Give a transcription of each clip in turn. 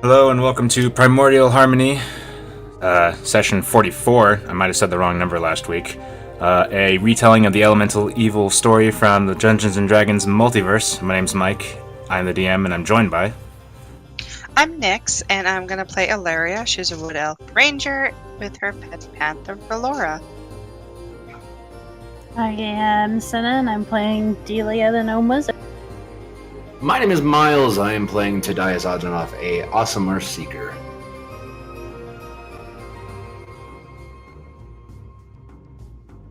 Hello and welcome to Primordial Harmony, session 44. I might have said the wrong number last week. A retelling of the elemental evil story from the Dungeons & Dragons multiverse. My name's Mike, I'm the DM, and I'm joined by... I'm Nyx, and I'm going to play Ilaria. She's a Wood Elf Ranger with her pet panther, Valora. I am Senna, and I'm playing Delia the Gnome Wizard. My name is Miles. I am playing Tadias Adjanoff, a awesome Earth Seeker.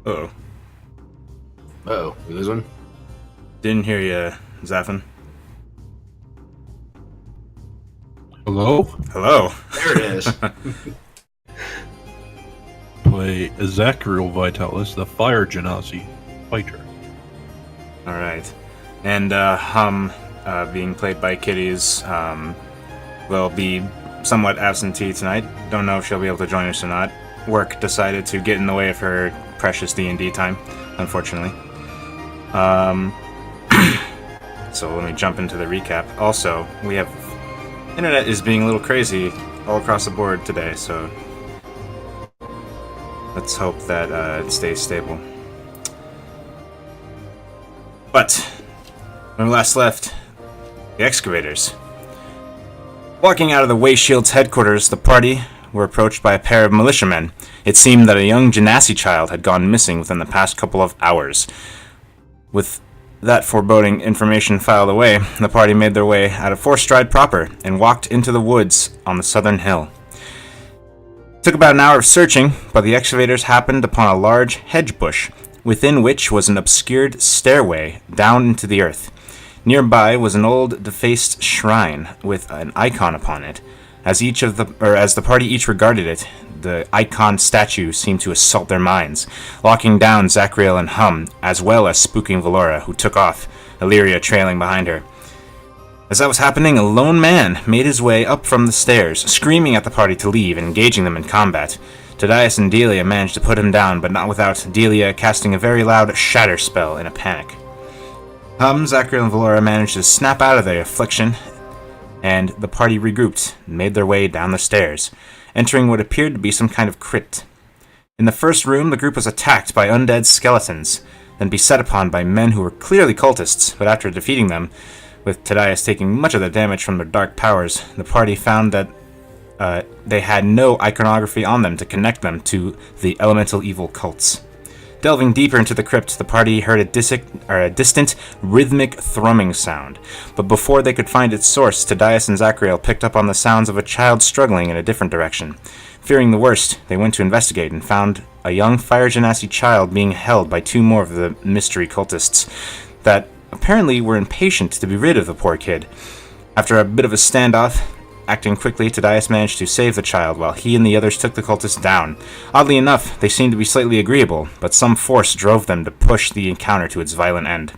Uh-oh. Uh-oh, we lose one? Didn't hear you, Zaffin. Hello? Hello. There it is. Play Ezacriel Vitalis, the Fire Genasi fighter. Alright. And Hum, being played by Kitties, will be somewhat absentee tonight. Don't know if she'll be able to join us or not. Work decided to get in the way of her precious D&D time, unfortunately. So let me jump into the recap. Also, we have... Internet is being a little crazy all across the board today, so... let's hope that it stays stable. But, when we last left, the Excavators. Walking out of the Wayshield's headquarters, the party were approached by a pair of militiamen. It seemed that a young Genasi child had gone missing within the past couple of hours. With that foreboding information filed away, the party made their way out of Forstride proper and walked into the woods on the southern hill. It took about an hour of searching, but the Excavators happened upon a large hedge bush, within which was an obscured stairway down into the earth. Nearby was an old, defaced shrine with an icon upon it. As the party each regarded it, the icon statue seemed to assault their minds, locking down Zacriel and Hum, as well as spooking Valora, who took off, Illyria trailing behind her. As that was happening, a lone man made his way up from the stairs, screaming at the party to leave and engaging them in combat. Tadias and Delia managed to put him down, but not without Delia casting a very loud shatter spell in a panic. Hum, Zacriel, and Valora managed to snap out of their affliction, and the party regrouped and made their way down the stairs, entering what appeared to be some kind of crypt. In the first room, the group was attacked by undead skeletons, then beset upon by men who were clearly cultists, but after defeating them, with Tadias taking much of the damage from their dark powers, the party found that they had no iconography on them to connect them to the elemental evil cults. Delving deeper into the crypt, the party heard a distant, rhythmic thrumming sound. But before they could find its source, Tadias and Zacriel picked up on the sounds of a child struggling in a different direction. Fearing the worst, they went to investigate and found a young Fire Genasi child being held by two more of the mystery cultists that apparently were impatient to be rid of the poor kid. After a bit of a standoff, acting quickly, Tadias managed to save the child while he and the others took the cultists down. Oddly enough, they seemed to be slightly agreeable, but some force drove them to push the encounter to its violent end.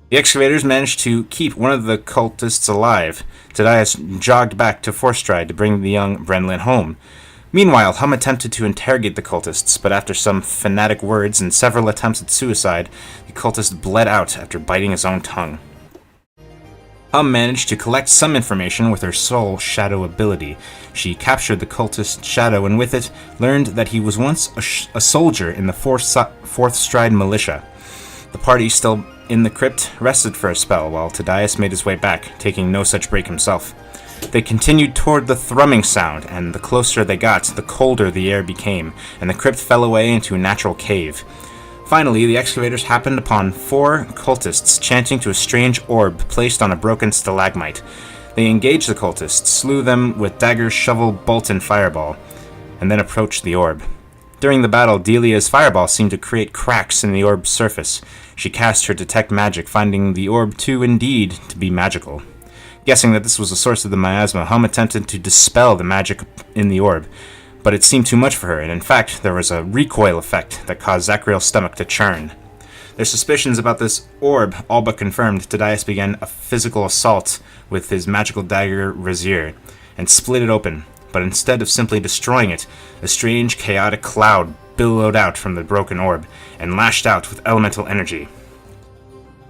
The Excavators managed to keep one of the cultists alive. Tadias jogged back to Forstride to bring the young Brenlin home. Meanwhile, Hum attempted to interrogate the cultists, but after some fanatic words and several attempts at suicide, the cultist bled out after biting his own tongue. Hum managed to collect some information with her soul shadow ability. She captured the cultist shadow and with it learned that he was once a soldier in the Fourth Stride militia. The party, still in the crypt, rested for a spell while Tadias made his way back, taking no such break himself. They continued toward the thrumming sound, and the closer they got, the colder the air became, and the crypt fell away into a natural cave. Finally, the Excavators happened upon four cultists chanting to a strange orb placed on a broken stalagmite. They engaged the cultists, slew them with dagger, shovel, bolt, and fireball, and then approached the orb. During the battle, Delia's fireball seemed to create cracks in the orb's surface. She cast her detect magic, finding the orb to indeed to be magical. Guessing that this was the source of the miasma, Hum attempted to dispel the magic in the orb, but it seemed too much for her, and in fact, there was a recoil effect that caused Zacriel's stomach to churn. Their suspicions about this orb all but confirmed, Tadias began a physical assault with his magical dagger Razier, and split it open, but instead of simply destroying it, a strange, chaotic cloud billowed out from the broken orb, and lashed out with elemental energy.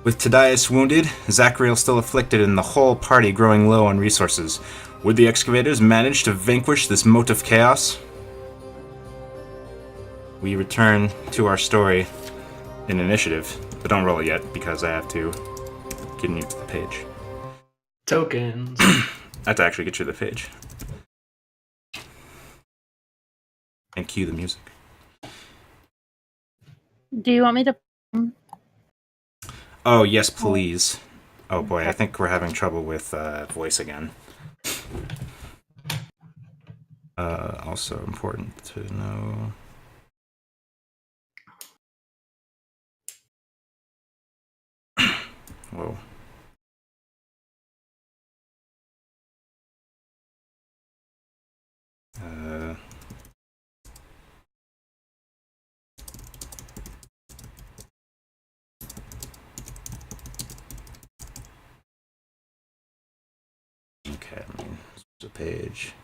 With Tadias wounded, Zacriel still afflicted, and the whole party growing low on resources, Would the excavators manage to vanquish this mote of chaos? We return to our story in initiative, but don't roll it yet because I have to get you to the page. Tokens. I have to actually get you to the page. And cue the music. Do you want me to? Oh, yes, please. Oh boy, I think we're having trouble with voice again. Also important to know. Whoa. Okay, let me switch the page.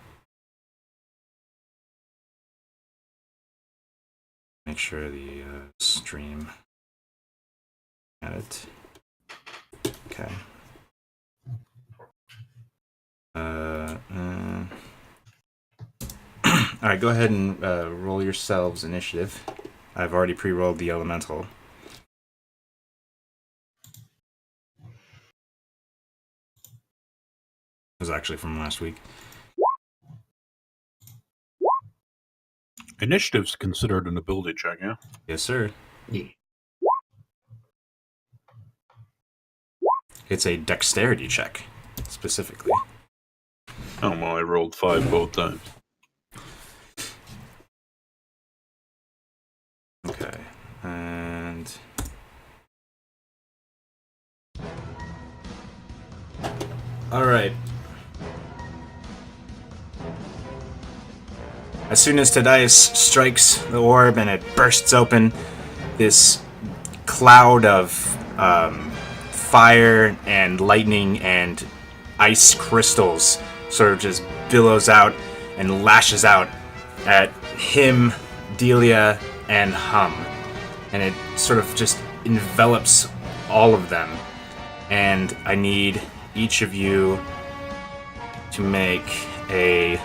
Make sure the stream had it. Okay. Alright, go ahead and roll yourselves initiative. I've already pre-rolled the elemental. It was actually from last week. Initiative's considered an ability check, yeah? Yes, sir. Yeah. It's a dexterity check, specifically. Oh, well, I rolled 5 both times. Okay, and... Alright. As soon as Tadias strikes the orb and it bursts open, this cloud of fire and lightning and ice crystals sort of just billows out and lashes out at him, Delia, and Hum. And it sort of just envelops all of them. And I need each of you to make a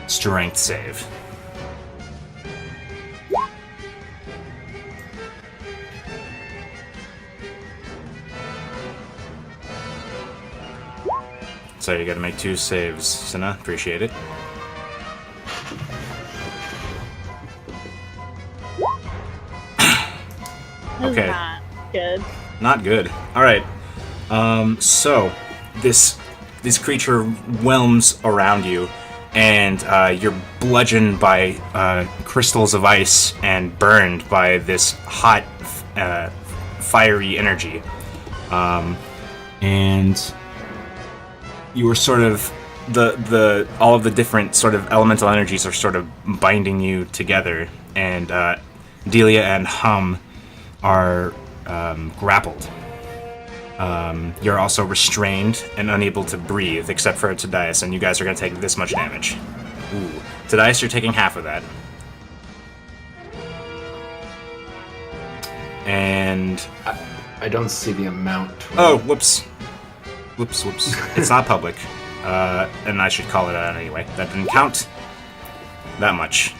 strength save. So you gotta make 2 saves, Senna. Appreciate it. Okay. Not good. Not good. Alright. So this creature whelms around you, and you're bludgeoned by crystals of ice and burned by this hot, fiery energy. And you were sort of all of the different sort of elemental energies are sort of binding you together, and Delia and Hum are grappled. You're also restrained and unable to breathe, except for Tadias, and you guys are going to take this much damage. Ooh. Tadias, you're taking half of that. And... I don't see the amount. Oh, whoops. Whoops. It's not public. And I should call it out anyway. That didn't count that much.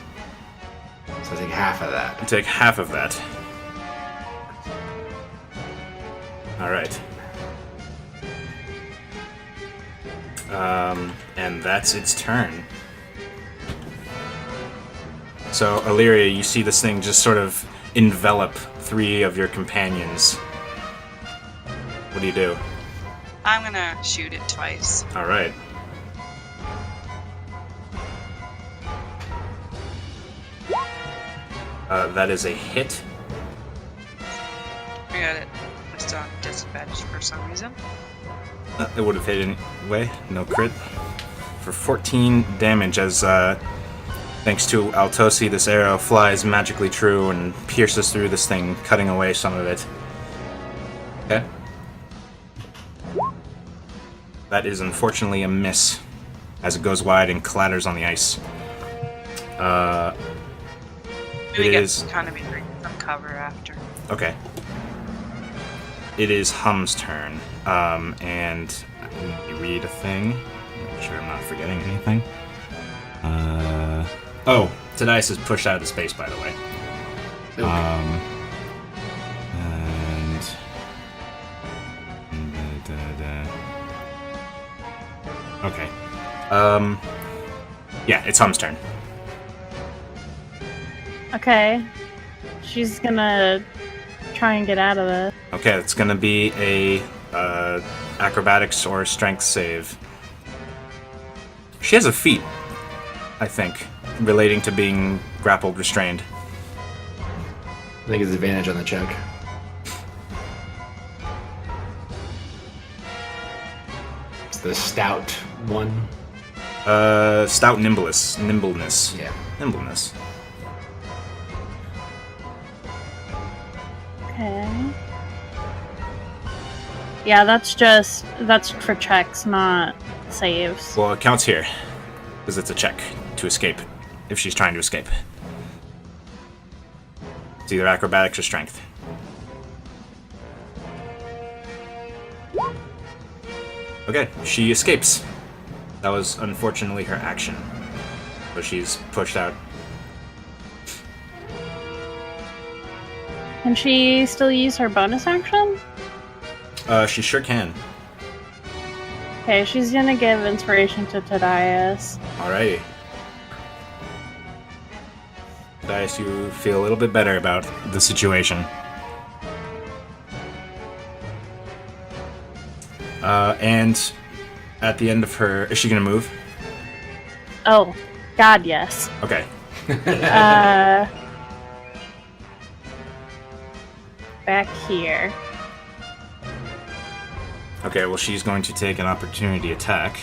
So I take half of that. Take half of that. Alright. And that's its turn. So, Illyria, you see this thing just sort of envelop 3 of your companions. What do you do? I'm gonna shoot it twice. Alright. That is a hit. I got it. I'm still on disadvantage for some reason. It would have hit anyway. No crit. For 14 damage as, thanks to Altosi, this arrow flies magically true and pierces through this thing, cutting away some of it. Okay. That is unfortunately a miss, as it goes wide and clatters on the ice. We It get is... kind of some cover after. Okay. It is Hum's turn, and let me read a thing. Make sure I'm not forgetting anything. Oh, Tadias is pushed out of space, by the way. Okay. Okay. Yeah, it's Hum's turn. Okay. She's gonna try and get out of this. Okay, it's gonna be a acrobatics or strength save. She has a feat, I think, relating to being grappled, restrained. I think it's advantage on the check. It's the stout one. Stout nimbleness. Yeah. Nimbleness. Okay. Yeah, that's for checks, not saves. Well, it counts here, because it's a check to escape, if she's trying to escape. It's either acrobatics or strength. Okay, she escapes. That was unfortunately her action. So she's pushed out. Can she still use her bonus action? She sure can. Okay, she's gonna give inspiration to Tadias. Alrighty. Dice, you feel a little bit better about the situation. And at the end of her... Is she gonna move? Oh, God, yes. Okay. Back here. Okay, well, she's going to take an opportunity attack.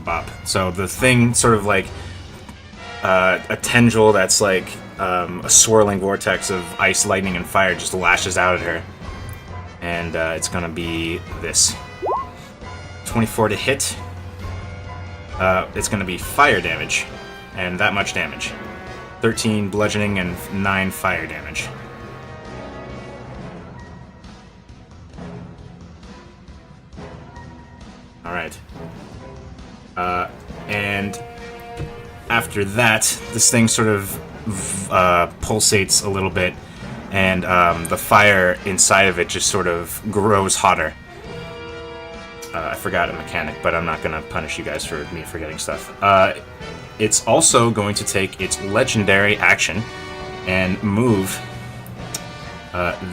Bop. So the thing sort of like... a tendril that's like a swirling vortex of ice, lightning, and fire just lashes out at her. And it's gonna be this. 24 to hit. It's gonna be fire damage. And that much damage. 13 bludgeoning and 9 fire damage. Alright. And after that, this thing sort of pulsates a little bit, and the fire inside of it just sort of grows hotter. I forgot a mechanic, but I'm not going to punish you guys for me forgetting stuff. It's also going to take its legendary action and move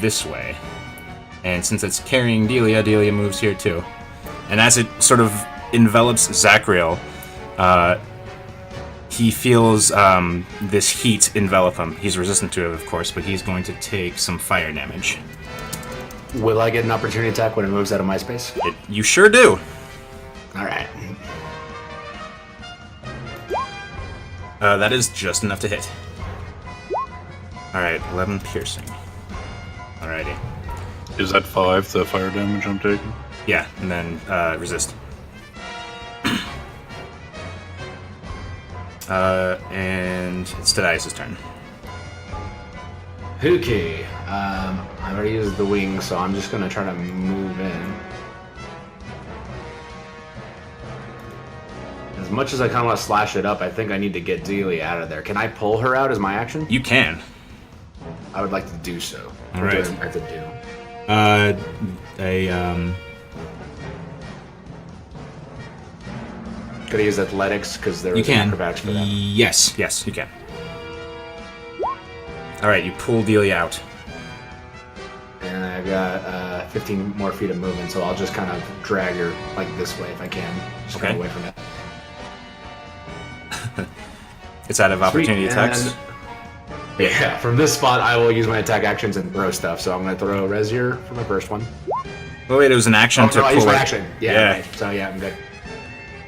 this way. And since it's carrying Delia, Delia moves here too. And as it sort of envelops Zachriel, he feels this heat envelop him. He's resistant to it, of course, but he's going to take some fire damage. Will I get an opportunity attack when it moves out of my space? You sure do. Alright. That is just enough to hit. Alright, 11 piercing. Alrighty. Is that 5, the fire damage I'm taking? Yeah, and then resist. And it's Tadias' turn. Okay. I've already used the wing, so I'm just gonna try to move in. As much as I kind of want to slash it up, I think I need to get Delia out of there. Can I pull her out as my action? You can. I would like to do so. All What right. do I have to do? Could I use athletics because there You was can. acrobatics for that? Yes, you can. Alright, you pull Delia out. And I've got 15 more feet of movement, so I'll just kind of drag her like this way if I can. Just Okay. kind of away from it. It's out of opportunity Sweet, attacks. and- Yeah, from this spot, I will use my attack actions and throw stuff. So I'm going to throw Rezier for my first one. Oh wait, it was an action Oh, to no, I pull used my it. action. Yeah, Yeah. right. So yeah, I'm good.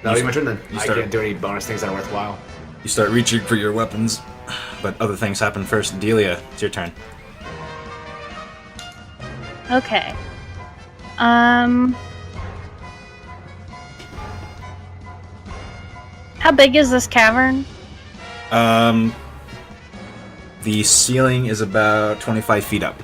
That'll be my turn then. you I start- can't do any bonus things that are worthwhile. You start reaching for your weapons, but other things happen first. Delia, it's your turn. Okay. How big is this cavern? The ceiling is about 25 feet up.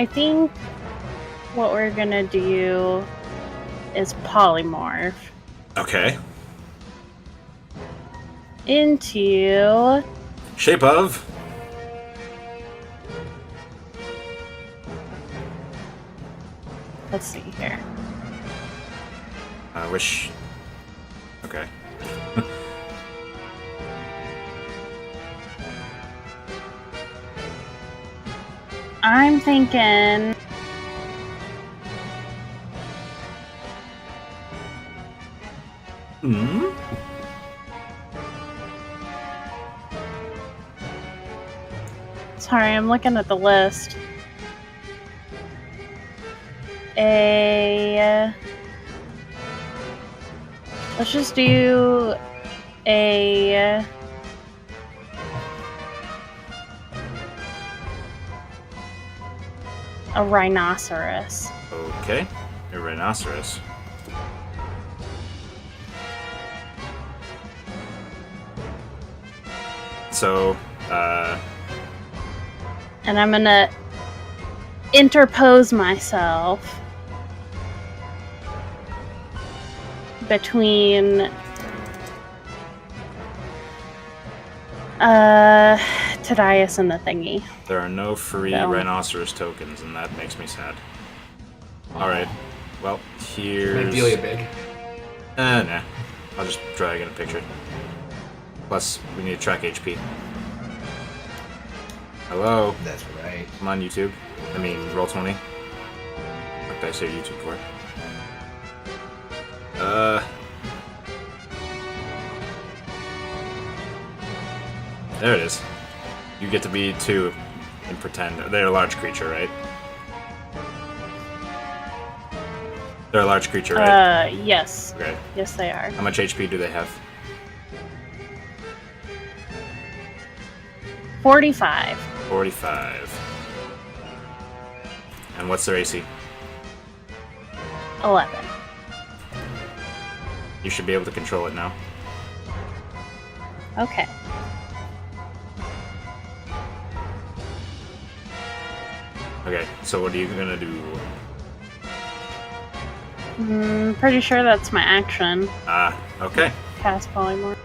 I think what we're gonna do is polymorph Okay. into Shape of. let's see here. I wish. Okay. I'm thinking Hmm. sorry, I'm looking at the list. Let's just do a rhinoceros. Okay. A rhinoceros. So, And I'm gonna interpose myself between Tadias and the thingy. there are no free No. rhinoceros tokens, and that makes me sad. Alright. Well, here's... Make Delia big. Nah. I'll just drag in a picture. Plus, we need to track HP. Hello? That's right. Come on, YouTube. I mean, Roll20. What did I say YouTube for? There it is. You get to be 2 and pretend. They're a large creature, right? They're a large creature, right? Yes. Okay. Yes, they are. How much HP do they have? 45. 45. And what's their AC? 11. You should be able to control it now. Okay. Okay, so what are you gonna do? Pretty sure that's my action. Ah, okay. Cast polymorph.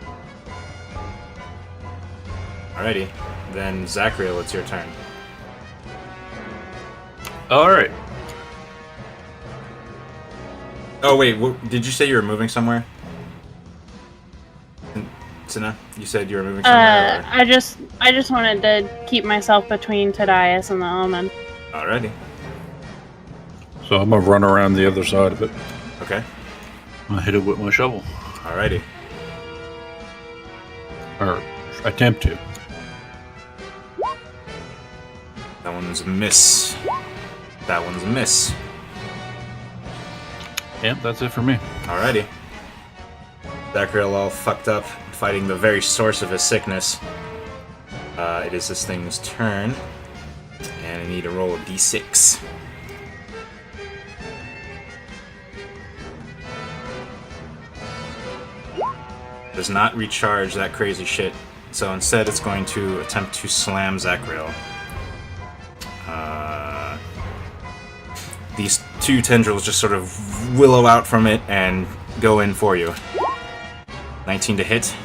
Alrighty. Then, Zachriel, it's your turn. Alright. Oh, wait, did you say you were moving somewhere? Sina, you said you were moving somewhere? I just wanted to keep myself between Tadias and the Omen. Alrighty. So I'm gonna run around the other side of it. Okay. I'm gonna hit it with my shovel. Alrighty. Or attempt to. That one's a miss. That one's a miss. Yep, that's it for me. Alrighty. Zachriel all fucked up, fighting the very source of his sickness. It is this thing's turn. And I need to roll a d6. Does not recharge that crazy shit. So instead it's going to attempt to slam Zachriel. These 2 tendrils just sort of willow out from it and go in for you. 19 to hit.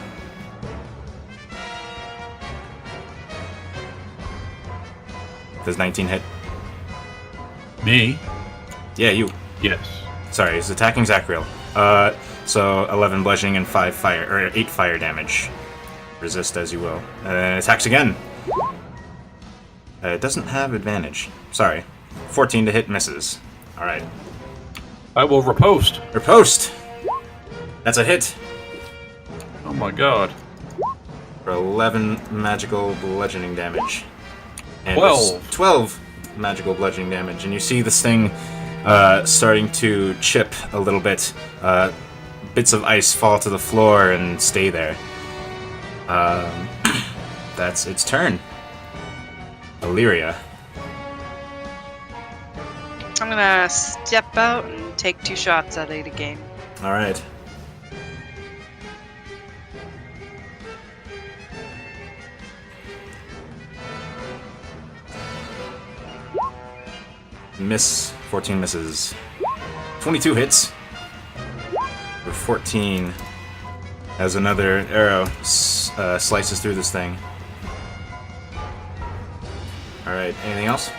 Does 19 hit? Me? Yeah, you. Yes. Sorry, it's attacking Zachriel. So 11 bludgeoning and 5 fire, or 8 fire damage. Resist as you will. And then it attacks again. It doesn't have advantage. Sorry. 14 to hit, misses. Alright. I will riposte. Riposte! That's a hit. Oh my god. For 11 magical bludgeoning damage. And 12. 12 magical bludgeoning damage. And you see this thing starting to chip a little bit. Bits of ice fall to the floor and stay there. That's its turn. Illyria. I'm gonna step out and take 2 shots at it again. Alright. Miss. 14 misses. 22 hits. For 14. As another arrow slices through this thing. Alright, anything else?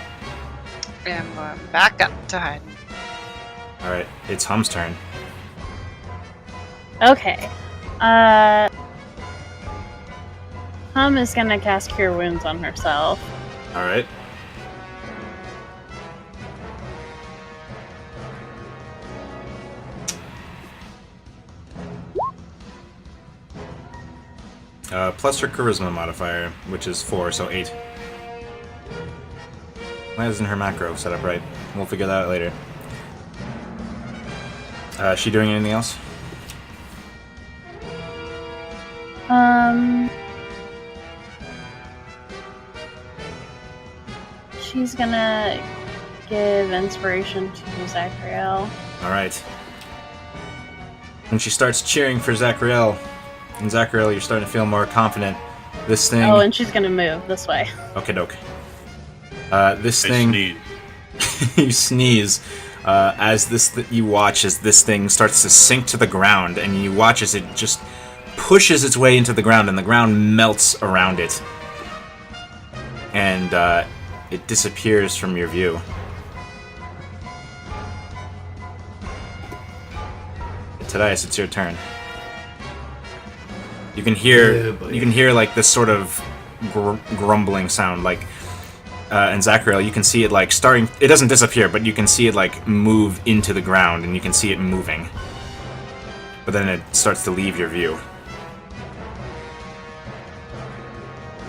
And I'm back up to hide. Alright, it's Hum's turn. Okay. Hum is gonna cast Cure Wounds on herself. Alright. Plus her charisma modifier, which is 4, so 8. Why isn't her macro set up right? We'll figure that out later. Is she doing anything else? She's gonna give inspiration to Zachriel. Alright. And she starts cheering for Zachriel. And Zachriel, you're starting to feel more confident. This thing... Oh, and she's gonna move this way. Okay, doke. This I thing... sneeze. You sneeze. As you watch as this thing starts to sink to the ground, and you watch as it just pushes its way into the ground, and the ground melts around it. And it disappears from your view. Tadias, it's your turn. You can hear like this sort of grumbling sound, like, and Zachriel, you can see it like starting. It doesn't disappear, but you can see it like move into the ground, and you can see it moving. But then it starts to leave your view.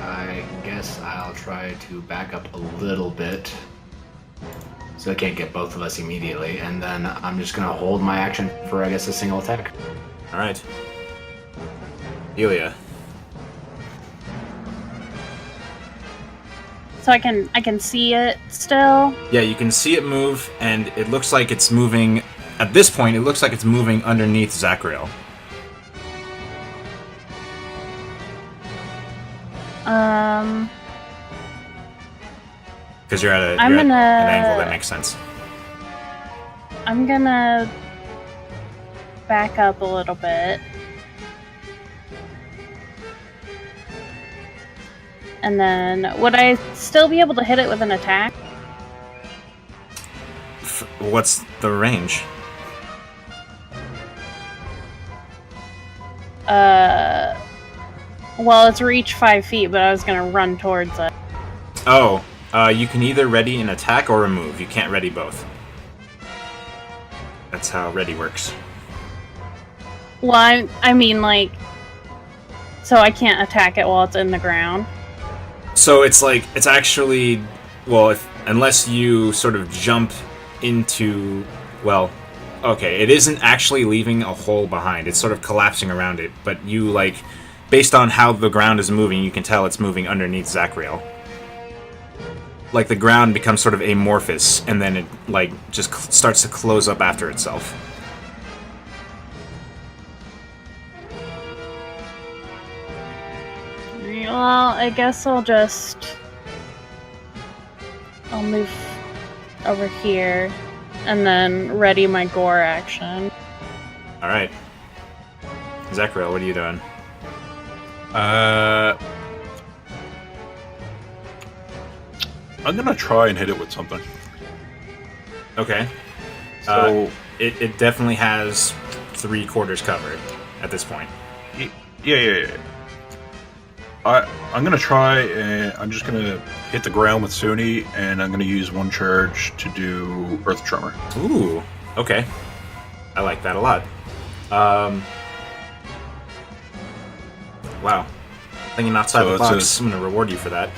I guess I'll try to back up a little bit, so I can't get both of us immediately, and then I'm just gonna hold my action for, I guess, a single attack. All right, Elia. So I can see it still. Yeah, you can see it move, and it looks like it's moving. At this point, it looks like it's moving underneath Zachriel. Because you're at an angle that makes sense. I'm gonna back up a little bit. And then, would I still be able to hit it with an attack? What's the range? Well, it's reach 5 feet, but I was gonna run towards it. Oh, you can either ready an attack or a move. You can't ready both. That's how ready works. Well, I mean, like, so I can't attack it while it's in the ground? So it's like, it's actually, well, unless you sort of jump into, well, okay, it isn't actually leaving a hole behind. It's sort of collapsing around it, but you, like, based on how the ground is moving, you can tell it's moving underneath Zachriel. Like, the ground becomes sort of amorphous, and then it, like, just starts to close up after itself. Well, I guess I'll move over here and then ready my gore action. Alright. Zachriel, what are you doing? I'm gonna try and hit it with something. Okay. So It definitely has 3/4 covered at this point. yeah. I'm gonna try, and I'm just gonna hit the ground with Suni, and I'm gonna use one charge to do Earth Tremor. Ooh, okay. I like that a lot. Wow. Thinking outside the box. I'm gonna reward you for that.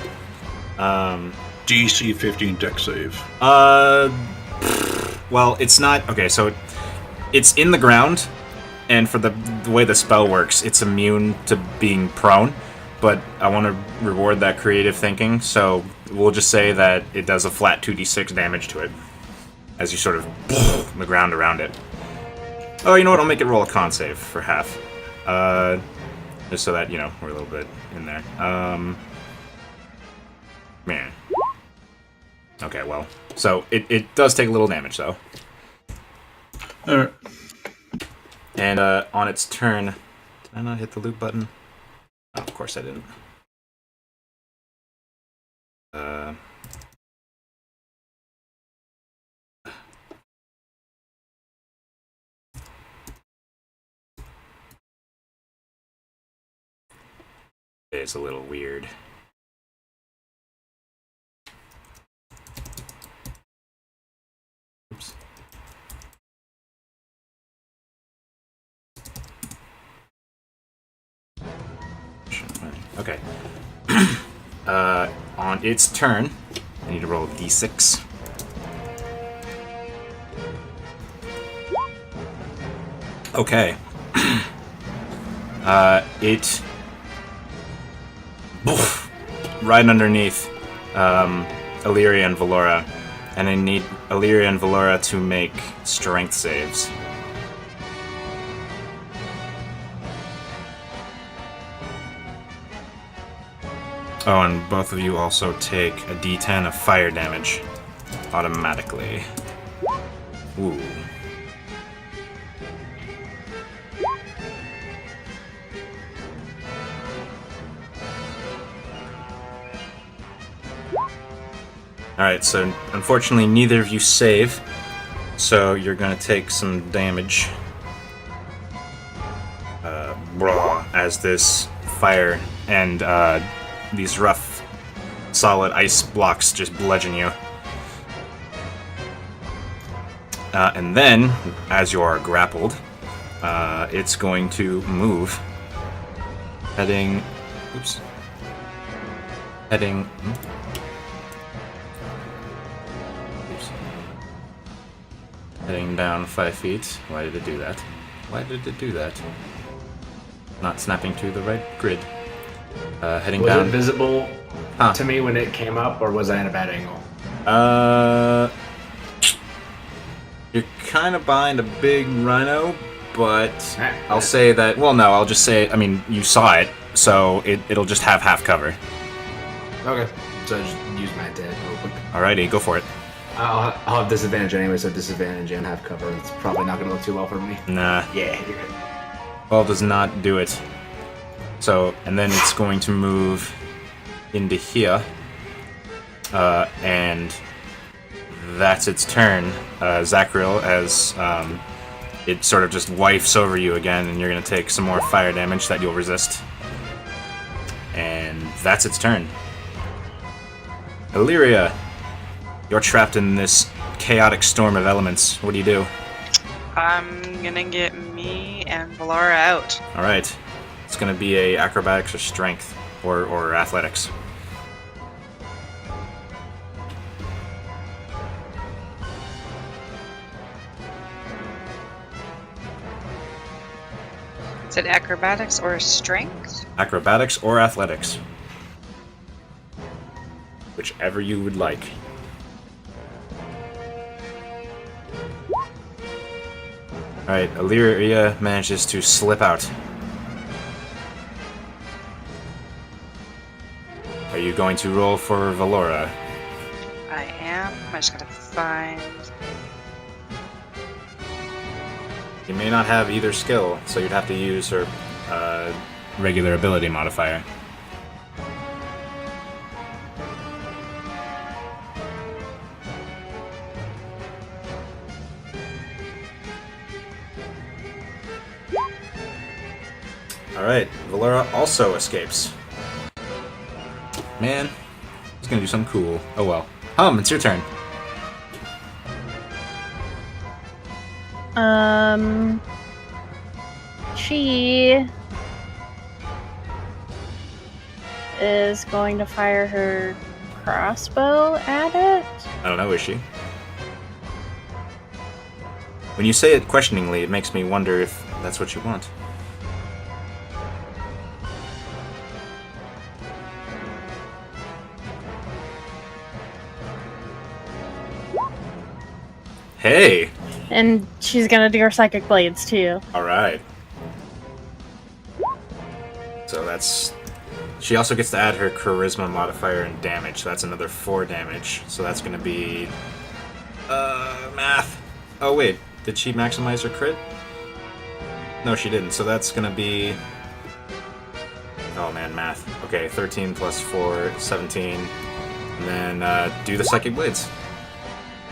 DC 15 deck save. Well, it's not... Okay, so it's in the ground, and for the way the spell works, it's immune to being prone, but I want to reward that creative thinking, so we'll just say that it does a flat 2d6 damage to it, as you sort of the ground around it. Oh, you know what? I'll make it roll a con save for half. Just so that, you know, we're a little bit in there. Man. Okay, well, So it does take a little damage, though. Alright. And on its turn... Did I not hit the loop button? Oh, of course I didn't. It's a little weird. Oops. Okay. On its turn, I need to roll a d6. Okay. It... Boof, right underneath Illyria and Valora. And I need Illyria and Valora to make strength saves. Oh, and both of you also take a d10 of fire damage automatically. Ooh. Alright, so unfortunately neither of you save, so you're gonna take some damage. As this fire and these rough, solid ice blocks just bludgeon you. And then, as you are grappled, it's going to move, heading... Oops. Heading... Oops. Heading down 5 feet. Why did it do that? Why did it do that? Not snapping to the right grid. Heading Was down. it visible to me when it came up, or was I in a bad angle? You're kind of behind a big rhino, but Ah, I'll say that. Well, no, I'll just say. I mean, you saw it, so it'll just have half cover. Okay, so I just use my attack real quick. Alrighty, go for it. I'll have disadvantage anyway, so disadvantage and half cover. It's probably not going to look too well for me. Nah, Yeah, you're good. 12 does not do it. So, and then it's going to move into here, and that's its turn. Zacriel, as it sort of just wifes over you again, and you're going to take some more fire damage that you'll resist. And that's its turn. Illyria, you're trapped in this chaotic storm of elements. What do you do? I'm gonna get me and Valora out. Alright. It's going to be a acrobatics or strength, or athletics. Is it acrobatics or strength? Acrobatics or athletics. Whichever you would like. Alright, Illyria manages to slip out. Are you going to roll for Valora? I am. I just gotta find. You may not have either skill, so you'd have to use her regular ability modifier. Alright, Valora also escapes. Man, he's gonna do something cool. Oh well. It's your turn. She is going to fire her crossbow at it. I don't know, is she? When you say it questioningly, it makes me wonder if that's what you want. Hey! And she's gonna do her psychic blades too. Alright. So that's... She also gets to add her charisma modifier and damage, so that's another 4 damage. So that's gonna be Math. Oh, wait. Did she maximize her crit? No, she didn't. So that's gonna be... Oh, man, math. Okay, 13 plus 4, 17. And then, do the Psychic Blades.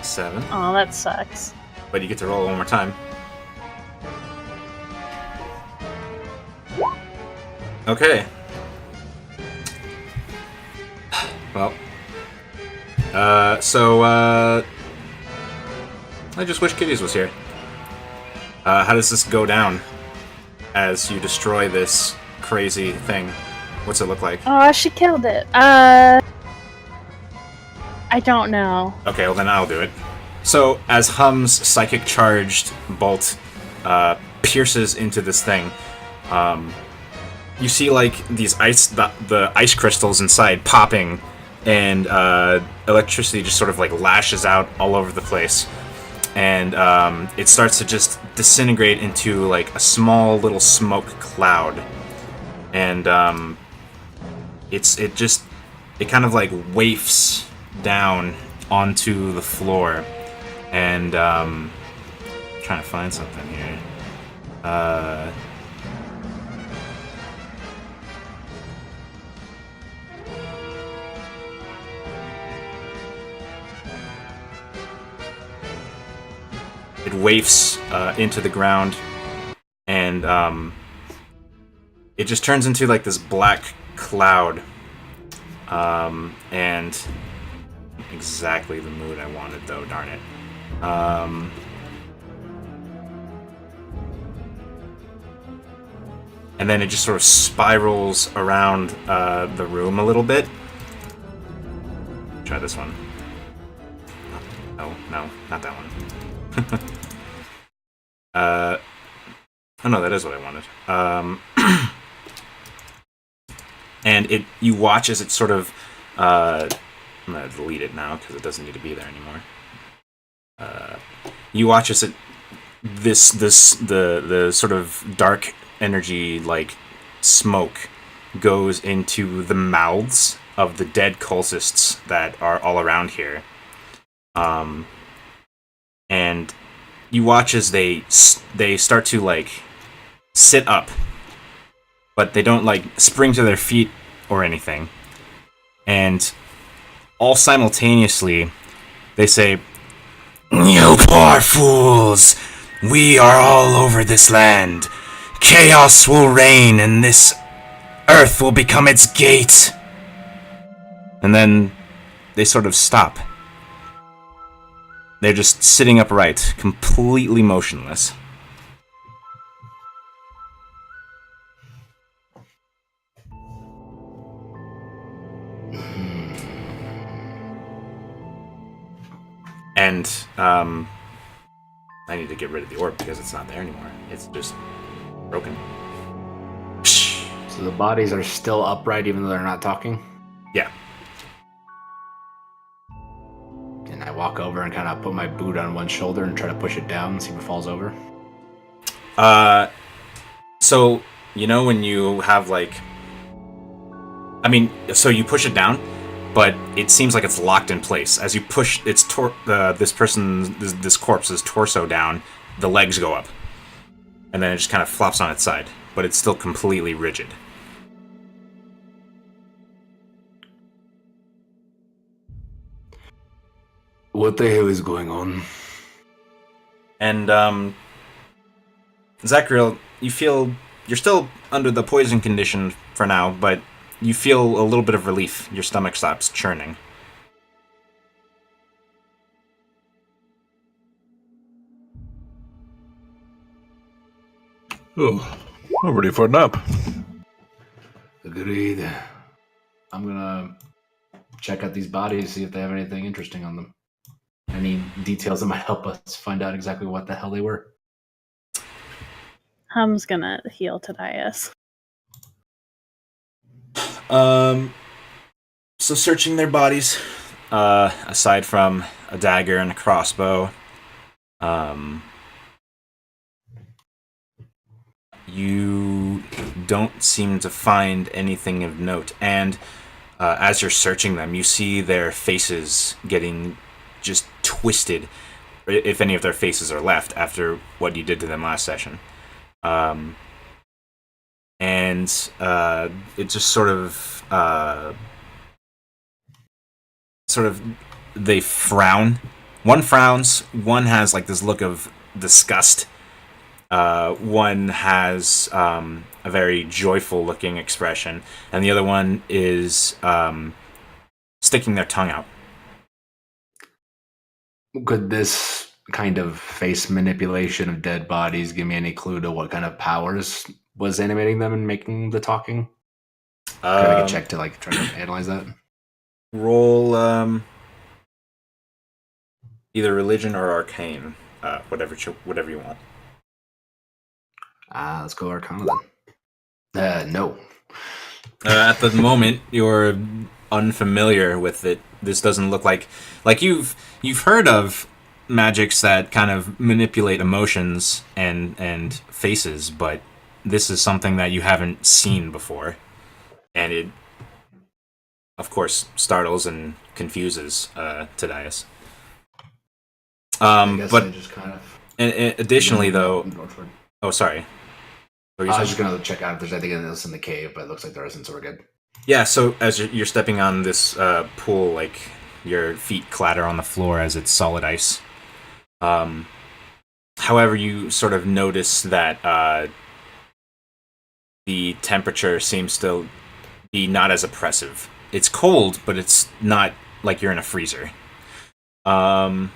7. Oh, that sucks. But you get to roll one more time. Okay. Well. I just wish Kitties was here. How does this go down as you destroy this crazy thing? What's it look like? Oh, she killed it. I don't know. Okay, well then I'll do it. So, as Hum's psychic charged bolt pierces into this thing, you see like these the ice crystals inside popping, and electricity just sort of like lashes out all over the place, and it starts to just disintegrate into like a small little smoke cloud, and it kind of like wafts down onto the floor, and trying to find something here. It wafts into the ground, and it just turns into like this black cloud, and exactly the mood I wanted, though, darn it. And then it just sort of spirals around the room a little bit. Try this one. No, not that one. Oh no, that is what I wanted. And you watch as it sort of, I'm gonna delete it now because it doesn't need to be there anymore. You watch as the sort of dark energy like smoke goes into the mouths of the dead cultists that are all around here. And you watch as they start to like sit up, but they don't like spring to their feet or anything. And all simultaneously, they say, "You poor fools! We are all over this land. Chaos will reign, and this earth will become its gate." And then they sort of stop. They're just sitting upright, completely motionless. And, I need to get rid of the orb because it's not there anymore. It's just broken. So the bodies are still upright even though they're not talking? Yeah. And I walk over and kind of put my boot on one shoulder and try to push it down and see if it falls over. So, you know when you have like... so you push it down, but it seems like it's locked in place. As you push this corpse's torso down, the legs go up. And then it just kind of flops on its side. But it's still completely rigid. What the hell is going on? And, Zachariel, you feel... You're still under the poison condition for now, but you feel a little bit of relief. Your stomach stops churning. Oh, I'm ready for a nap. Agreed. I'm gonna check out these bodies, see if they have anything interesting on them. Any details that might help us find out exactly what the hell they were. Hum's gonna heal Tadias. So searching their bodies, aside from a dagger and a crossbow, you don't seem to find anything of note. And as you're searching them, you see their faces getting just twisted if any of their faces are left after what you did to them last session. And it just sort of they frown. One frowns. One has like this look of disgust. One has a very joyful looking expression, and the other one is sticking their tongue out. Could this kind of face manipulation of dead bodies give me any clue to what kind of powers was animating them and making the talking? Could I get a check to like try to analyze that? Roll either religion or arcane, whatever you want. Let's go Arcana then. No. At the moment, you're unfamiliar with it. This doesn't look like you've heard of magics that kind of manipulate emotions and faces, but this is something that you haven't seen before, and it, of course, startles and confuses Tadias. I guess but I just kind of. And additionally, though, Northward. oh sorry. I was just gonna check out if there's anything else in the cave, but it looks like there isn't, so we're good. Yeah, so as you're stepping on this pool, like, your feet clatter on the floor as it's solid ice. However, you sort of notice that the temperature seems to be not as oppressive. It's cold, but it's not like you're in a freezer. And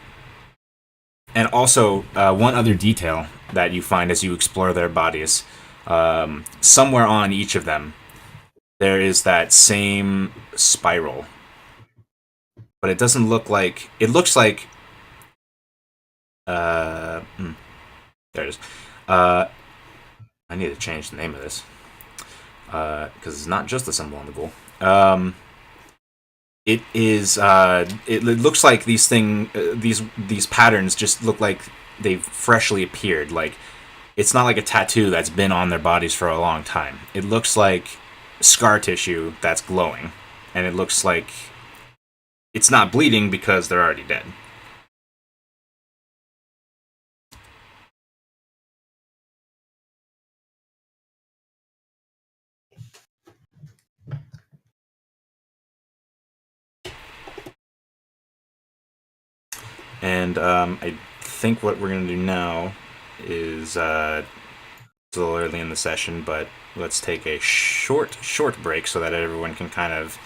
also, one other detail that you find as you explore their bodies, somewhere on each of them, there is that same spiral. But it doesn't look like... It looks like... there it is. I need to change the name of this. Because it's not just a symbol on the goal. It is... it looks like these patterns just look like they've freshly appeared. Like, it's not like a tattoo that's been on their bodies for a long time. It looks like scar tissue that's glowing, and it looks like it's not bleeding because they're already dead. And I think what we're going to do now is it's a little early in the session, but let's take a short break so that everyone can kind of...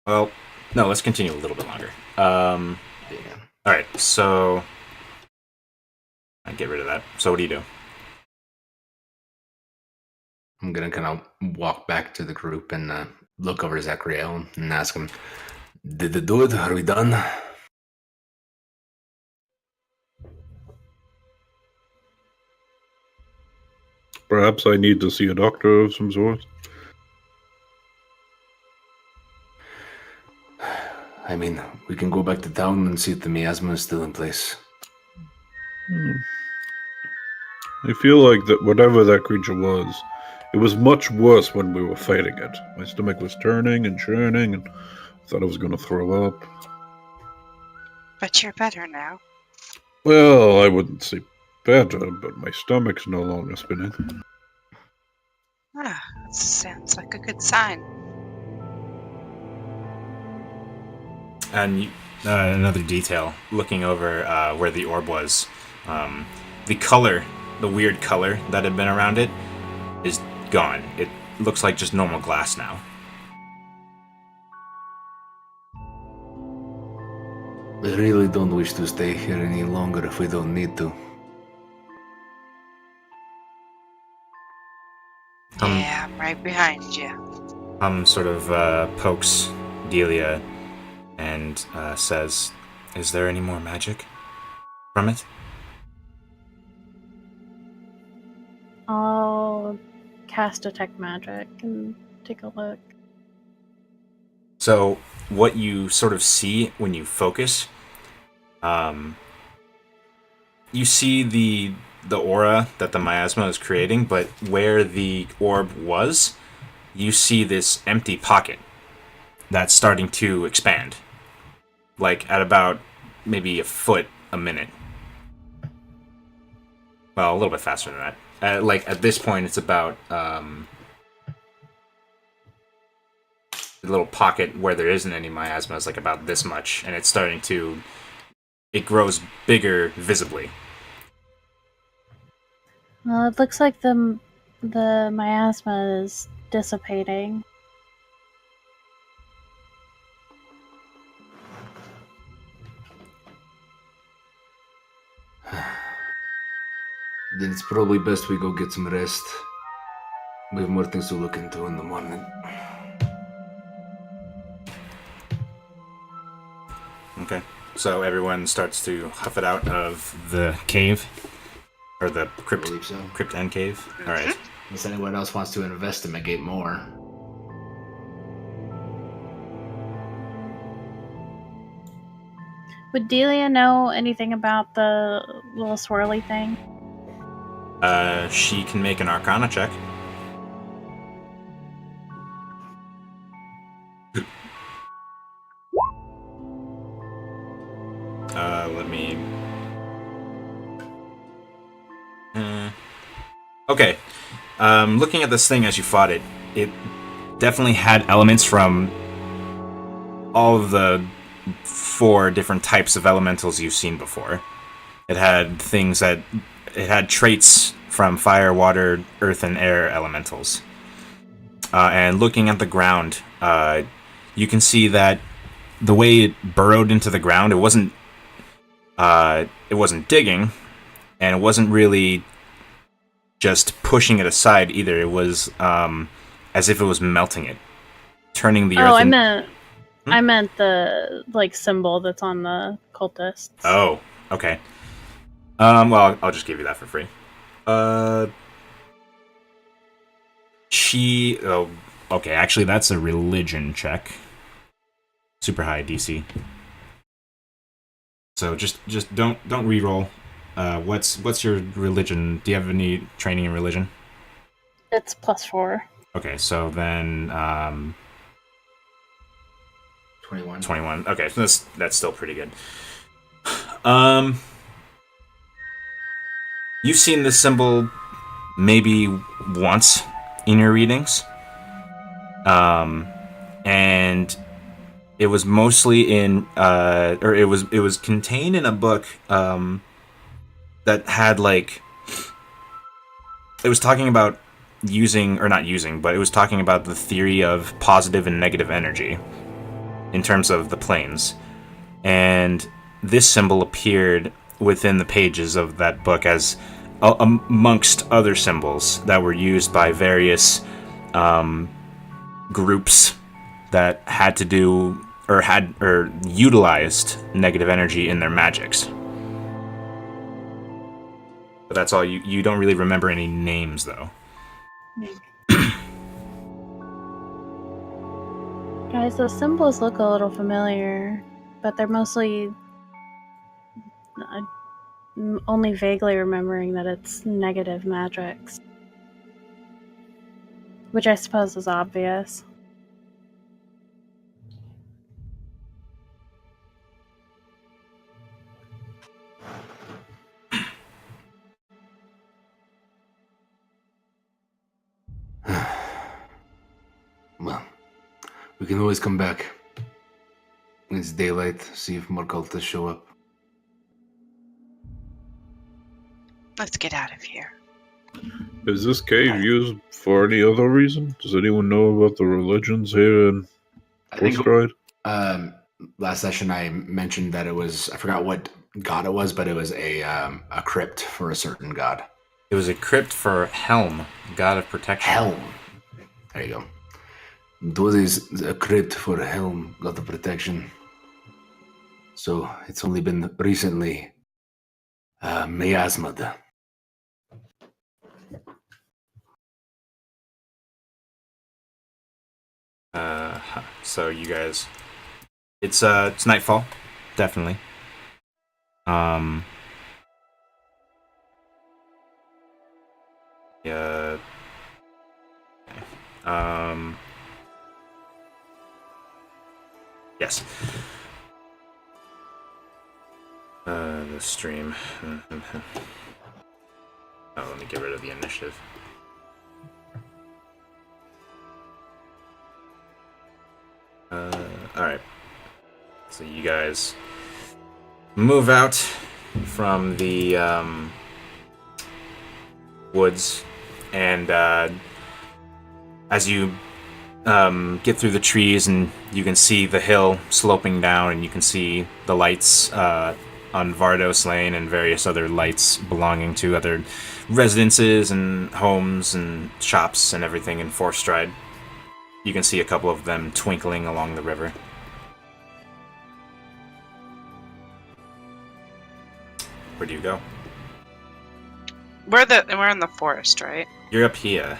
well, no, let's continue a little bit longer. Alright, so... I get rid of that. So what do you do? I'm gonna kind of walk back to the group and look over Zachariel and ask him, "Did they do it? Are we done?" Perhaps I need to see a doctor of some sort. I mean, we can go back to town and see if the miasma is still in place. I feel like that whatever that creature was, it was much worse when we were fighting it. My stomach was turning and churning, and I thought I was going to throw up. But you're better now. Well, I wouldn't say better, but my stomach's no longer spinning. Ah, that sounds like a good sign. And another detail, looking over where the orb was, the color, the weird color that had been around it, is gone. It looks like just normal glass now. I really don't wish to stay here any longer if we don't need to. Yeah, I'm right behind you. Sort of pokes Delia and says, "Is there any more magic from it?" I'll cast Detect Magic and take a look. So what you sort of see when you focus, you see the aura that the miasma is creating, but where the orb was, you see this empty pocket that's starting to expand. like at about maybe a foot a minute. Well, a little bit faster than that. Like at this point, it's about the little pocket where there isn't any miasma is like about this much, and it's starting to. It grows bigger visibly. Well, it looks like the miasma is dissipating. Then it's probably best we go get some rest. We have more things to look into in the morning. Okay. So everyone starts to huff it out of the cave, or the I crypt, believe so. crypt and cave. All right. Unless anyone else wants to investigate more. Would Delia know anything about the little swirly thing? She can make an Arcana check. Let me. Okay. Looking at this thing as you fought it, it definitely had elements from all of the 4 different types of elementals you've seen before. It had things that. It had traits from fire, water, earth, and air elementals. And looking at the ground, you can see that the way it burrowed into the ground, it wasn't digging, and it wasn't really just pushing it aside either. It was as if it was melting it, turning the earth. I meant the symbol that's on the cultists. Oh, okay. Well, I'll just give you that for free. Oh, okay. Actually, that's a religion check. Super high DC. So just don't reroll. What's your religion? Do you have any training in religion? It's +4. Okay, so then 21. 21. Okay, so that's still pretty good. You've seen this symbol maybe once in your readings. And it was mostly in or it was contained in a book that had it was talking about using, or not using, but it was talking about the theory of positive and negative energy in terms of the planes. And this symbol appeared within the pages of that book as amongst other symbols that were used by various groups that had to do or utilized negative energy in their magics. But that's all. You don't really remember any names, though. Guys, those symbols look a little familiar, but they're mostly only vaguely remembering that it's negative magics. Which I suppose is obvious. Well, we can always come back. It's daylight, see if more cultists show up. Let's get out of here. Is this cave used for any other reason? Does anyone know about the religions here in Postride? Last session I mentioned that it was, I forgot what god it was, but it was a crypt for a certain god. It was a crypt for Helm, god of protection. Helm. There you go. That is a crypt for Helm, god of protection. So it's only been recently miasmad. So you guys, it's nightfall, definitely. Yeah. Yes. stream. Oh, let me get rid of the initiative. Alright. So you guys move out from the woods, and as you get through the trees, and you can see the hill sloping down, and you can see the lights on Vardos Lane and various other lights belonging to other residences and homes and shops and everything in Forstride. You can see a couple of them twinkling along the river. Where do you go? We're in the forest, right? You're up here.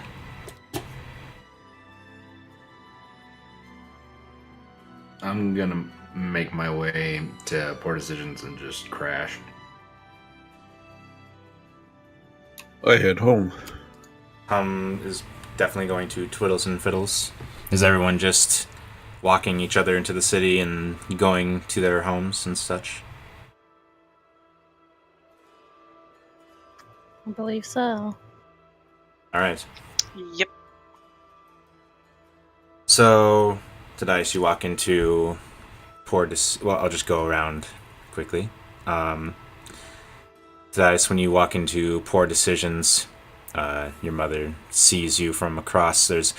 I'm gonna make my way to Poor Decisions and just crash. I head home. Is definitely going to Twiddles and Fiddles. Is everyone just walking each other into the city and going to their homes and such? I believe so. Alright. Yep. So, Tadice, you walk into well, I'll just go around quickly. Tadice, when you walk into Poor Decisions, your mother sees you from across. There's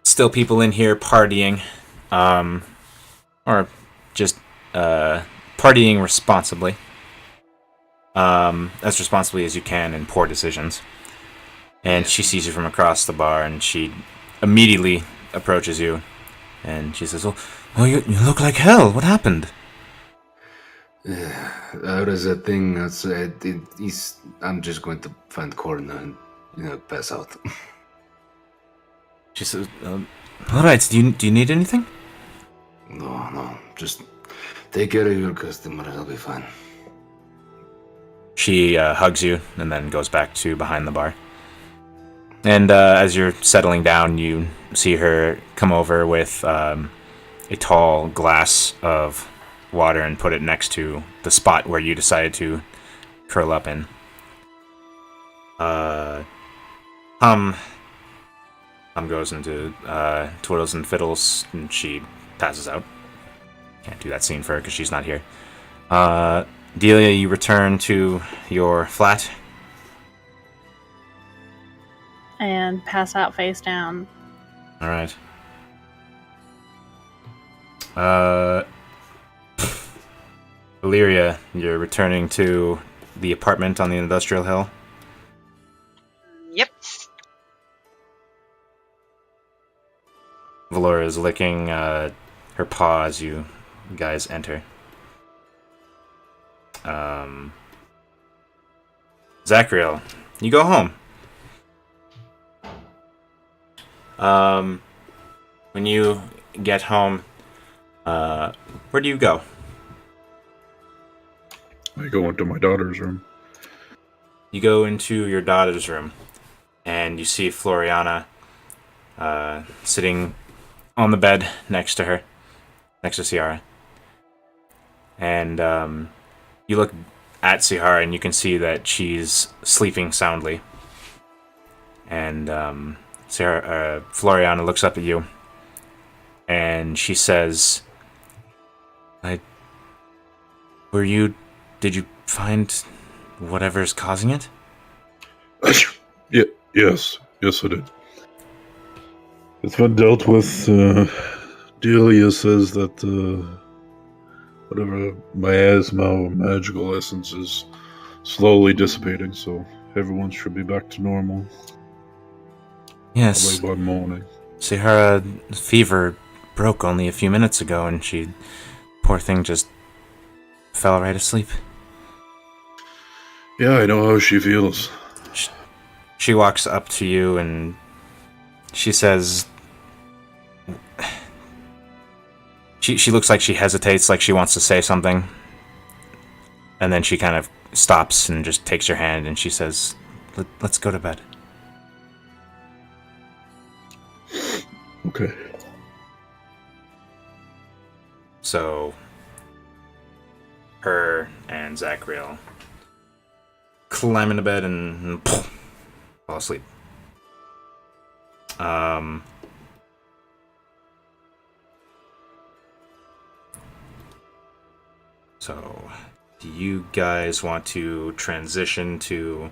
still people in here partying, or just partying responsibly, as responsibly as you can in Poor Decisions. And she sees you from across the bar, and she immediately approaches you, and she says, "Oh, you look like hell. What happened?" That is a thing. I'm just going to find corner and pass out. She says, "All right. Do you need anything?" No. Just take care of your customer. I'll be fine. She hugs you and then goes back to behind the bar. And as you're settling down, you see her come over with a tall glass of water and put it next to the spot where you decided to curl up in. Hum goes into Twiddles and Fiddles, and she passes out. Can't do that scene for her because she's not here. Delia, you return to your flat. And pass out face down. All right. Illyria, you're returning to the apartment on the Industrial Hill. Yep. Valora is licking her paw as you guys enter. Zachriel, you go home. When you get home, where do you go? I go into my daughter's room. You go into your daughter's room, and you see Floriana sitting on the bed next to her, next to Ciara. And you look at Ciara, and you can see that she's sleeping soundly. And Floriana looks up at you, and she says, did you find whatever's causing it? Yes, I did. It's been dealt with. Delia says that whatever miasma or magical essence is slowly dissipating, so everyone should be back to normal. Yes. By morning. Ciara fever broke only a few minutes ago, and poor thing, just fell right asleep. Yeah, I know how she feels. She walks up to you and she says... She looks like she hesitates, like she wants to say something. And then she kind of stops and just takes your hand and she says, "Let's go to bed." Okay. So, her and Zachriel climb into bed and fall asleep. So, do you guys want to transition to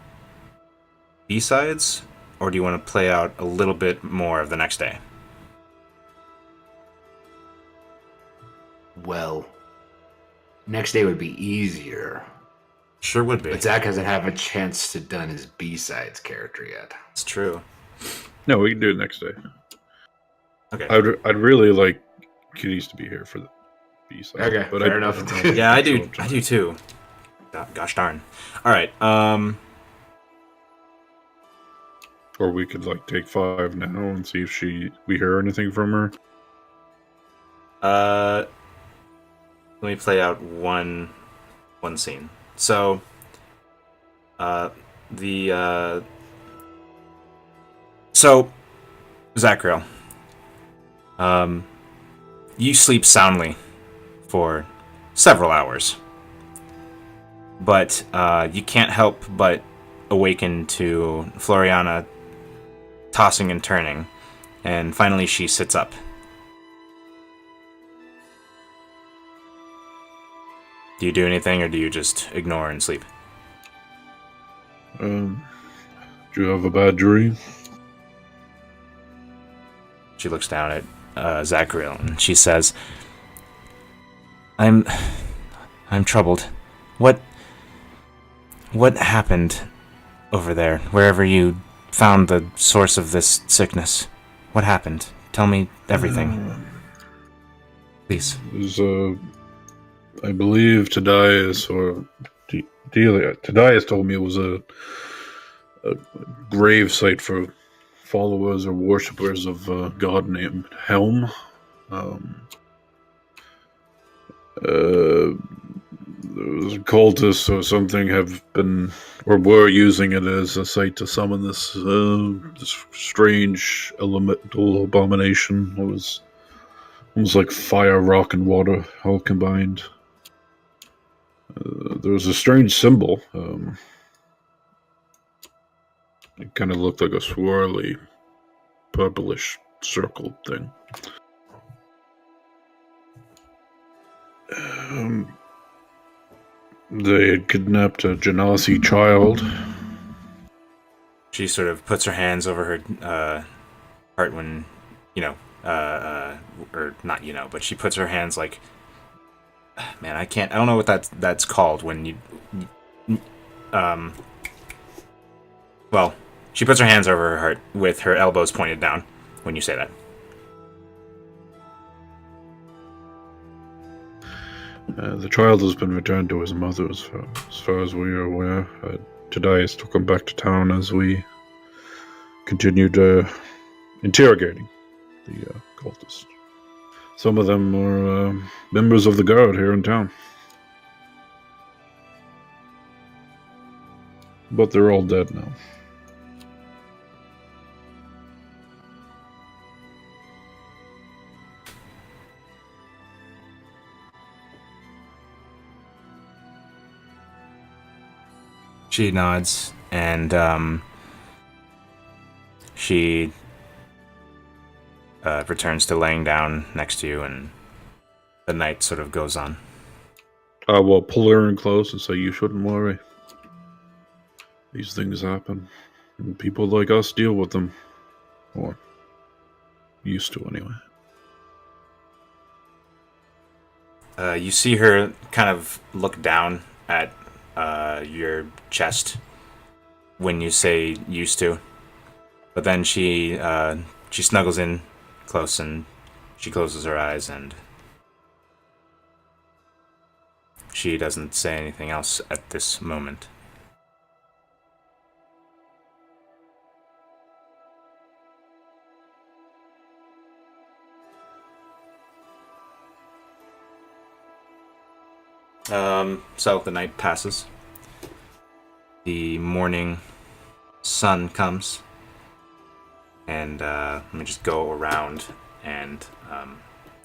B-sides, or do you want to play out a little bit more of the next day? Well, next day would be easier. Sure would be. But Zach hasn't had a chance to done his B-sides character yet. It's true. No, we can do it next day. Okay. I'd really like Kitties to be here for the B-side. Okay, but fair enough. Yeah, I do. I do too. Gosh darn. All right. Or we could like take 5 now and see if we hear anything from her. Let me play out one scene. So, Zachriel, you sleep soundly for several hours, but you can't help but awaken to Floriana tossing and turning, and finally she sits up. Do you do anything, or do you just ignore and sleep? Do you have a bad dream? She looks down at Zachriel and she says, I'm troubled. What happened over there, wherever you found the source of this sickness? What happened? Tell me everything. Please. It was, I believe Tadias or Delia. Tadias told me it was a grave site for followers or worshippers of a god named Helm. Those cultists or something have been or were using it as a site to summon this strange elemental abomination. It was almost like fire, rock, and water all combined. There was a strange symbol. It kind of looked like a swirly, purplish circle thing. They had kidnapped a Genasi child. She sort of puts her hands over her heart when, or not, but she puts her hands like, man, I don't know what that's called when you, well, she puts her hands over her heart with her elbows pointed down when you say that. The child has been returned to his mother, as far as we are aware. Tadias took him back to town as we continued interrogating the cultists. Some of them were members of the guard here in town. But they're all dead now. She nods, and she returns to laying down next to you, and the night sort of goes on. I will pull her in close and say, you shouldn't worry. These things happen, and people like us deal with them. Or used to, anyway. You see her kind of look down at your chest when you say used to, but then she snuggles in close and she closes her eyes and she doesn't say anything else at this moment. So the night passes. The morning sun comes. And let me just go around and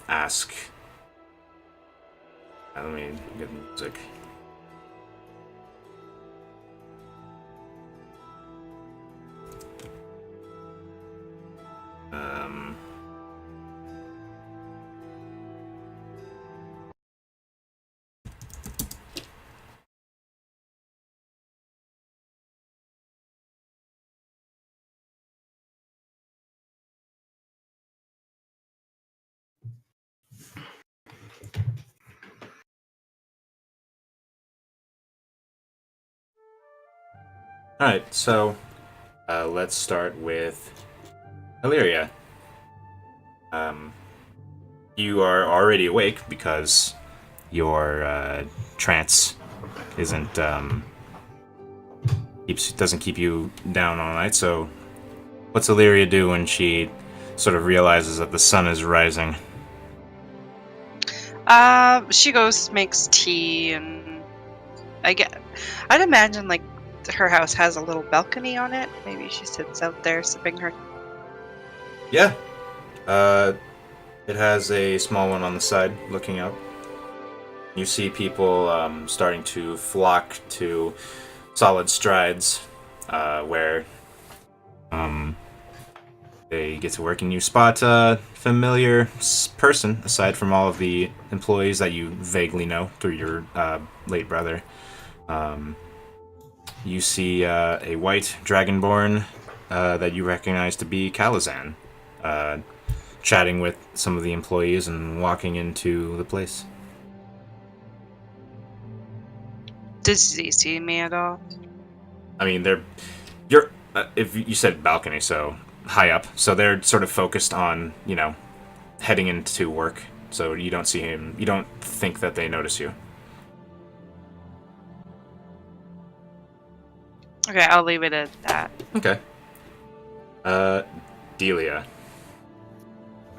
ask. Let me get the music. Alright, so let's start with Illyria. You are already awake because your trance doesn't keep you down all night. So, what's Illyria do when she sort of realizes that the sun is rising? She goes, makes tea, and I'd imagine like her house has a little balcony on it. Maybe she sits out there sipping her. Yeah. It has a small one on the side looking out. You see people starting to flock to Solid Strides, where they get to work, and you spot a familiar person, aside from all of the employees that you vaguely know through your late brother. You see a white dragonborn that you recognize to be Kalazan, chatting with some of the employees and walking into the place. Does he see me at all? I mean, you're if you said balcony, so high up, so they're sort of focused on, heading into work, so you don't see him, you don't think that they notice you. Okay, I'll leave it at that. Okay. Delia.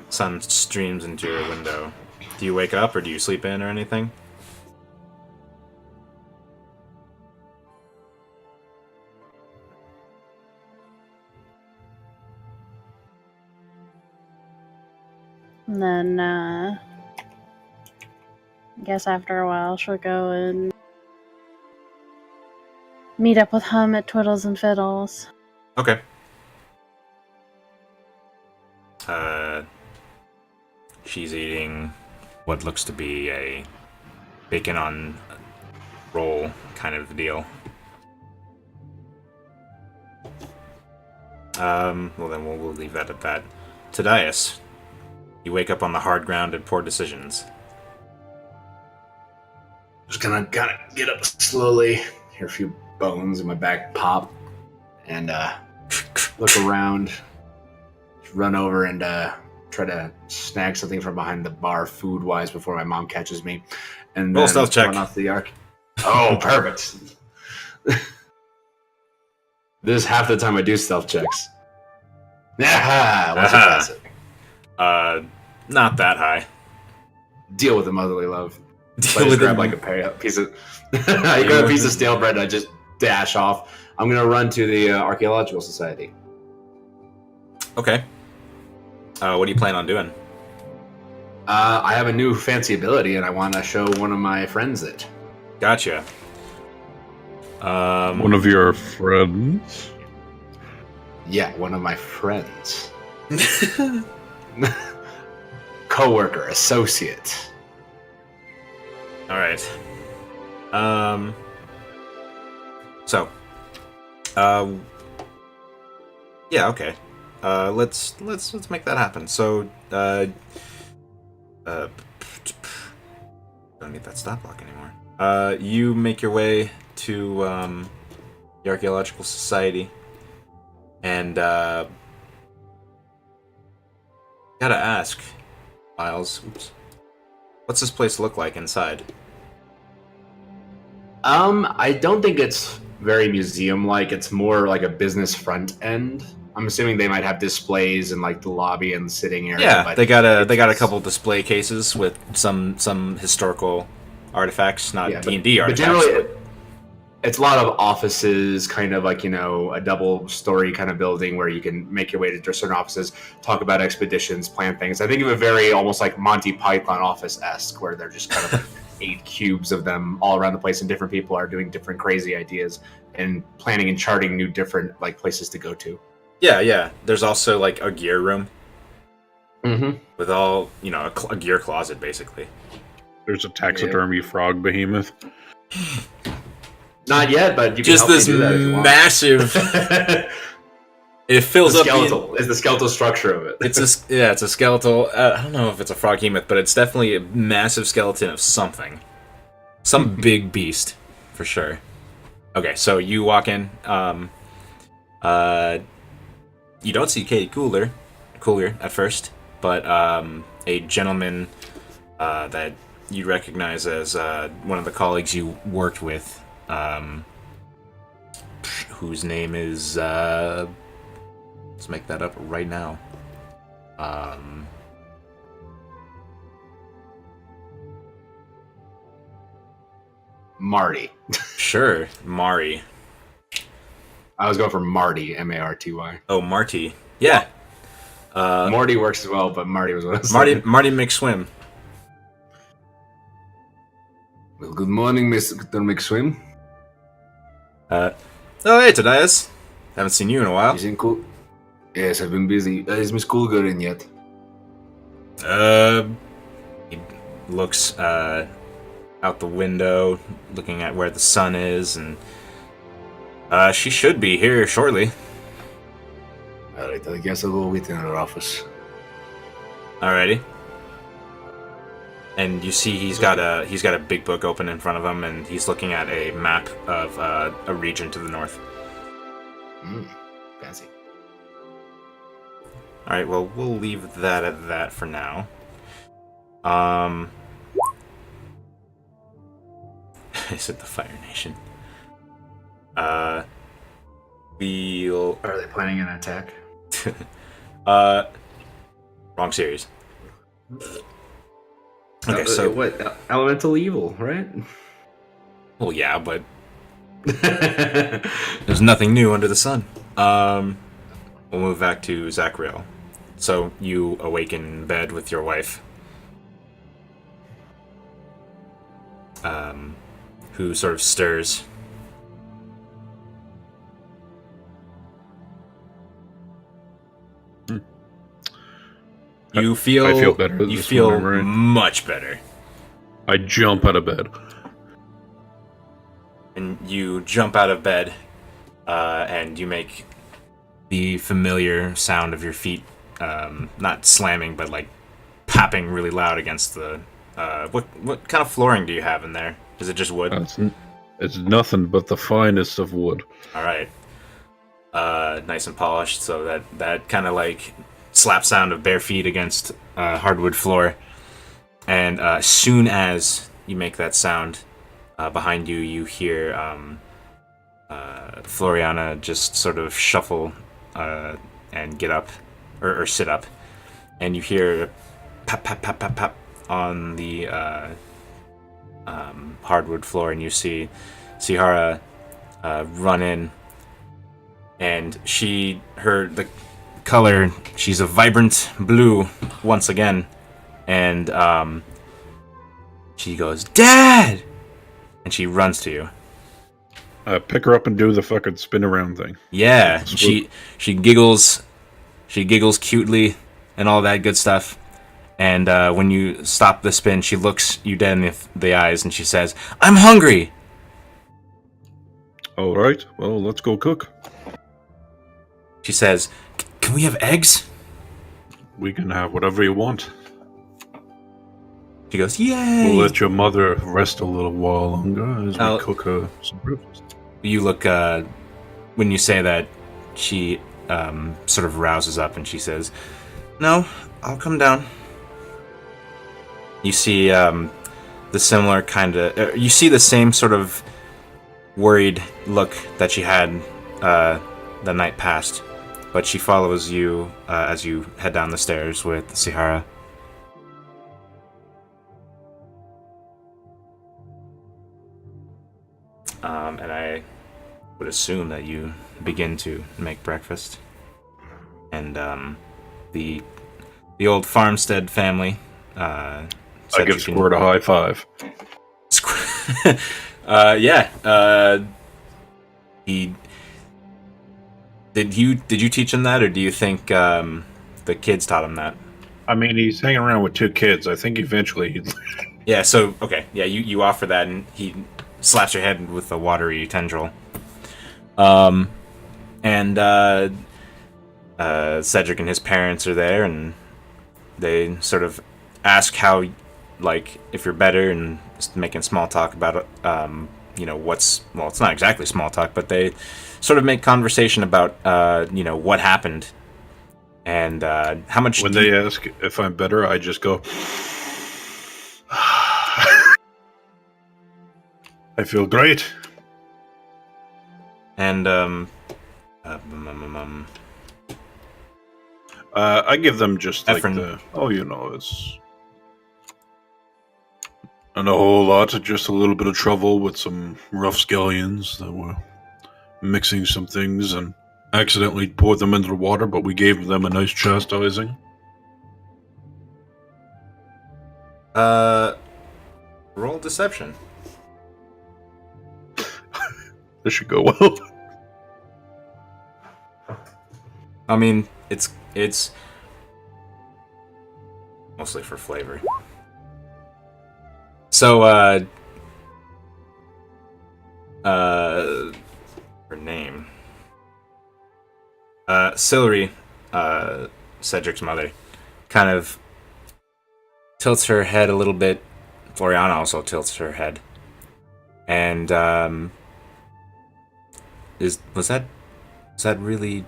Sun streams into your window. Do you wake up or do you sleep in or anything? And then, I guess after a while she'll go and meet up with Hum at Twiddles and Fiddles. Okay. She's eating what looks to be a bacon on roll kind of deal. Well then we'll leave that at that. Tadias, you wake up on the hard ground and poor decisions. Just gonna kind of get up slowly, hear a few bones in my back pop, and look around, run over and try to snag something from behind the bar food-wise before my mom catches me. And Roll then stealth check. run off the arc. Oh, perfect. This is half the time I do stealth checks. Yeah, what's your classic? Not that high. Deal with the motherly love. So I Deal just with grab it. like a piece of I grab a piece of stale bread and I just dash off. I'm gonna run to the Archaeological Society. Okay. What do you plan on doing? I have a new fancy ability and I want to show one of my friends it. Gotcha. One of your friends? Yeah, one of my friends. Coworker, associate. All right. So. Yeah. Okay. Let's make that happen. So. Don't need that stop block anymore. You make your way to the Archaeological Society, and gotta ask, Miles. Oops. What's this place look like inside? I don't think it's very museum-like. It's more like a business front end. I'm assuming they might have displays in like the lobby and the sitting area. Yeah, but they got a couple display cases with some historical artifacts, not yeah, D&D but artifacts. generally, it's a lot of offices, kind of like, a double-story kind of building where you can make your way to certain offices, talk about expeditions, plan things. I think of it very almost like Monty Python office-esque, where they're just kind of like 8 cubes of them all around the place, and different people are doing different crazy ideas and planning and charting new different like places to go to. Yeah. There's also like a gear room Mm-hmm. with all a gear closet basically. There's a taxidermy frog behemoth. Not yet, but you can Just help me this do that if you want. massive. It fills The up. skeletal is the skeletal structure of it. It's a skeletal. I don't know if it's a frog behemoth, but it's definitely a massive skeleton of something, some big beast, for sure. Okay, so you walk in. You don't see Katie Cooler at first, but a gentleman that you recognize as one of the colleagues you worked with, whose name is let's make that up right now. Marty. Sure, Mari. I was going for Marty, Marty. Oh, Marty. Yeah. Morty works as well, but Marty was what I was Marty saying. McSwim. Well, good morning, Mr. McSwim. Oh, hey, Tadias. Haven't seen you in a while. Is in cool? Yes, I've been busy. Is Miss Coolger in yet? He looks out the window, looking at where the sun is, and she should be here shortly. Alright, I guess I'll go wait in her office. Alrighty. And you see he's got a big book open in front of him, and he's looking at a map of a region to the north. Fancy. Alright, well, we'll leave that at that for now. I said the Fire Nation. We'll... Are they planning an attack? Wrong series. Okay, so... What? Elemental evil, right? Well, yeah, but... There's nothing new under the sun. We'll move back to Zachriel. So, you awaken in bed with your wife. Who sort of stirs. You feel... I feel better You this feel morning, right? much better. I jump out of bed. And you jump out of bed, and you make the familiar sound of your feet, not slamming, but like popping really loud against the... what kind of flooring do you have in there? Is it just wood? It's nothing but the finest of wood. All right. Nice and polished, so that kind of like slap sound of bare feet against hardwood floor. And as soon as you make that sound, behind you, you hear Floriana just sort of shuffle and get up, or sit up, and you hear pop, pop, pop, pop, pop on the hardwood floor, and you see Sihara run in, and the color, she's a vibrant blue once again, and she goes, "Dad!" and she runs to you. Pick her up and do the fucking spin around thing. Yeah, she giggles cutely and all that good stuff. And when you stop the spin, she looks you dead in the eyes and she says, "I'm hungry." All right, well, let's go cook. She says, "Can we have eggs?" We can have whatever you want. She goes, "Yay!" We'll let your mother rest a little while longer as we cook her some breakfast. You look, when you say that, she sort of rouses up and she says, "No, I'll come down." You see the similar kind of... you see the same sort of worried look that she had the night past, but she follows you as you head down the stairs with Sihara. And I would assume that you begin to make breakfast. And the old farmstead family I give Squirt a high five. He did you teach him that, or do you think the kids taught him that? I mean, he's hanging around with two kids. I think eventually he'd... Yeah, so, okay. Yeah, you offer that, and he slaps your head with a watery tendril. Cedric and his parents are there, and they sort of ask how, like, if you're better, and just making small talk about it's not exactly small talk, but they sort of make conversation about, what happened and how much. When they ask if I'm better, I just go. I feel great. And I give them just like Efren. it's not a whole lot, just a little bit of trouble with some rough scallions that were mixing some things and accidentally poured them into the water, but we gave them a nice chastising. Roll deception. This should go well. I mean, it's mostly for flavor. So, her name, Celery, Cedric's mother, kind of tilts her head a little bit. Floriana also tilts her head, and was that really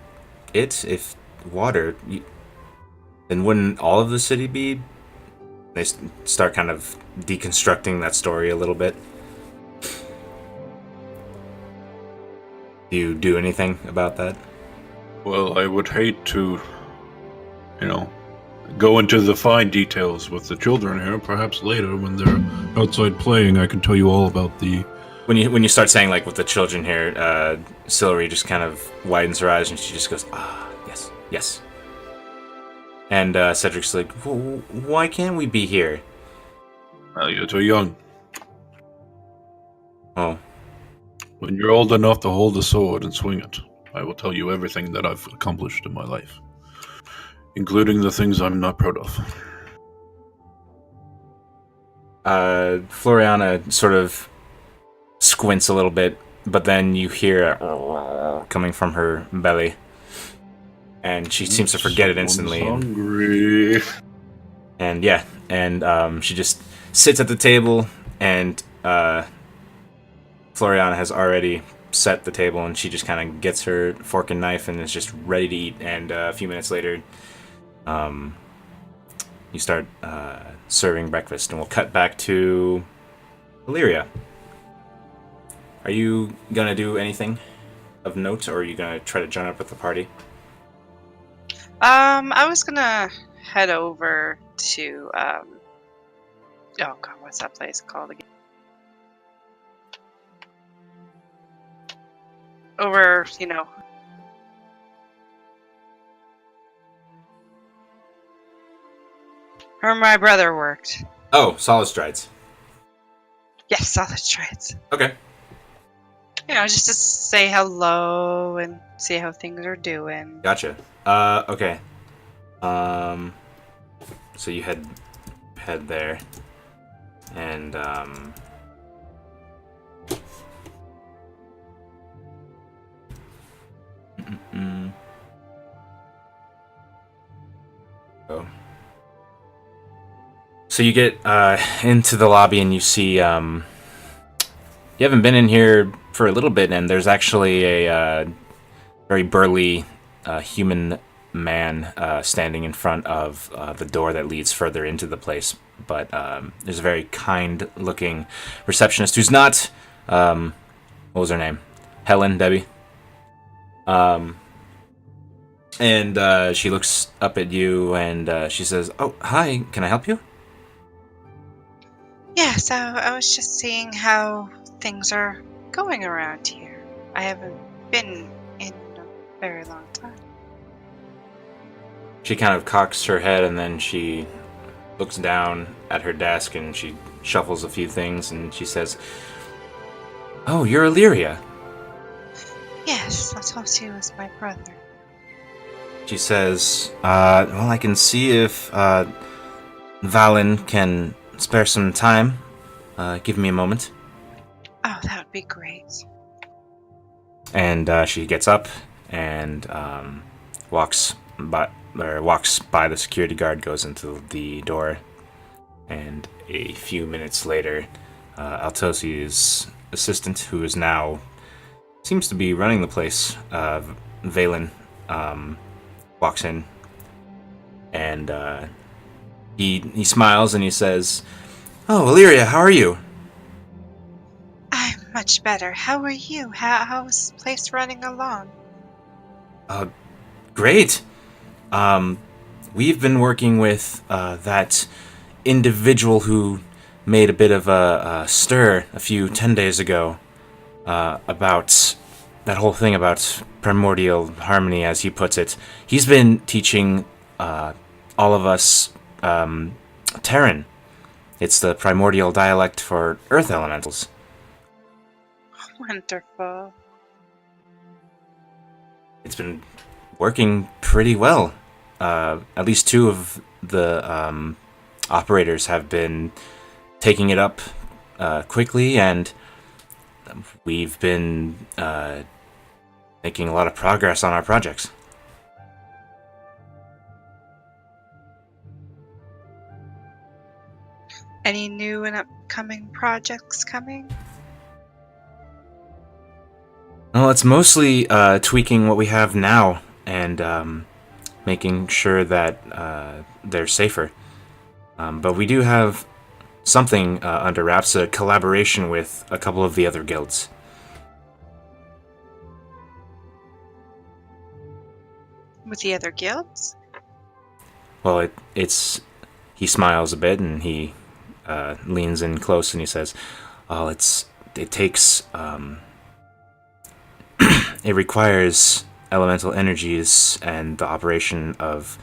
it? If water, then wouldn't all of the city be? They start kind of deconstructing that story a little bit. Do you do anything about that? Well, I would hate to, go into the fine details with the children here. Perhaps later, when they're outside playing, I can tell you all about the... When you start saying, like, with the children here, Celery just kind of widens her eyes and she just goes, yes. And Cedric's like, why can't we be here? Well, you're too young. Oh. When you're old enough to hold a sword and swing it, I will tell you everything that I've accomplished in my life, including the things I'm not proud of. Floriana sort of squints a little bit, but then you hear coming from her belly. And she seems to forget it instantly. Hungry. And she just sits at the table, and Floriana has already set the table, and she just kind of gets her fork and knife and is just ready to eat. And a few minutes later, you start serving breakfast, and we'll cut back to Illyria. Are you gonna do anything of note, or are you gonna try to join up with the party? I was gonna head over to oh god, what's that place called again? Over, where my brother worked. Oh, Solid Strides. Yes, Solid Strides. Okay. Just to say hello and see how things are doing. Gotcha. Okay. So you head there, and oh. So you get into the lobby, and you see you haven't been in here for a little bit, and there's actually a very burly human man standing in front of the door that leads further into the place. But there's a very kind-looking receptionist who's not... what was her name? Helen, Debbie. And she looks up at you, and she says, "Oh, hi, can I help you?" Yes, I was just seeing how things are going around here. I haven't been in a very long time. She kind of cocks her head, and then she looks down at her desk, and she shuffles a few things, and she says, "Oh, you're Illyria." Yes, I thought he was my brother. She says, well, I can see if Valen can spare some time. Give me a moment. Oh, that would be great. And she gets up and walks by the security guard, goes into the door, and a few minutes later, Altosius assistant, who is now seems to be running the place, Valen, walks in, and he smiles and he says, "Oh, Illyria, how are you?" I'm much better. How are you? How's the place running along? Great. We've been working with that individual who made a bit of a stir 10 days ago about that whole thing about primordial harmony, as he puts it. He's been teaching all of us Terran. It's the primordial dialect for earth elementals. Wonderful. It's been working pretty well. At least 2 of the operators have been taking it up quickly, and we've been making a lot of progress on our projects. Any new and upcoming projects coming? Well, it's mostly tweaking what we have now and making sure that they're safer. But we do have something under wraps, a collaboration with a couple of the other guilds. With the other guilds? Well, it's... He smiles a bit and he leans in close and he says, "Oh, it takes... it requires elemental energies and the operation of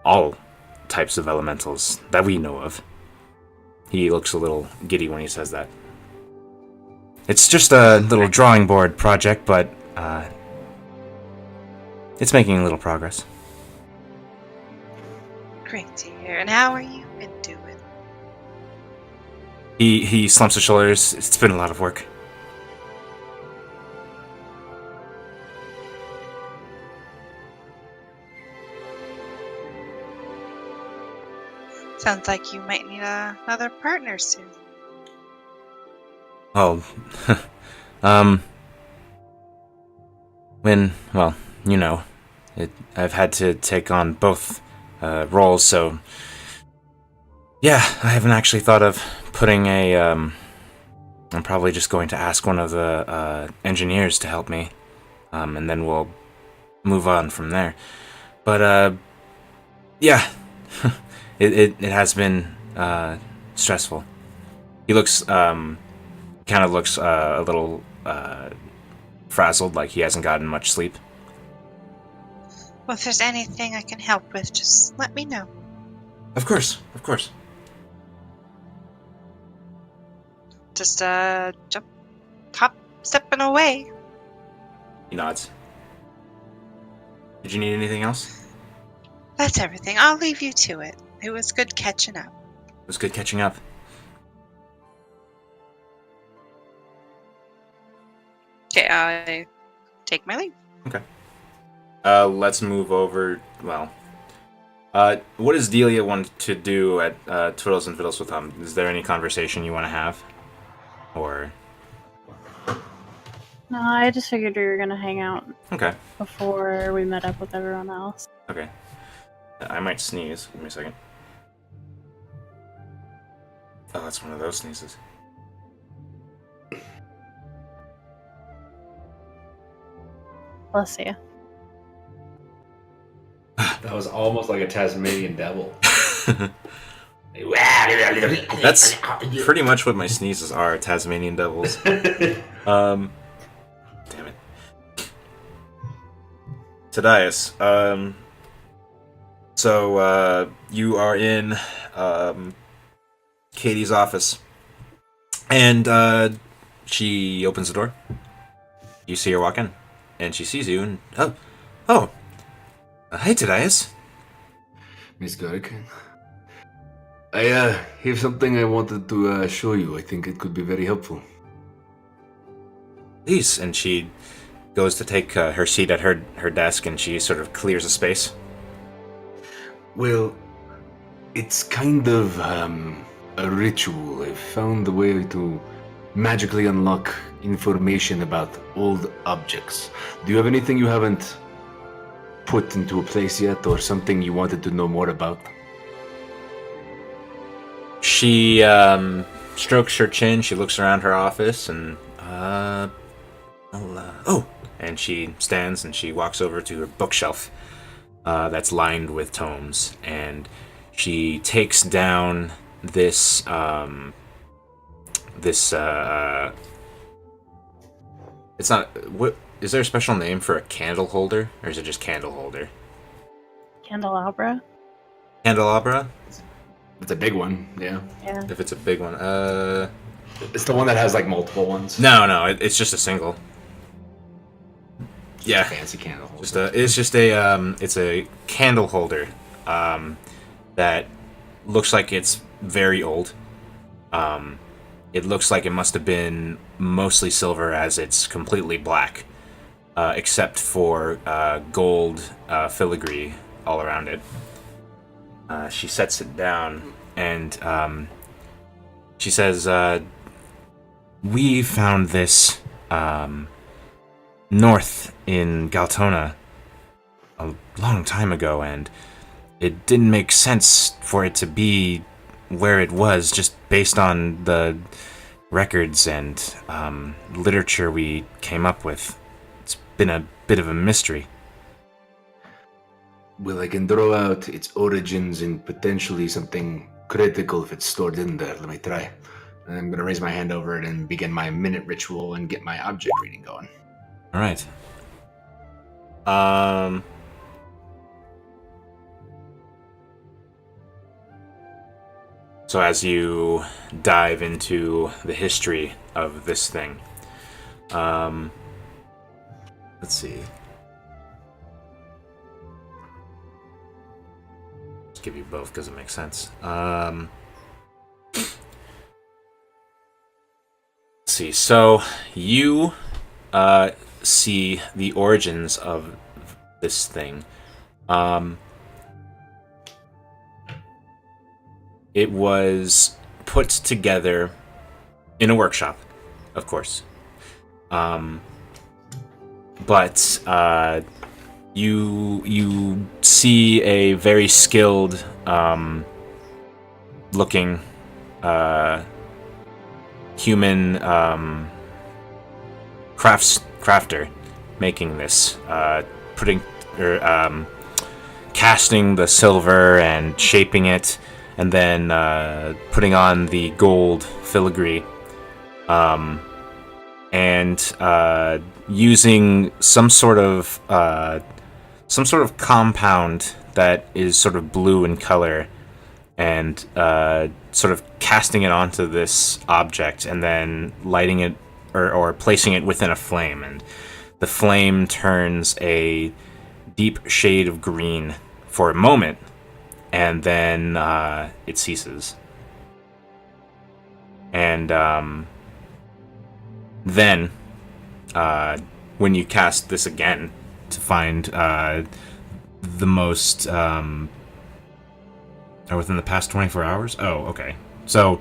all types of elementals that we know of." He looks a little giddy when he says that. It's just a little drawing board project, but it's making a little progress. Great to hear. And how are you been doing? He slumps his shoulders. It's been a lot of work. Sounds like you might need another partner soon. Oh, well, you know, I've had to take on both roles, so yeah, I haven't actually thought of putting I'm probably just going to ask one of the engineers to help me, and then we'll move on from there. But yeah, it has been stressful. He looks kind of looks a little frazzled, like he hasn't gotten much sleep. Well, if there's anything I can help with, just let me know. Of course, of course. Just stepping away. He nods. Did you need anything else? That's everything. I'll leave you to it. It was good catching up. It was good catching up. Okay, I take my leave. Okay. Let's move over. Well, what does Delia want to do at Twiddles and Fiddles with Hum? Is there any conversation you want to have? Or... No, I just figured we were gonna hang out Okay. before we met up with everyone else. Okay. I might sneeze. Give me a second. Oh, that's one of those sneezes. Bless you. That was almost like a Tasmanian devil. That's pretty much what my sneezes are, Tasmanian devils. Damn it. Tadias, so, you are in, Katie's office. And, she opens the door. You see her walk in. And she sees you, and, hey, Tadias. Miss Garrick. I have something I wanted to show you. I think it could be very helpful. Please. And she goes to take her seat at her desk, and she sort of clears a space. Well, it's kind of a ritual. I found a way to magically unlock information about old objects. Do you have anything you haven't put into a place yet, or something you wanted to know more about? She strokes her chin. She looks around her office and and she stands and she walks over to her bookshelf that's lined with tomes, and she takes down this it's not, what is there a special name for a candle holder, or is it just candle holder? Candelabra? Candelabra? It's a big one, yeah. Yeah. If it's a big one. It's the one that has like multiple ones. No, it's just a single. Yeah. Fancy candle holder. It's a candle holder that looks like it's very old. It looks like it must have been mostly silver, as it's completely black, except for gold filigree all around it. She sets it down and she says, "We found this north in Galtona a long time ago, and it didn't make sense for it to be where it was, just based on the records and literature we came up with. It's been a bit of a mystery." Well, I can draw out its origins and potentially something critical if it's stored in there. Let me try. And I'm going to raise my hand over it and begin my minute ritual and get my object reading going. All right. So as you dive into the history of this thing, let's see. Let's give you both because it makes sense. Let's see. So you see the origins of this thing. It was put together in a workshop, of course. But you see a very skilled looking human crafter making this, casting the silver and shaping it, and then putting on the gold filigree, and using some sort of compound that is sort of blue in color, and sort of casting it onto this object, and then lighting it or placing it within a flame, and the flame turns a deep shade of green for a moment, and then it ceases. And then when you cast this again to find the most, or within the past 24 hours? Oh, okay. So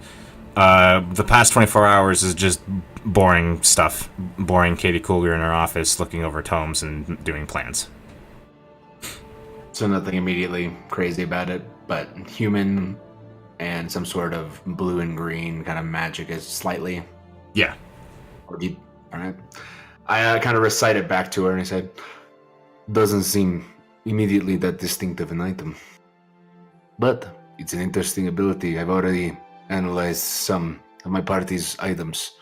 the past 24 hours is just boring stuff. Boring Katie Coolger in her office looking over tomes and doing plans. So nothing immediately crazy about it, but human and some sort of blue and green kind of magic is slightly... Yeah. Or deep. Alright. I kind of recite it back to her and I said, Doesn't seem immediately that distinctive an item. But it's an interesting ability. I've already analyzed some of my party's items.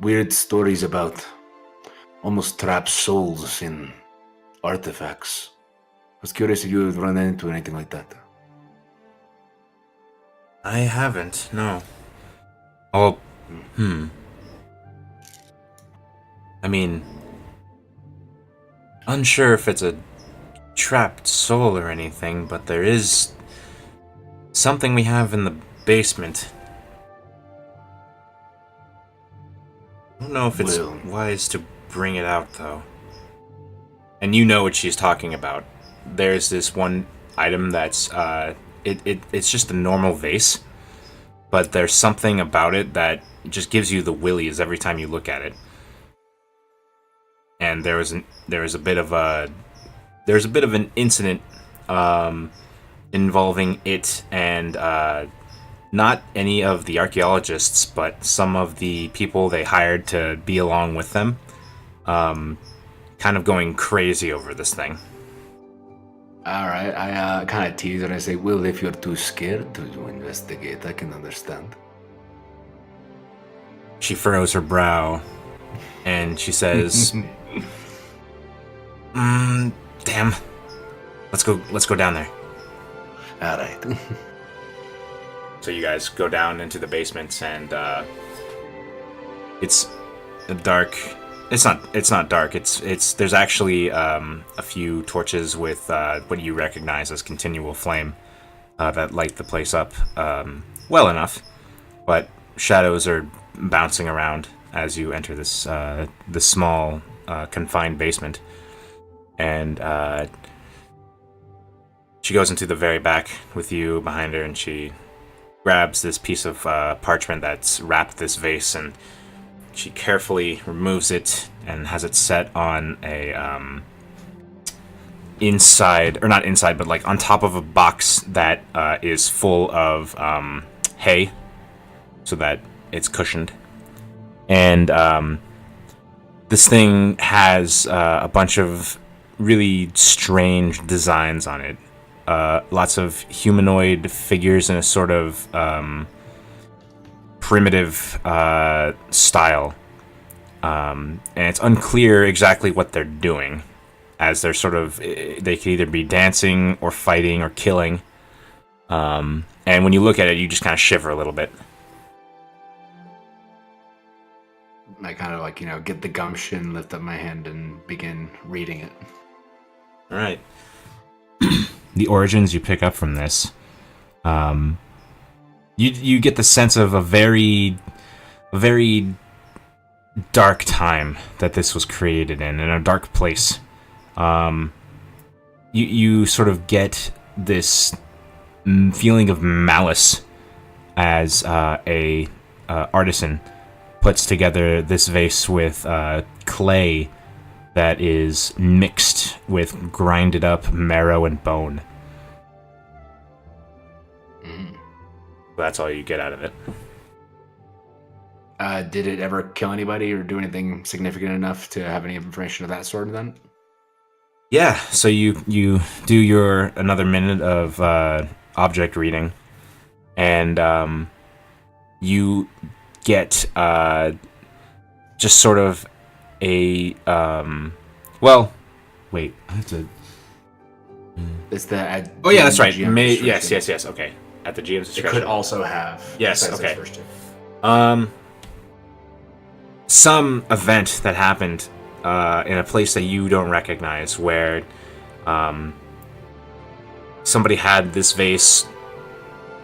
Weird stories about almost trapped souls in artifacts. I was curious if you would run into anything like that. I haven't, no. Oh, I mean, unsure if it's a trapped soul or anything, but there is something we have in the basement. I don't know if it's wise to bring it out, though. And you know what she's talking about. There's this one item that's, it's just a normal vase, but there's something about it that just gives you the willies every time you look at it. And there was a bit of an incident involving it and not any of the archaeologists, but some of the people they hired to be along with them, kind of going crazy over this thing. All right, I kind of tease and I say, well, if you're too scared to investigate, I can understand. She furrows her brow, and she says, damn, let's go down there. All right. So you guys go down into the basement, and it's dark. It's not dark. It's there's actually a few torches with what you recognize as continual flame that light the place up well enough, but shadows are bouncing around as you enter this small confined basement, and she goes into the very back with you behind her, and she grabs this piece of parchment that's wrapped this vase, and she carefully removes it and has it set on a not inside, but like on top of a box that is full of hay, so that it's cushioned. And this thing has a bunch of really strange designs on it. Lots of humanoid figures in a sort of primitive style. And it's unclear exactly what they're doing, as they're they could either be dancing or fighting or killing. And when you look at it, you just kind of shiver a little bit. I kind of get the gumption, lift up my hand, and begin reading it. All right. The origins you pick up from this, you get the sense of a very dark time that this was created in a dark place. You sort of get this feeling of malice as a artisan puts together this vase with clay that is mixed with grinded up marrow and bone. That's all you get out of it. Did it ever kill anybody or do anything significant enough to have any information of that sort then? Yeah, so you do your another minute of object reading, and you get just sort of a well, wait, I have to. It's the Oh yeah, that's right. GM Yes. Okay, at the GM's It discretion. could also have. Yes, besides okay. those first two. Some event that happened in a place that you don't recognize, where somebody had this vase,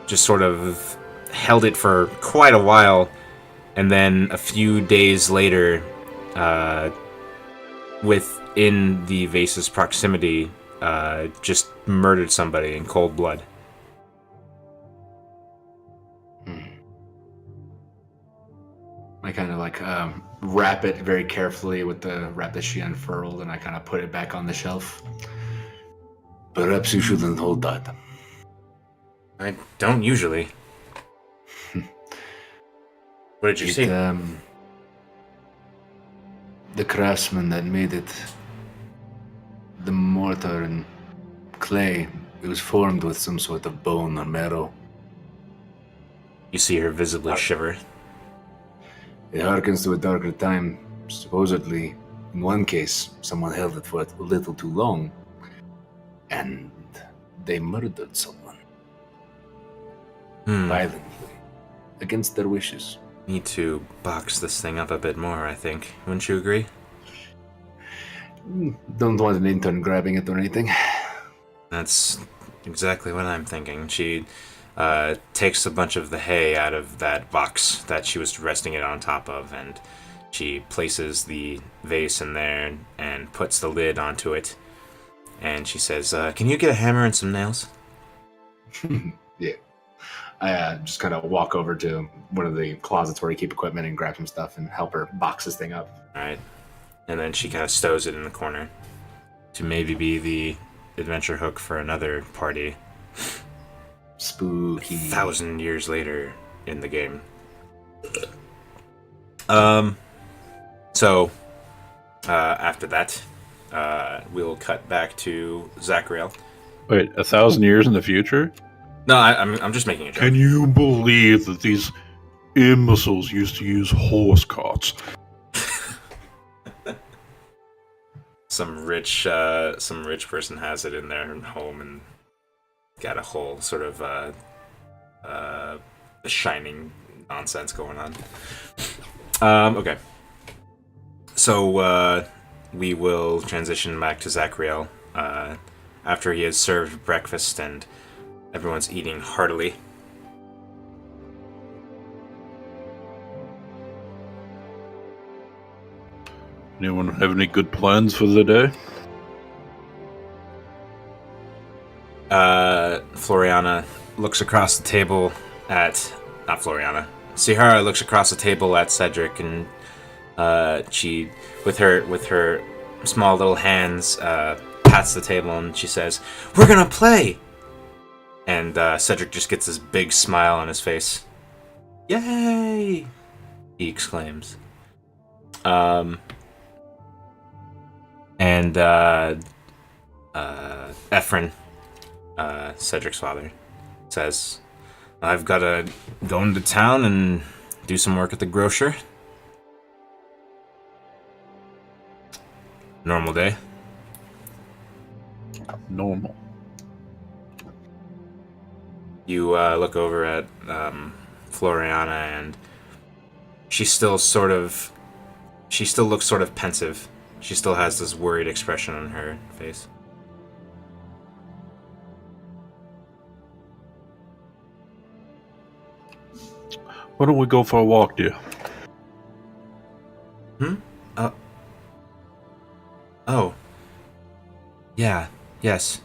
just sort of held it for quite a while, and then a few days later, within the vase's proximity, just murdered somebody in cold blood. I kind of wrap it very carefully with the wrap that she unfurled, and I kind of put it back on the shelf. Perhaps you shouldn't hold that. I don't usually. What did you see? The craftsman that made it, the mortar and clay, it was formed with some sort of bone or marrow. You see her visibly shiver. It harkens to a darker time. Supposedly, in one case, someone held it for a little too long, and they murdered someone. Violently. Against their wishes. Need to box this thing up a bit more, I think. Wouldn't you agree? Don't want an intern grabbing it or anything. That's exactly what I'm thinking. She takes a bunch of the hay out of that box that she was resting it on top of, and she places the vase in there and puts the lid onto it. And she says, can you get a hammer and some nails? Yeah. I just kind of walk over to one of the closets where we keep equipment and grab some stuff and help her box this thing up. All right. And then she kind of stows it in the corner to maybe be the adventure hook for another party Spooky. 1,000 years later in the game. So after that, we'll cut back to Zachariel. Wait, 1,000 years in the future? No, I'm just making a joke. Can you believe that these imbeciles used to use horse carts? Some rich person has it in their home and got a whole sort of The Shining nonsense going on. Okay. So we will transition back to Zachariel after he has served breakfast and everyone's eating heartily. Anyone have any good plans for the day? Floriana looks across the table at... Not Floriana. Sihara looks across the table at Cedric and she, with her small little hands, pats the table and she says, "We're gonna play!" And Cedric just gets this big smile on his face. "Yay!" he exclaims. And Ephron, Cedric's father, says, "I've got to go into town and do some work at the grocer." Normal day. Normal. You look over at Floriana, and she still looks sort of pensive. She still has this worried expression on her face. Why don't we go for a walk, dear? Oh. Yeah. Yes.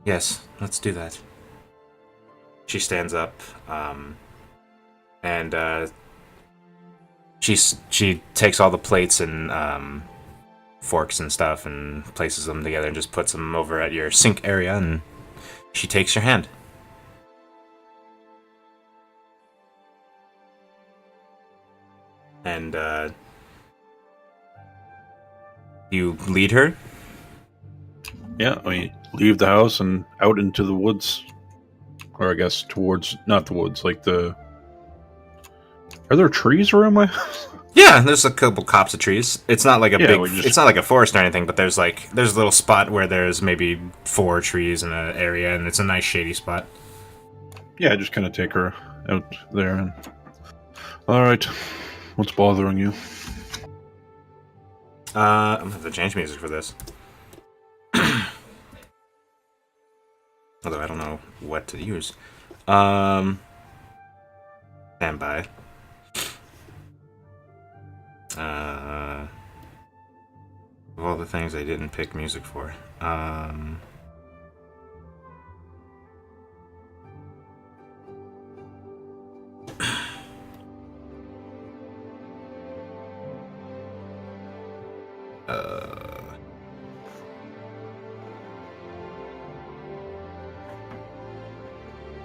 Yes. Let's do that. She stands up, and she takes all the plates and forks and stuff and places them together and just puts them over at your sink area, and she takes your hand. And you lead her? Yeah, we leave the house and out into the woods. Or I guess towards, not the woods, like the... Are there trees around my house? Yeah, there's a couple copse of trees. It's not like a big... just... It's not like a forest or anything, but there's a little spot where there's maybe 4 trees in an area, and it's a nice shady spot. Yeah, just kind of take her out there and... Alright, what's bothering you? I'm gonna have to change music for this. Although I don't know what to use. Stand by. Of all the things I didn't pick music for.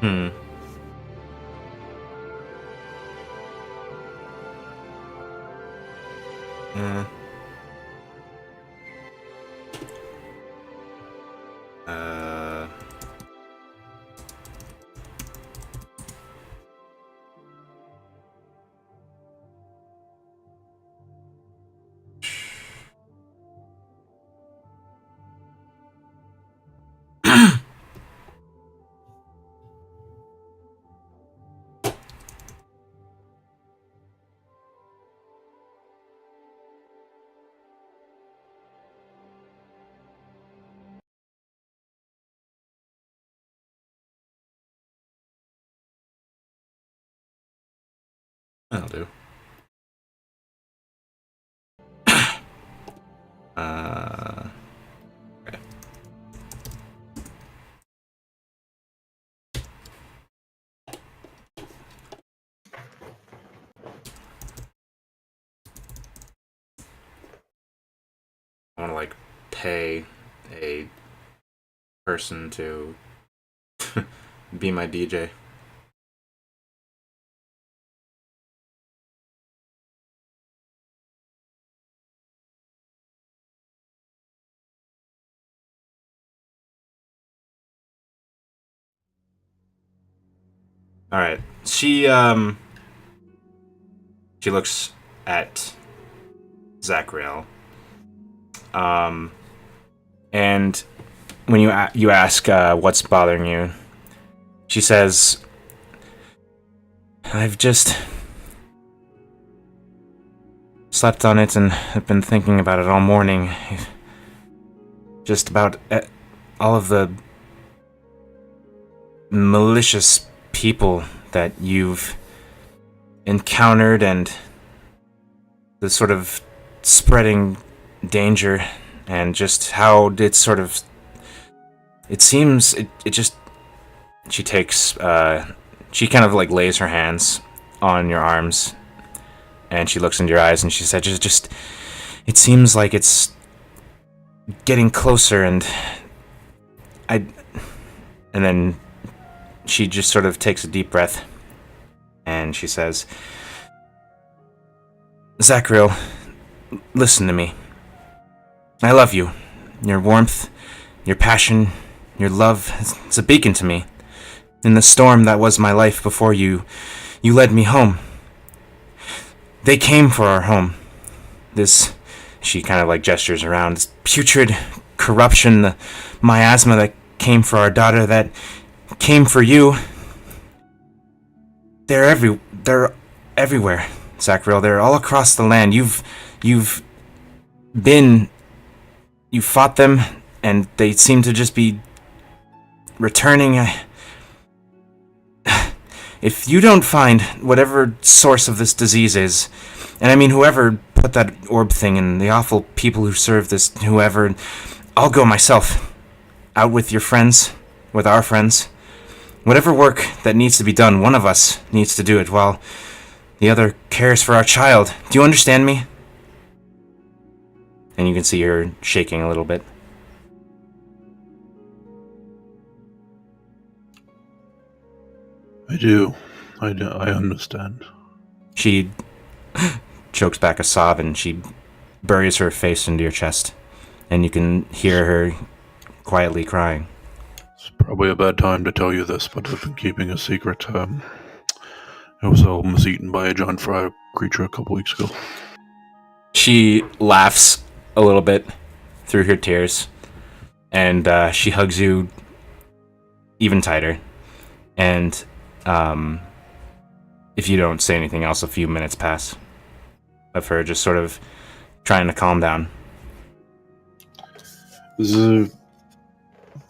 Hmm. Yeah. That'll do. Okay. pay a person to be my DJ. All right. She looks at Zachriel. And when you ask what's bothering you, she says, "I've just slept on it and have been thinking about it all morning. Just about all of the malicious people that you've encountered and the sort of spreading danger and just how it's sort of... It seems... It just... She takes... she kind of like lays her hands on your arms and she looks into your eyes and she said, just... It seems like it's getting closer and... And then she just sort of takes a deep breath and she says, "Zachriel, listen to me. I love you. Your warmth, your passion, your love, it's a beacon to me. In the storm that was my life before you led me home. They came for our home. This," she kind of like gestures around, "this putrid corruption, the miasma that came for our daughter, that came for you. They're everywhere, Zachriel. They're all across the land. You fought them, and they seem to just be returning. If you don't find whatever source of this disease is, and I mean whoever put that orb thing in, the awful people who serve this, whoever, I'll go myself. Out with your friends, with our friends. Whatever work that needs to be done, one of us needs to do it while the other cares for our child. Do you understand me?" And you can see her shaking a little bit. I do. I understand. She chokes back a sob and she buries her face into your chest. And you can hear her quietly crying. It's probably a bad time to tell you this, but I've been keeping a secret. I was almost eaten by a giant fire creature a couple weeks ago. She laughs a little bit through her tears. And she hugs you even tighter. And if you don't say anything else, a few minutes pass of her just sort of trying to calm down.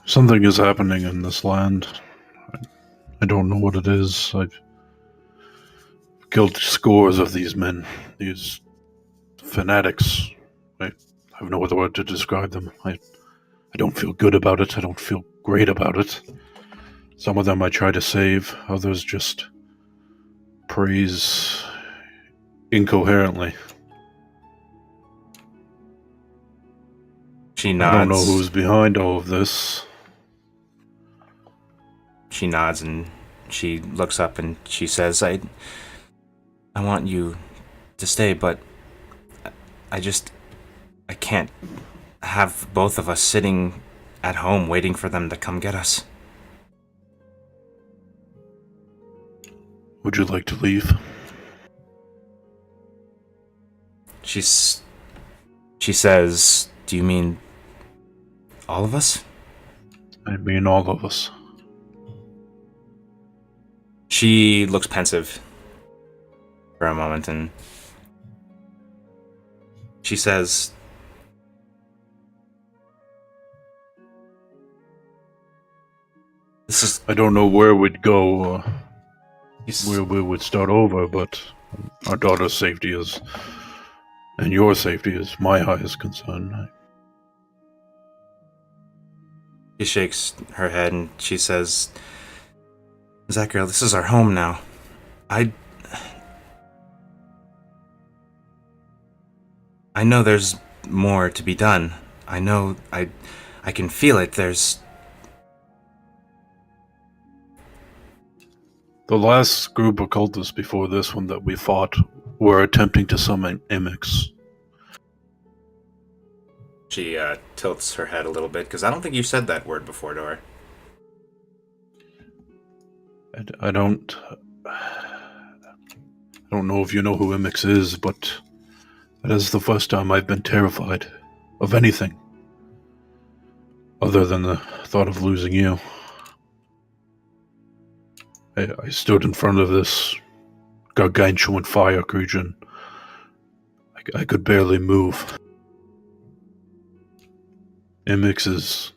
Something is happening in this land. I don't know what it is. I've killed scores of these men, these fanatics. I have no other word to describe them. I don't feel good about it. I don't feel great about it. Some of them I try to save, others just praise incoherently. She nods. I don't know who's behind all of this. She nods and she looks up and she says, I want you to stay, but I can't have both of us sitting at home waiting for them to come get us. Would you like to leave? She says, "Do you mean all of us?" I mean all of us. She looks pensive for a moment and she says, "This is..." I don't know where we'd go, where we would start over, but our daughter's safety is, and your safety is my highest concern. She shakes her head and she says, "Zachariah, this is our home now. I know there's more to be done. I know, I can feel it. There's... The last group of cultists before this one that we fought were attempting to summon Imix. She tilts her head a little bit, because I don't think you said that word before, Dora. I don't know if you know who Imix is, but that is the first time I've been terrified of anything other than the thought of losing you. I stood in front of this gargantuan fire creature and I could barely move. Imix is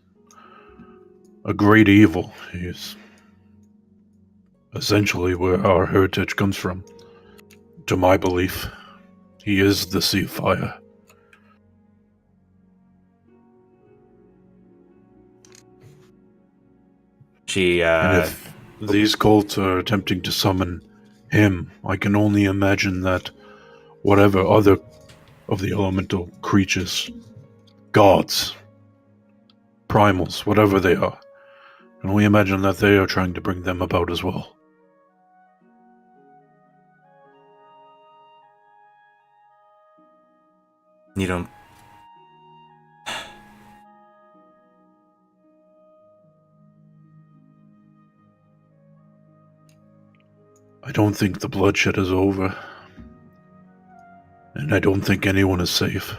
a great evil. He's essentially where our heritage comes from. To my belief, he is the Sea of Fire. And if these cults are attempting to summon him, I can only imagine that whatever other of the elemental creatures, gods, primals, whatever they are, I can only imagine that they are trying to bring them about as well. You don't... I don't think the bloodshed is over. And I don't think anyone is safe.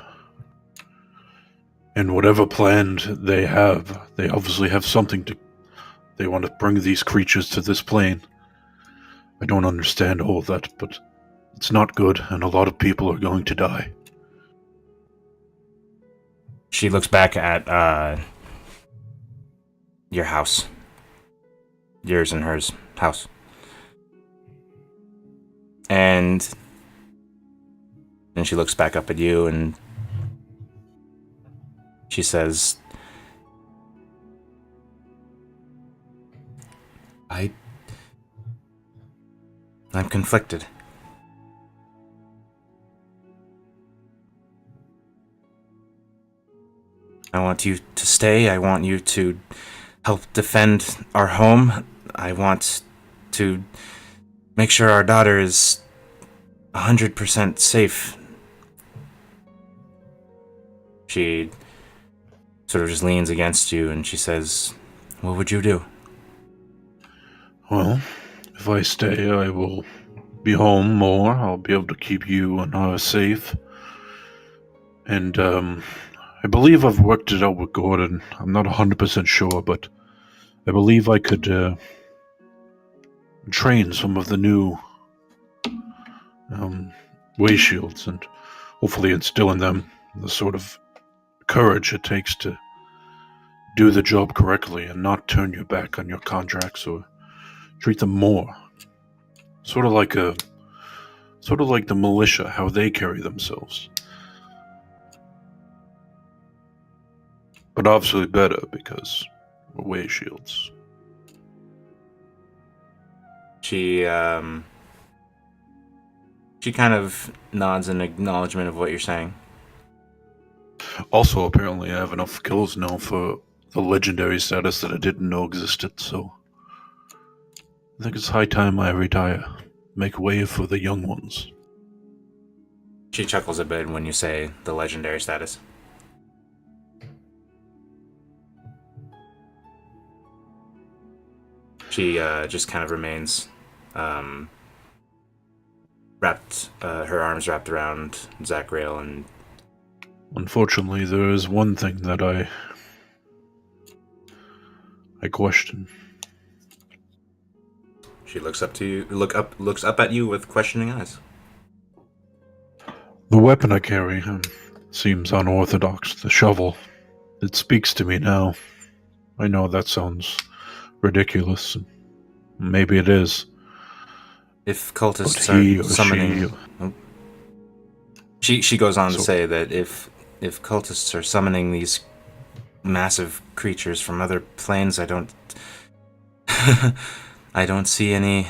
And whatever planned they have, they obviously have something to... They want to bring these creatures to this plane. I don't understand all of that, but it's not good, and a lot of people are going to die. She looks back at, your house. Yours and hers house. And then she looks back up at you and she says, I'm conflicted. I want you to stay. I want you to help defend our home. I want to make sure our daughter is 100% safe. She sort of just leans against you and she says, what would you do? Well, if I stay, I will be home more. I'll be able to keep you and her safe. And, I believe I've worked it out with Gordon. I'm not 100% sure, but I believe I could, train some of the new, way shields and hopefully instill in them the sort of courage it takes to do the job correctly and not turn your back on your contracts or treat them more. Sort of like the militia, how they carry themselves. But obviously better because we're way shields. She kind of nods in acknowledgement of what you're saying. Also, apparently I have enough kills now for the legendary status that I didn't know existed, so I think it's high time I retire. Make way for the young ones. She chuckles a bit when you say the legendary status. She just kind of remains wrapped, her arms wrapped around Zachrael, and Unfortunately, there is one thing that I question. she looks up at you with questioning eyes. The weapon I carry seems unorthodox. The shovel. It speaks to me now. I know that sounds ridiculous. Maybe it is. If cultists he are or summoning... She goes on to So- say that if cultists are summoning these massive creatures from other planes, I don't... I don't see any...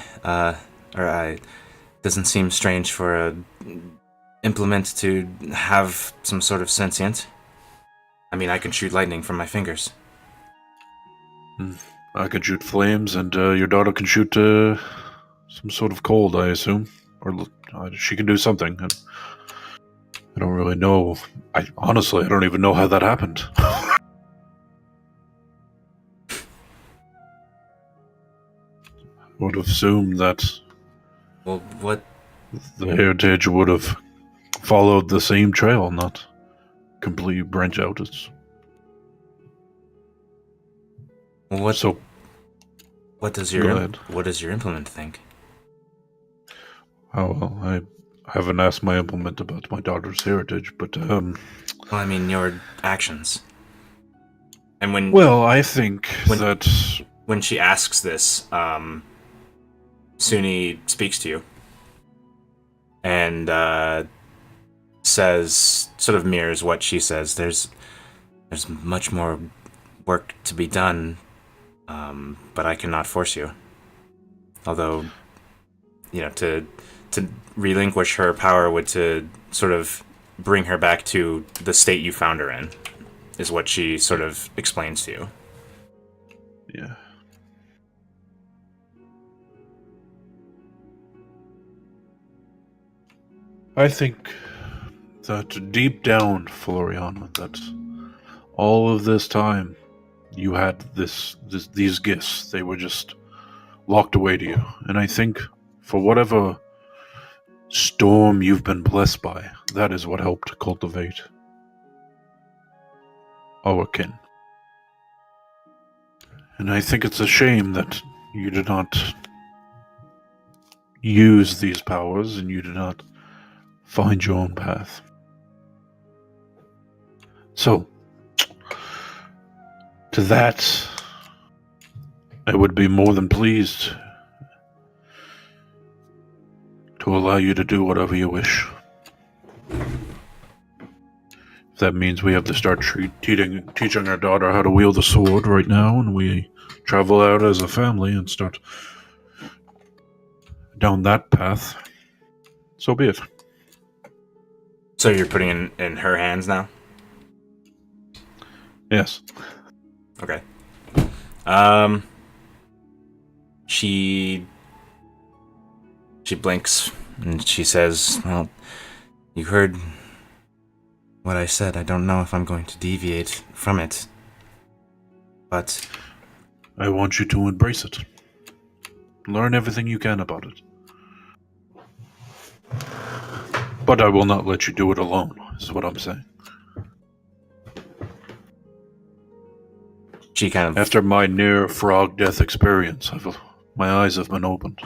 doesn't seem strange for a implement to have some sort of sentient. I mean, I can shoot lightning from my fingers. I can shoot flames, and your daughter can shoot some sort of cold, I assume. Or she can do something. I don't really know. Honestly, I don't even know how that happened. Would have assumed that Well, what? the heritage would have followed the same trail, not completely branch out. What? So, What does go ahead. what does your implement think? Oh well, I haven't asked my implement about my daughter's heritage, but Well, I mean, your actions. And well, I think When- that when she asks this, Suni speaks to you and says, sort of mirrors what she says. There's much more work to be done, but I cannot force you. Although, to relinquish her power would to sort of bring her back to the state you found her in, is what she sort of explains to you. yeah. I think that deep down, Floriana, that all of this time you had these gifts. They were just locked away to you. And I think for whatever storm you've been blessed by, that is what helped cultivate our kin. And I think it's a shame that you did not use these powers and you did not find your own path. So, to that, I would be more than pleased to allow you to do whatever you wish. If that means we have to start teaching our daughter how to wield a sword right now, and we travel out as a family and start down that path, so be it. So you're putting in her hands now? Yes. Okay. She blinks and she says, "Well, you heard what I said. I don't know if I'm going to deviate from it. But I want you to embrace it. Learn everything you can about it. But I will not let you do it alone, is what I'm saying. she kind of After my near frog death experience, my eyes have been opened.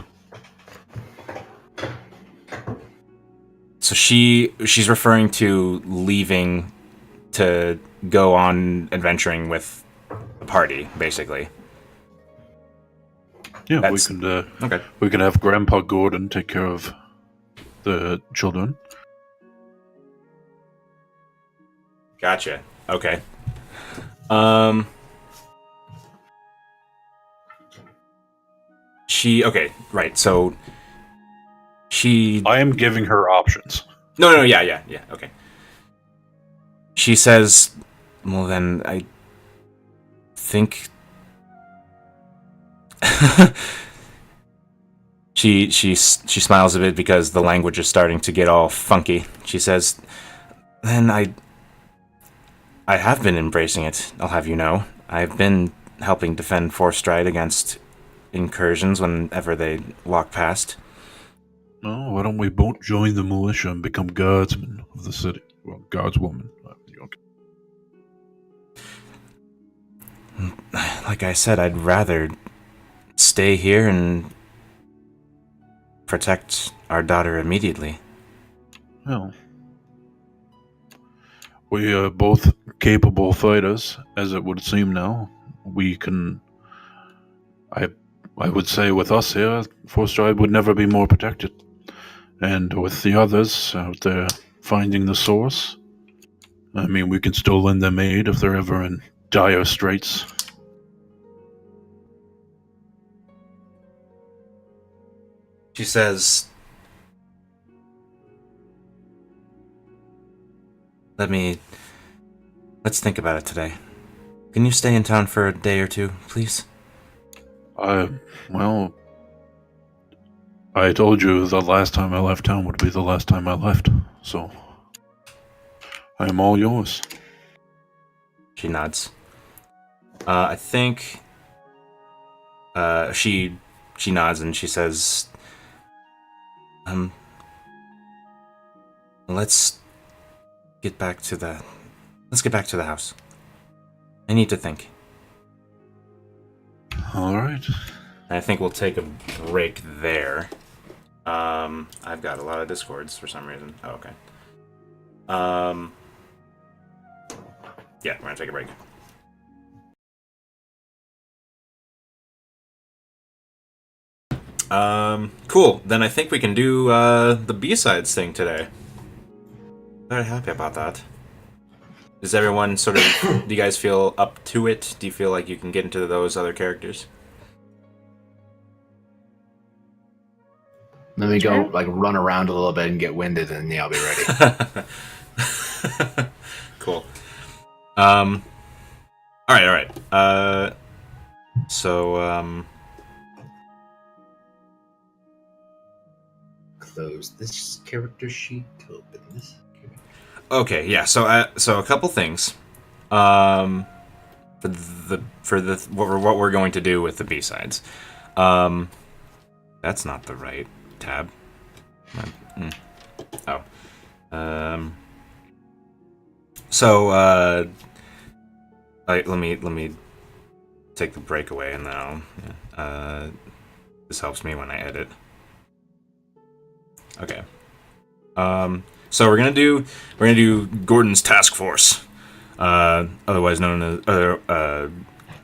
So she's referring to leaving to go on adventuring with the party, basically. Yeah, That's- we can have Grandpa Gordon take care of the children. Gotcha. Okay. Okay, right. So I am giving her options. No, yeah, okay. She says, well then, I think... She smiles a bit because the language is starting to get all funky. She says, then I have been embracing it, I'll have you know. I've been helping defend Forstride against incursions whenever they walk past. No, why don't we both join the militia and become guardsmen of the city? Well, guardswoman. Like I said, I'd rather stay here and protect our daughter immediately. Well, we are both capable fighters, as it would seem now. We can... I would say with us here, Forstride would never be more protected. And with the others out there finding the source, I mean, we can still lend them aid if they're ever in dire straits. She says, let me let's think about it today. Can you stay in town for a day or two, please? Well, I told you the last time I left town would be the last time I left, so I am all yours. She nods. I think she nods and she says, let's get back to the house. I need to think. All right. And I think we'll take a break there. I've got a lot of discords for some reason. Oh, okay. Yeah, we're gonna take a break. Cool. Then I think we can do the B-sides thing today. Very happy about that. Does everyone sort of... do you guys feel up to it? Do you feel like you can get into those other characters? Let me go run around a little bit and get winded, and yeah, I'll be ready. Cool. All right. Close this character sheet to open this. Okay, yeah. So a couple things. For what we're going to do with the B-sides. That's not the right tab. Let me take the break away, and then this helps me when I edit. Okay. So we're gonna do Gordon's task force, otherwise known as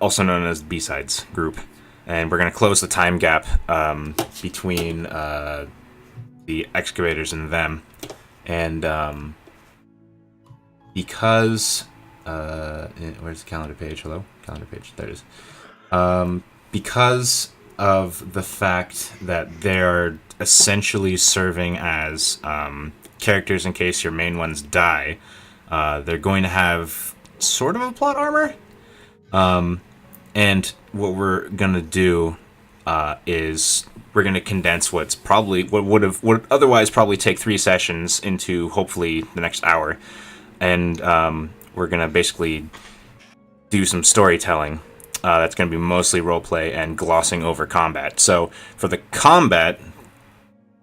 also known as the B-sides group, and we're gonna close the time gap between the excavators and them, and because where's the calendar page? Hello, calendar page. There it is. Because of the fact that they're essentially serving as characters in case your main ones die, they're going to have sort of a plot armor. And what we're gonna do is we're gonna condense what would otherwise probably take 3 sessions into hopefully the next hour, and we're gonna basically do some storytelling. That's going to be mostly roleplay and glossing over combat. So for the combat,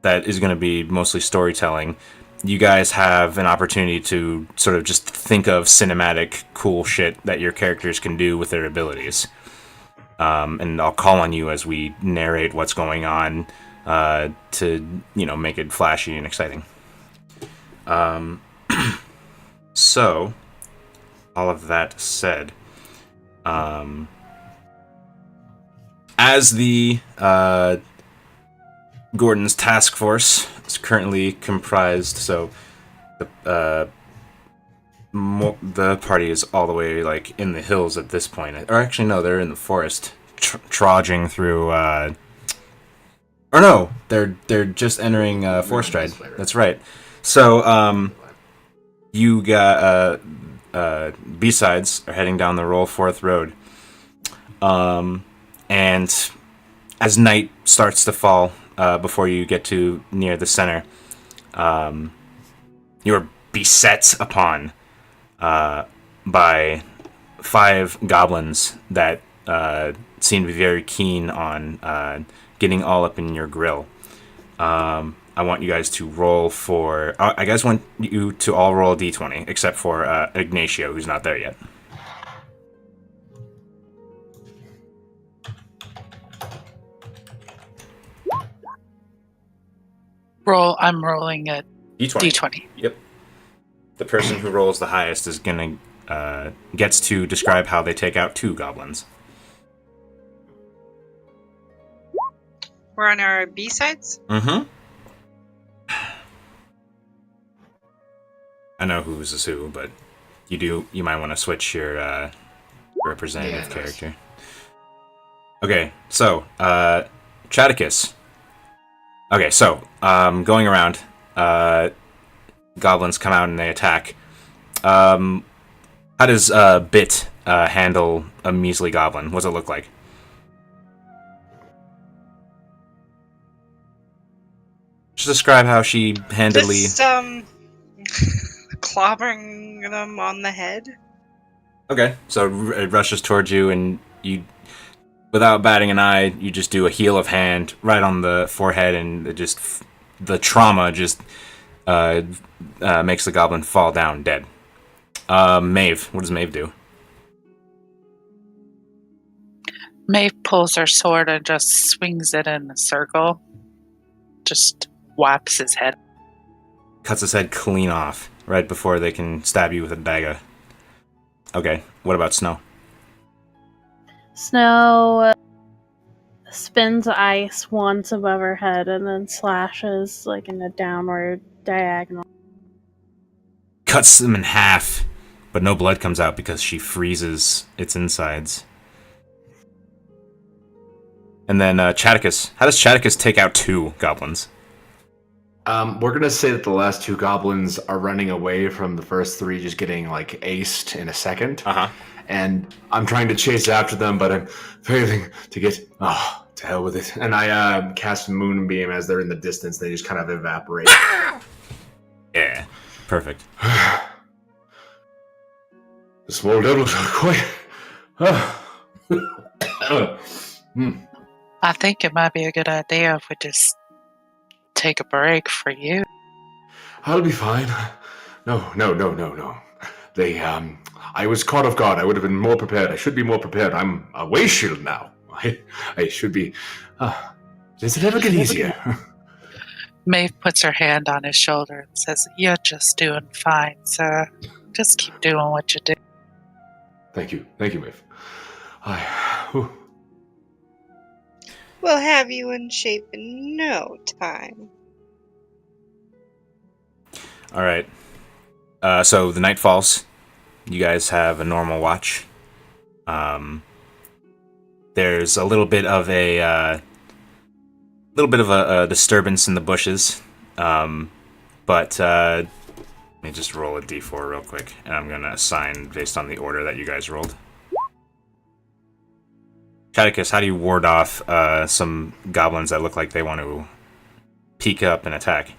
that is going to be mostly storytelling. You guys have an opportunity to sort of just think of cinematic, cool shit that your characters can do with their abilities. And I'll call on you as we narrate what's going on to, make it flashy and exciting. So, all of that said, as the Gordon's task force is currently comprised, so the party is all the way in the hills at this point, or actually no, they're in the forest, trudging through. Or no, they're just entering Forest Stride. That's right. So you got B-sides are heading down the Roll Forth Road. And as night starts to fall, before you get to near the center, you're beset upon by 5 goblins that seem to be very keen on getting all up in your grill. I want you guys to roll for... I guys want you to all roll a d20, except for Ignacio, who's not there yet. I'm rolling a D20. Yep. The person who rolls the highest is gets to describe how they take out 2 goblins. We're on our B-sides? Mm-hmm. I know who's is who, but you might want to switch your representative character. Okay, so Chadicus. Okay, so going around, goblins come out and they attack. How does Bit handle a measly goblin? What does it look like? Just describe how she handily... Just, clobbering them on the head. Okay, so it rushes towards you, and you, without batting an eye, you just do a heel of hand right on the forehead, and the trauma just makes the goblin fall down dead. Maeve, what does Maeve do? Maeve pulls her sword and just swings it in a circle. Just whaps his head. Cuts his head clean off right before they can stab you with a dagger. Okay, what about Snow? Snow spins ice once above her head and then slashes like in a downward diagonal. Cuts them in half, but no blood comes out because she freezes its insides. And then Chaticus. How does Chaticus take out 2 goblins? We're gonna say that the last 2 goblins are running away from the first 3, just getting like aced in a second. And I'm trying to chase after them, but I'm failing to get. Oh, to hell with it! And I cast Moonbeam as they're in the distance. They just kind of evaporate. Yeah, perfect. The small devils are quite. I think it might be a good idea if we just take a break for you. I'll be fine. No. They, I was caught off guard. I would have been more prepared. I should be more prepared. I'm a way shield now. I should be. Does it ever get easier? Maeve puts her hand on his shoulder and says, "You're just doing fine, sir. Just keep doing what you do." Thank you, Maeve. We'll have you in shape in no time. Alright. So the night falls. You guys have a normal watch. There's a little bit of a disturbance in the bushes. But let me just roll a d4 real quick, and I'm gonna assign based on the order that you guys rolled. Chaticus, how do you ward off some goblins that look like they want to peek up and attack?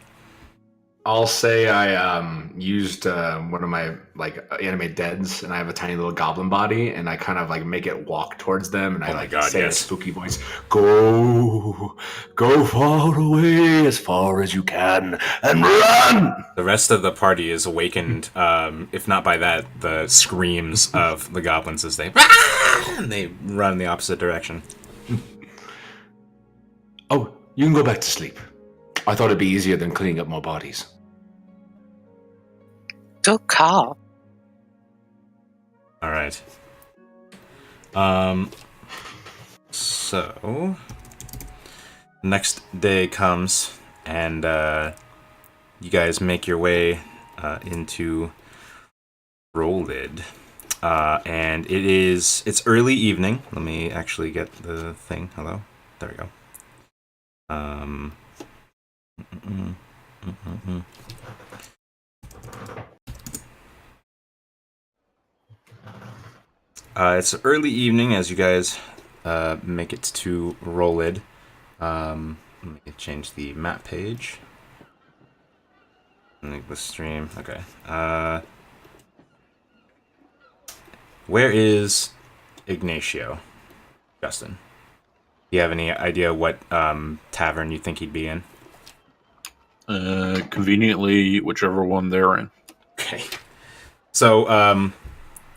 I'll say I used one of my like anime deads, and I have a tiny little goblin body, and I kind of like make it walk towards them, and I say in a spooky voice, "Go far away, as far as you can, and run!" The rest of the party is awakened, if not by that, the screams of the goblins as they and they run in the opposite direction. Oh, you can go back to sleep. I thought it'd be easier than cleaning up more bodies. Good call. All right. So next day comes, and you guys make your way into Rollid. And it's early evening. Let me actually get the thing. Hello? There we go. It's early evening as you guys make it to Rollid. Let me change the map page. Make the stream. Okay. Where is Ignacio? Justin, do you have any idea what tavern you think he'd be in? Conveniently, whichever one they're in. Okay. So,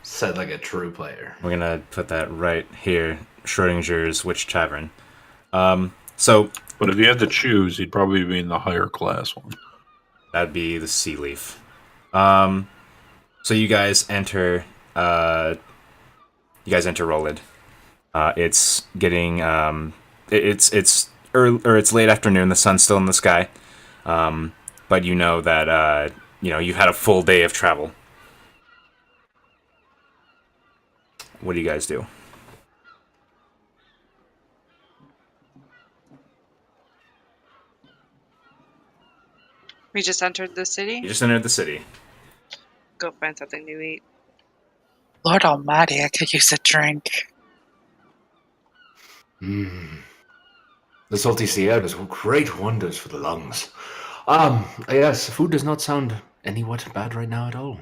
Said like a true player. we're gonna put that right here. Schrodinger's which tavern? So But if you had to choose, he'd probably be in the higher class one. that'd be the Sea Leaf. So you guys enter. You guys enter Rollid. It's getting. It's early, or it's late afternoon. The sun's still in the sky. But you know that you've had a full day of travel. What do you guys do? We just entered the city. You just entered the city. Go find something to eat. Lord Almighty, I could use a drink. The salty sea air does great wonders for the lungs. Yes, food does not sound anywhat bad right now at all.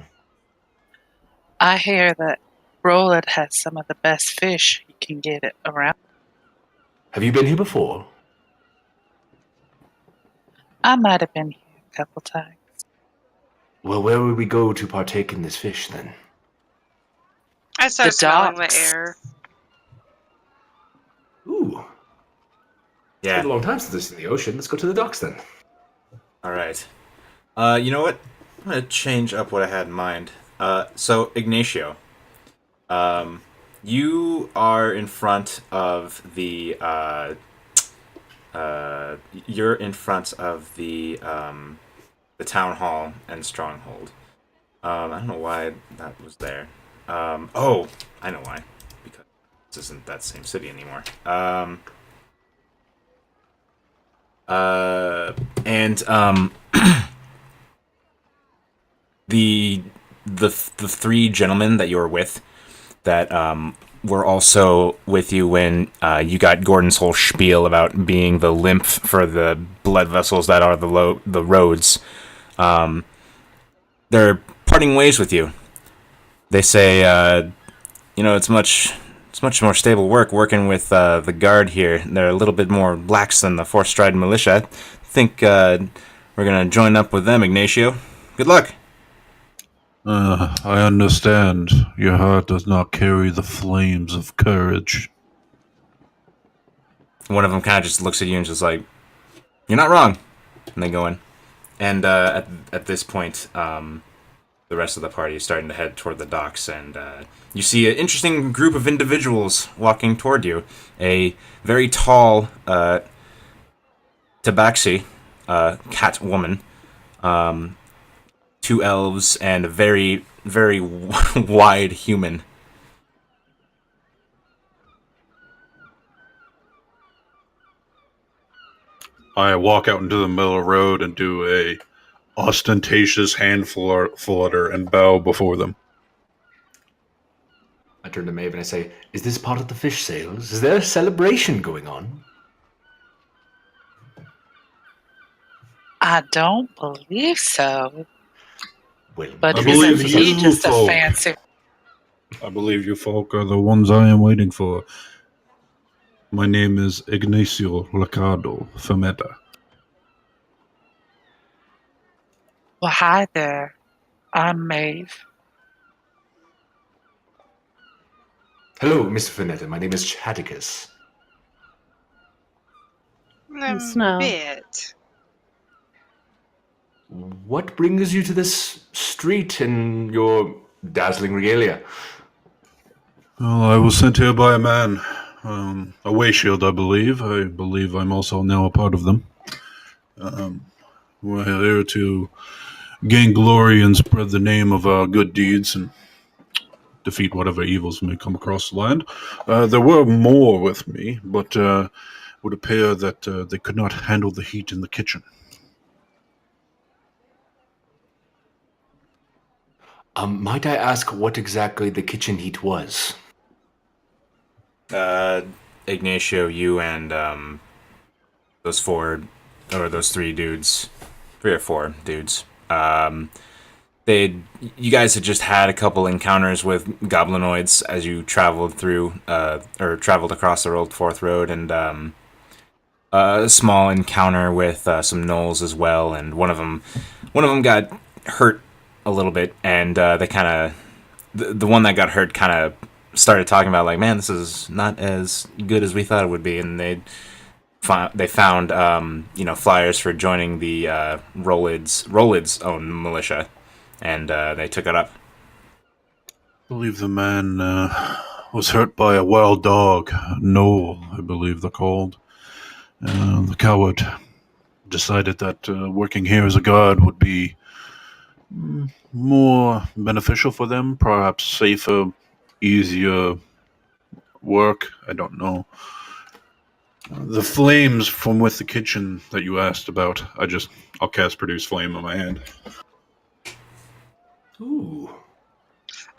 I hear that Roland has some of the best fish you can get it around. Have you been here before? I might have been here a couple times. Well, where would we go to partake in this fish then? I start The smelling the docks. air. Ooh, it's been a Yeah. long time since I've seen the ocean. Let's go to the docks then. All right. You know what? I'm gonna change up what I had in mind. So Ignacio, you are in front of the. You're in front of the town hall and stronghold. I don't know why that was there. Oh, I know why. Because this isn't that same city anymore. And the three gentlemen that you were with that were also with you when you got Gordon's whole spiel about being the lymph for the blood vessels that are the roads. They're parting ways with you. They say, it's much more stable working with the guard here. They're a little bit more lax than the Fourth Stride militia. I think we're gonna join up with them, Ignacio. Good luck. I understand. Your heart does not carry the flames of courage. One of them kind of just looks at you and just like, "You're not wrong," and they go in. And at this point, the rest of the party is starting to head toward the docks, and you see an interesting group of individuals walking toward you. A very tall tabaxi, cat woman, two elves, and a very, very wide human. I walk out into the middle of the road and do a ostentatious hand flutter and bow before them. I turn to Maeve and I say, "Is this part of the fish sales? Is there a celebration going on?" I don't believe so. Well, But I isn't believe he you just a folk. fancy? I believe you folk are the ones I am waiting for. My name is Ignacio Ricardo Fermetta. Well, hi there. I'm Maeve. hello, Mr. Finetta. My name is Chaticus. Snow. Bit. What brings you to this street in your dazzling regalia? Well, I was sent here by a man. A way shield, I believe. I believe I'm also now a part of them. We're here to gain glory and spread the name of our good deeds and defeat whatever evils may come across the land. There were more with me, but it would appear that they could not handle the heat in the kitchen. Might I ask what exactly the kitchen heat was? Ignacio, you and those three dudes, 3 or 4 dudes. You guys had just had a couple encounters with goblinoids as you traveled traveled across the Old Fourth Road, and a small encounter with some gnolls as well. And one of them got hurt a little bit, and they kind of the one that got hurt kind of started talking about like, man, this is not as good as we thought it would be, and they found flyers for joining the Rolid's own militia, and they took it up. I believe the man was hurt by a wild dog, Knoll, I believe they're called. The coward decided that working here as a guard would be more beneficial for them, perhaps safer, easier work. I don't know. The flames from with the kitchen that you asked about, I'll cast Produce Flame on my hand. Ooh.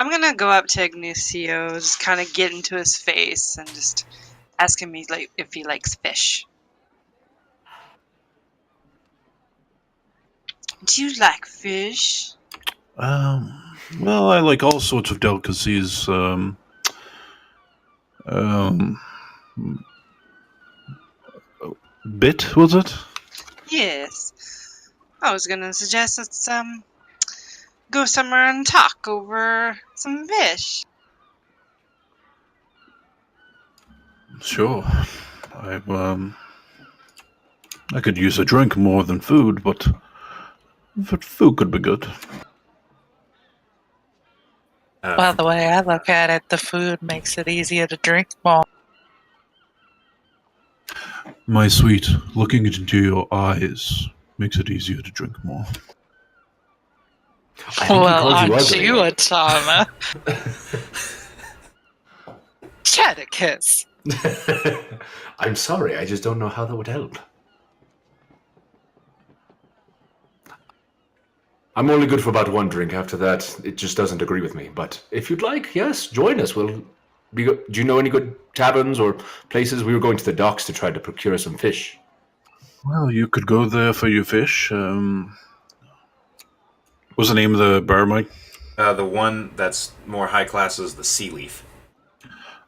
I'm gonna go up to Ignacio, just kind of get into his face and just ask him if he likes fish. Do you like fish? Well, I like all sorts of delicacies. Um, Bit, was it? Yes. I was gonna suggest let's go somewhere and talk over some fish. Sure. I could use a drink more than food, but food could be good. Well, the way I look at it, the food makes it easier to drink more. My sweet, looking into your eyes makes it easier to drink more. I think he Well, called you aren't ugly. you a charmer? Chaticus. I'm sorry, I just don't know how that would help. I'm only good for about one drink. After that, it just doesn't agree with me. But if you'd like, yes, join us. Do you know any good taverns or places? We were going to the docks to try to procure some fish. Well, you could go there for your fish. What's the name of the bar, Mike? The one that's more high class is the Sea Leaf.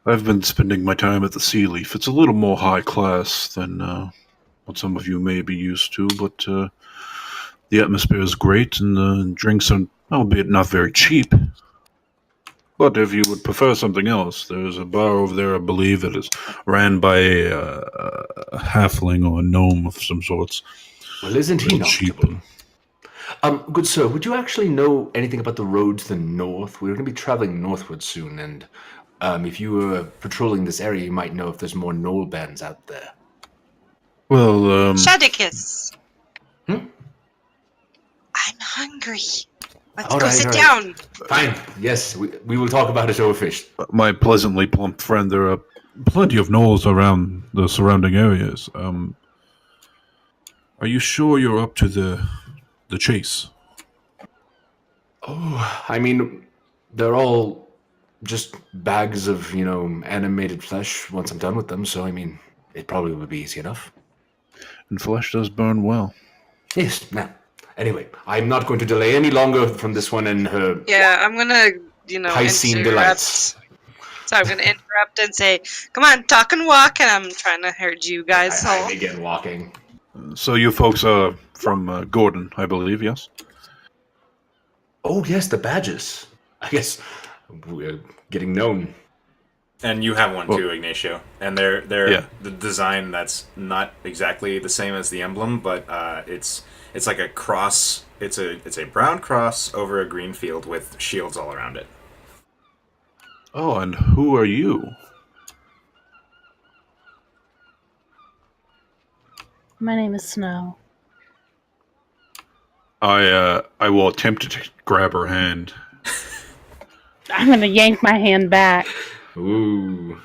I've been spending my time at the Sea Leaf. It's a little more high class than what some of you may be used to, but the atmosphere is great, and the drinks are, albeit not very cheap. But if you would prefer something else, there's a bar over there, I believe, that is ran by a halfling or a gnome of some sorts. Well, isn't he Real cheap. knowledgeable? Good sir, would you actually know anything about the road to the north? We're going to be traveling northward soon, and if you were patrolling this area, you might know if there's more gnoll bands out there. Well, Shadicus! Hmm? I'm hungry. Let's All go right, sit all right. down. Fine. Yes, we will talk about it over fish. my pleasantly plump friend, there are plenty of gnolls around the surrounding areas. Are you sure you're up to the chase? Oh, I mean, they're all just bags of, animated flesh once I'm done with them, so I mean, it probably would be easy enough. And flesh does burn well. Yes, now. Anyway, I'm not going to delay any longer from this one and her Yeah, I'm gonna, Piscine interrupt. delights. So I'm gonna interrupt and say, "Come on, talk and walk," and I'm trying to herd you guys I all. begin walking. So you folks are from Gordon, I believe, yes? Oh, yes, the badges. I guess we're getting known. And you have one too, Ignacio. And they're Yeah. the design that's not exactly the same as the emblem, but it's like a cross. It's a brown cross over a green field with shields all around it. Oh, and who are you? My name is Snow. I will attempt to grab her hand. I'm gonna yank my hand back. Ooh.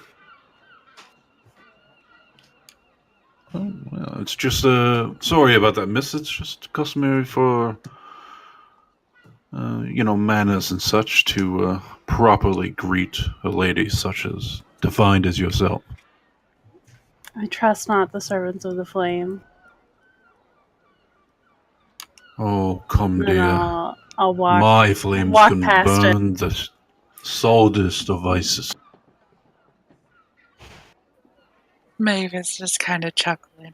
Oh, well, it's just sorry about that, miss. It's just customary for manners and such to properly greet a lady such as defined as yourself. I trust not the servants of the flame. Oh, come, And dear. I'll walk. My flames walk can past burn the soldest of ices. Mavis just kind of chuckling.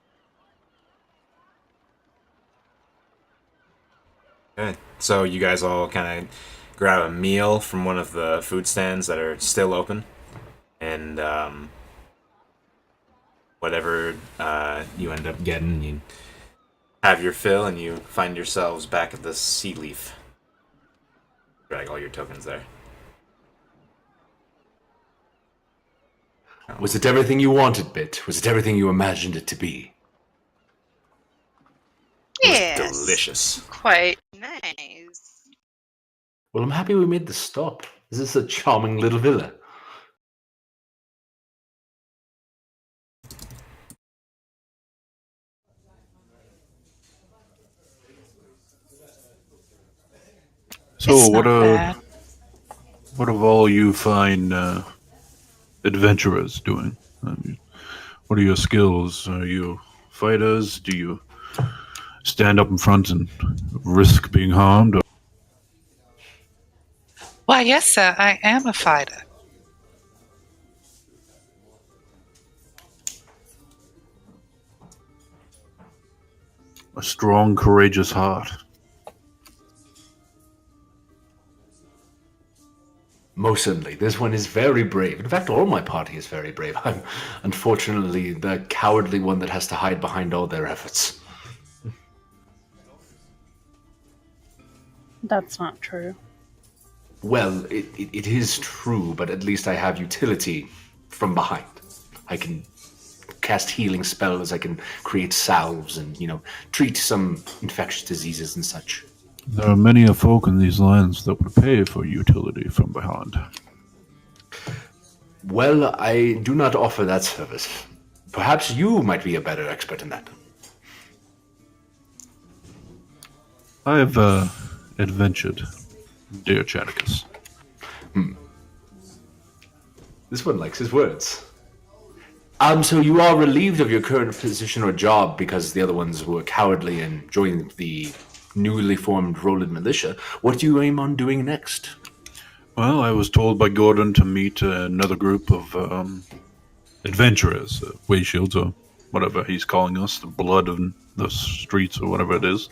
Okay. So you guys all kind of grab a meal from one of the food stands that are still open, and whatever you end up getting, you have your fill, and you find yourselves back at the Sea Leaf. Drag all your tokens there. Was it everything you wanted, Bit? Was it everything you imagined it to be? It was Yes. delicious. Quite nice. Well, I'm happy we made the stop. This is a charming little villa. So It's what not bad. What have all you fine adventurers doing? What are your skills? Are you fighters? Do you stand up in front and risk being harmed? Why, yes, sir, I am a fighter. A strong, courageous heart. Most certainly. This one is very brave. In fact, all my party is very brave. I'm unfortunately the cowardly one that has to hide behind all their efforts. That's not true. Well, it is true, but at least I have utility from behind. I can cast healing spells, I can create salves and, treat some infectious diseases and such. There are many a folk in these lands that would pay for utility from behind. Well, I do not offer that service. Perhaps you might be a better expert in that. I have adventured, dear Chaticus. This one likes his words. So you are relieved of your current position or job because the other ones were cowardly and joined the newly formed Roland militia. What do you aim on doing next? Well, I was told by Gordon to meet another group of adventurers, way shields or whatever he's calling us, the blood of the streets or whatever it is.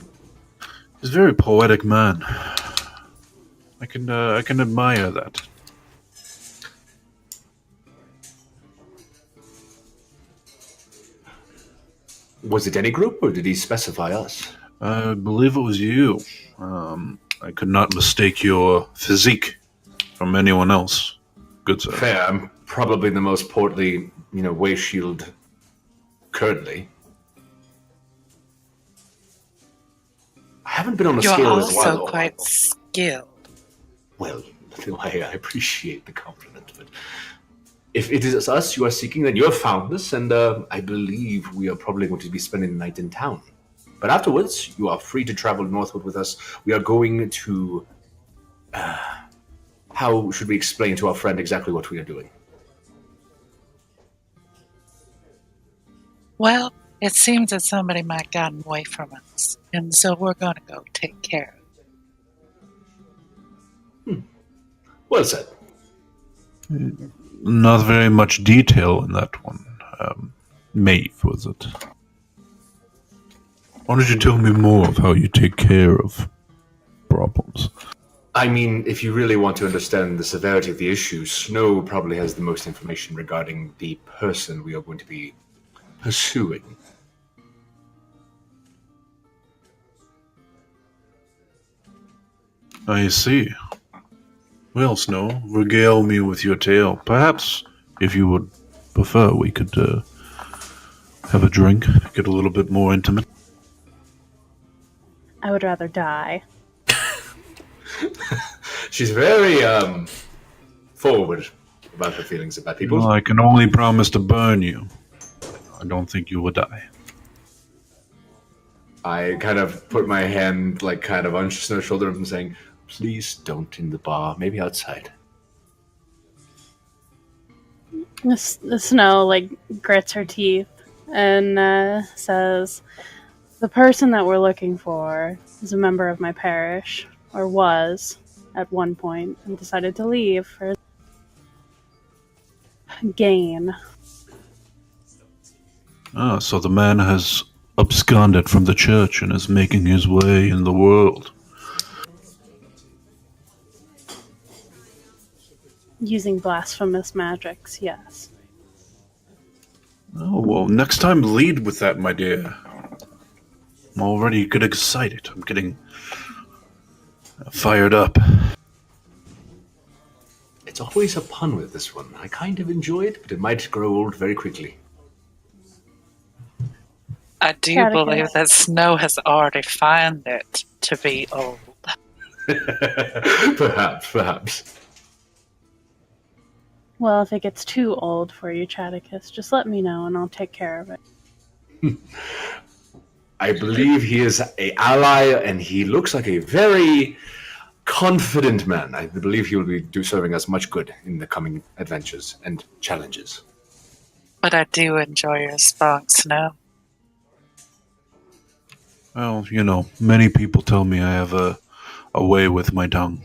He's a very poetic man. I can admire that. Was it any group, or did he specify us? I believe it was you. I could not mistake your physique from anyone else. Good sir. Fair. I'm probably the most portly, way shield currently. I haven't been on a You're scale as well. also quite skilled. Well, I appreciate the compliment, but if it is us you are seeking, then you have found us, and I believe we are probably going to be spending the night in town. But afterwards, you are free to travel northward with us. We are going to... how should we explain to our friend exactly what we are doing? Well, it seems that somebody might have gotten away from us, and so we're going to go take care of it. Well said. Not very much detail in that one. Maeve, was it? Why don't you tell me more of how you take care of problems? I mean, if you really want to understand the severity of the issue, Snow probably has the most information regarding the person we are going to be pursuing. I see. Well, Snow, regale me with your tale. Perhaps, if you would prefer, we could have a drink, get a little bit more intimate. I would rather die. She's very forward about her feelings about people. Well, I can only promise to burn you. I don't think you will die. I kind of put my hand on Snow's shoulder and saying, please don't in the bar, maybe outside. The Snow grits her teeth and says, "The person that we're looking for is a member of my parish, or was at one point, and decided to leave for gain." Ah, so the man has absconded from the church and is making his way in the world. Using blasphemous magics, yes. Oh, well, next time lead with that, my dear. I'm already getting excited. I'm getting fired up. It's always a pun with this one. I kind of enjoy it, but it might grow old very quickly. I do Chaticus. believe that Snow has already found it to be old. Perhaps. Well, if it gets too old for you, Chaticus, just let me know and I'll take care of it. I believe he is an ally, and he looks like a very confident man. I believe he will be serving us much good in the coming adventures and challenges. But I do enjoy your spunk, Snow. Well, many people tell me I have a way with my tongue.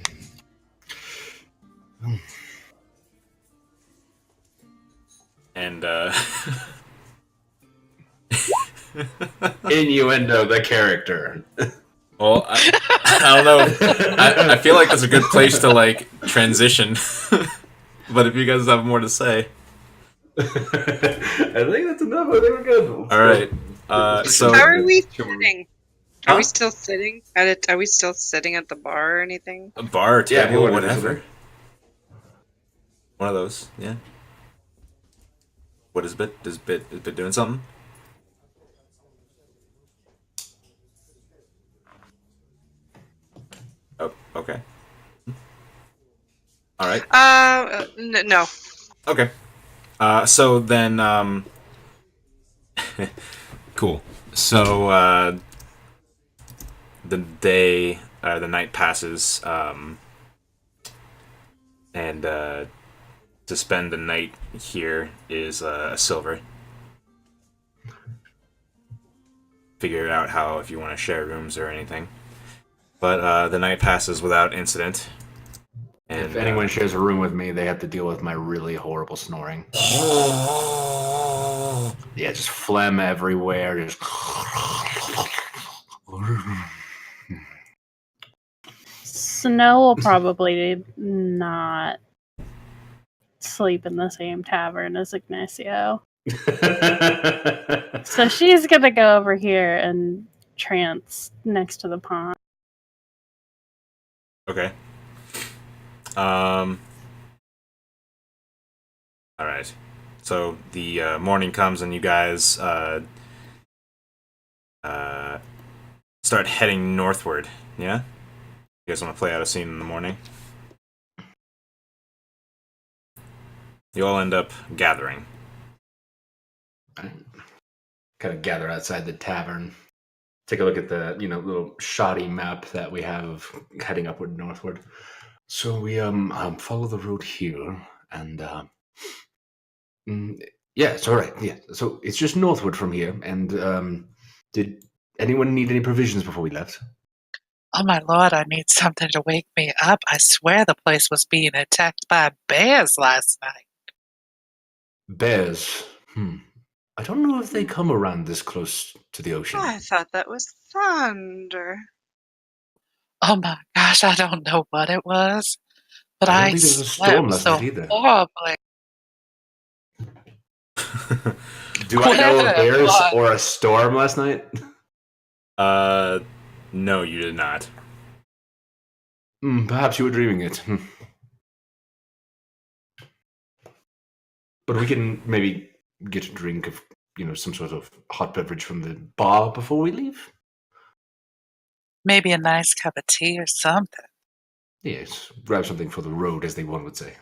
And Innuendo, the character. well, I don't know. I feel like that's a good place to like transition. But if you guys have more to say, I think that's enough. I think we're good. all right. So How are we sitting? Are Huh? we still sitting at it? Are we still sitting at the bar or anything? a bar, Yeah, table, whatever. whatever. One of those, yeah. What is Bit? Is Bit doing something? Oh, okay. All right. No. Okay. So then, cool. So, the night passes, and, to spend the night here is, a silver. Figure out how, if you want to share rooms or anything. But, the night passes without incident. And, If anyone shares a room with me, they have to deal with my really horrible snoring. Yeah, just phlegm everywhere. Just. Snow will probably not sleep in the same tavern as Ignacio. So she's gonna go over here and trance next to the pond. Okay. Alright. So the morning comes and you guys start heading northward, yeah? You guys want to play out a scene in the morning? You all end up gathering. Kind of gather outside the tavern. Take a look at the little shoddy map that we have of heading upward northward. So we follow the road here, and yeah, it's all right. Yeah, so it's just northward from here. And did anyone need any provisions before we left? Oh my lord, I need something to wake me up. I swear the place was being attacked by bears last night. Bears. I don't know if they come around this close to the ocean. I thought that was thunder. Oh my gosh, I don't know what it was, but I don't I think there was a storm slept last so night either. horribly. Do I know of Whatever. bears or a storm last night? No, you did not. Perhaps you were dreaming it. But we can maybe get a drink of, some sort of hot beverage from the bar before we leave. Maybe a nice cup of tea or something. Yes, grab something for the road, as one would say.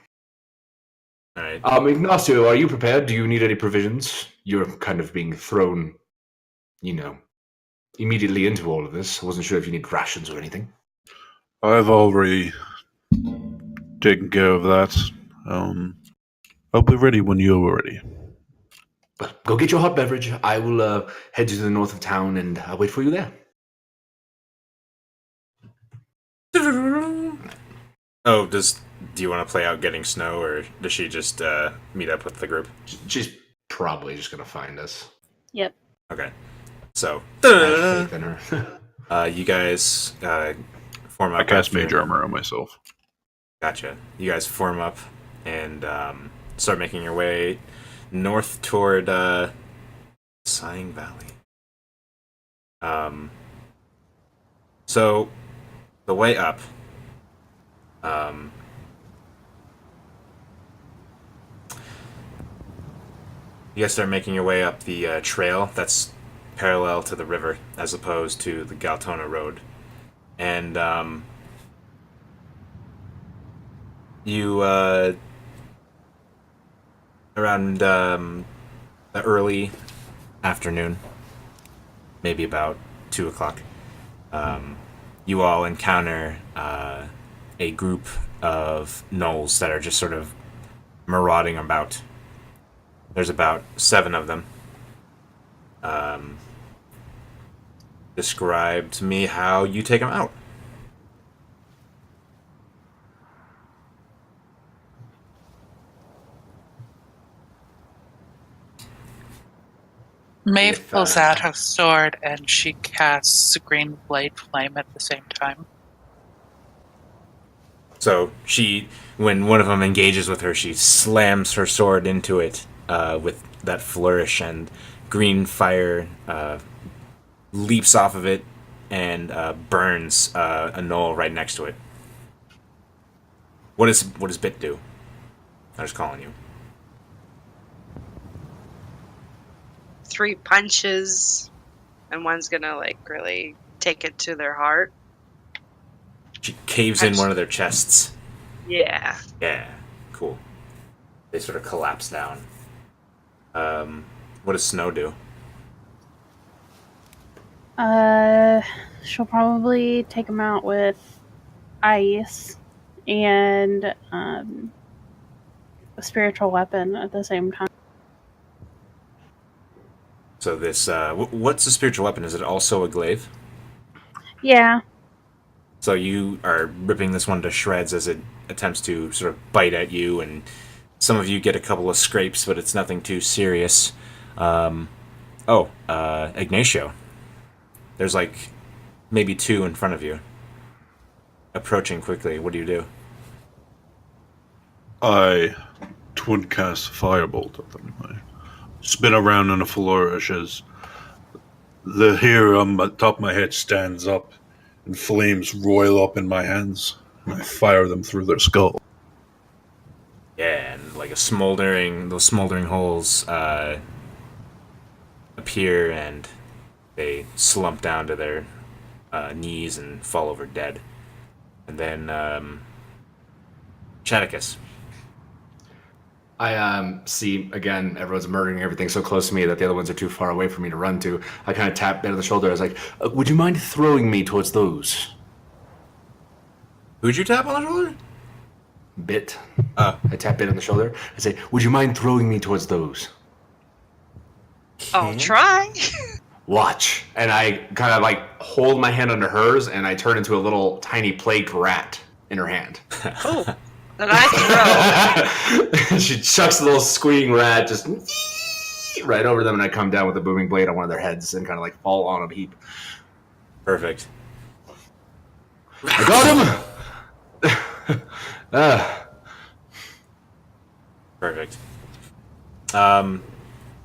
Alright. Ignacio, are you prepared? Do you need any provisions? You're kind of being thrown, immediately into all of this. I wasn't sure if you need rations or anything. I've already taken care of that. I'll be ready when you're ready. But go get your hot beverage. I will head to the north of town, and I'll wait for you there. Oh, do you want to play out getting Snow, or does she just meet up with the group? She's probably just going to find us. Yep. Okay. So, I have faith in her. you guys form up. I cast after- Mage Armor on myself. Gotcha. You guys form up and start making your way north toward Sighing Valley. So the way up, you guys start making your way up the trail that's parallel to the river as opposed to the Galtona Road, and you around the early afternoon, maybe about 2 o'clock, you all encounter a group of gnolls that are just sort of marauding about. There's about 7 of them. Describe to me how you take them out. Maeve If, pulls out her sword and she casts green blade flame at the same time. So when one of them engages with her, she slams her sword into it with that flourish, and green fire leaps off of it and burns a gnoll right next to it. What does Bit do? I was calling you. 3 punches, and one's gonna like really take it to their heart. She caves in one of their chests. Yeah. Yeah, cool. They sort of collapse down. What does Snow do? She'll probably take him out with ice and a spiritual weapon at the same time. So this, what's the spiritual weapon? Is it also a glaive? Yeah. So you are ripping this one to shreds as it attempts to sort of bite at you, and some of you get a couple of scrapes, but it's nothing too serious. Ignacio. There's like maybe 2 in front of you. Approaching quickly. What do you do? I twin cast firebolt at them. I spin around in a flourish as the hair on the top of my head stands up and flames roil up in my hands, and I fire them through their skull. Yeah, and like those smoldering holes appear, and they slump down to their knees and fall over dead. And then Chaticus. I see, again, everyone's murdering everything so close to me that the other ones are too far away for me to run to. I kind of tap Bit on the shoulder. I was like, would you mind throwing me towards those? Who'd you tap on the shoulder? Bit. I tap Bit on the shoulder. I say, would you mind throwing me towards those? I'll try. Watch. And I kind of like hold my hand under hers, and I turn into a little tiny plague rat in her hand. Oh. Then I throw. She chucks the little squeaking rat just right over them, and I come down with a booming blade on one of their heads and kind of like fall on a heap. Perfect. I got him! Perfect.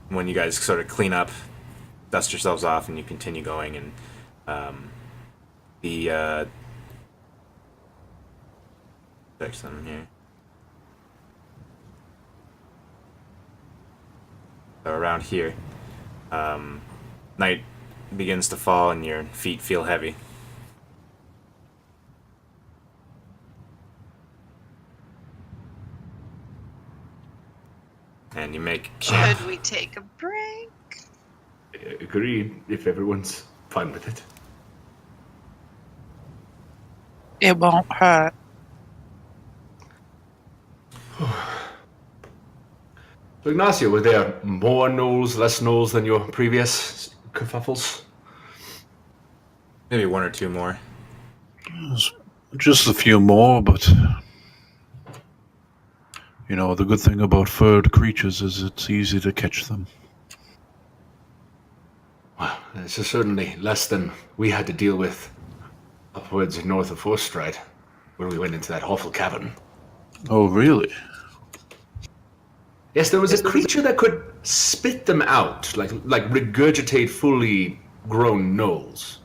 When you guys sort of clean up, dust yourselves off, and you continue going, and fix them here. So around here, night begins to fall, and your feet feel heavy. And you make camp. Should we take a break? Agreed, if everyone's fine with it. It won't hurt. So Ignacio, were there more gnolls, less gnolls than your previous kerfuffles? Maybe 1 or 2 more. Just a few more, but you know, the good thing about furred creatures is it's easy to catch them. Well, this is certainly less than we had to deal with upwards north of Forstride when we went into that awful cavern. Oh, really? Yes, there was a creature that could spit them out, like regurgitate fully grown gnolls.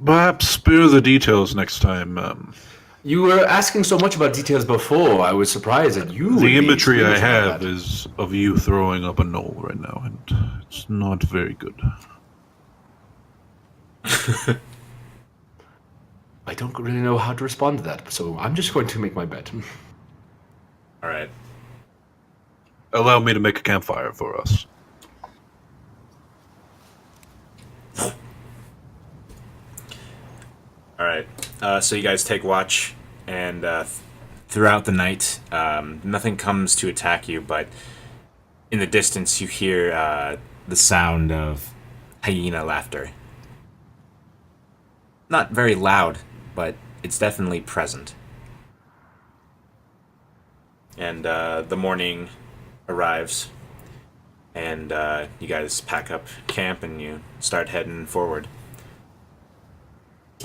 Perhaps spare the details next time. You were asking so much about details before, I was surprised that you would The be imagery I experienced about have that. is of you throwing up a gnoll right now, and it's not very good. I don't really know how to respond to that, so I'm just going to make my bet. All right. Allow me to make a campfire for us. All So you guys take watch, and throughout the night, nothing comes to attack you, but in the distance you hear the sound of hyena laughter. Not very loud, but it's definitely present. And the morning arrives, and you guys pack up camp and you start heading forward.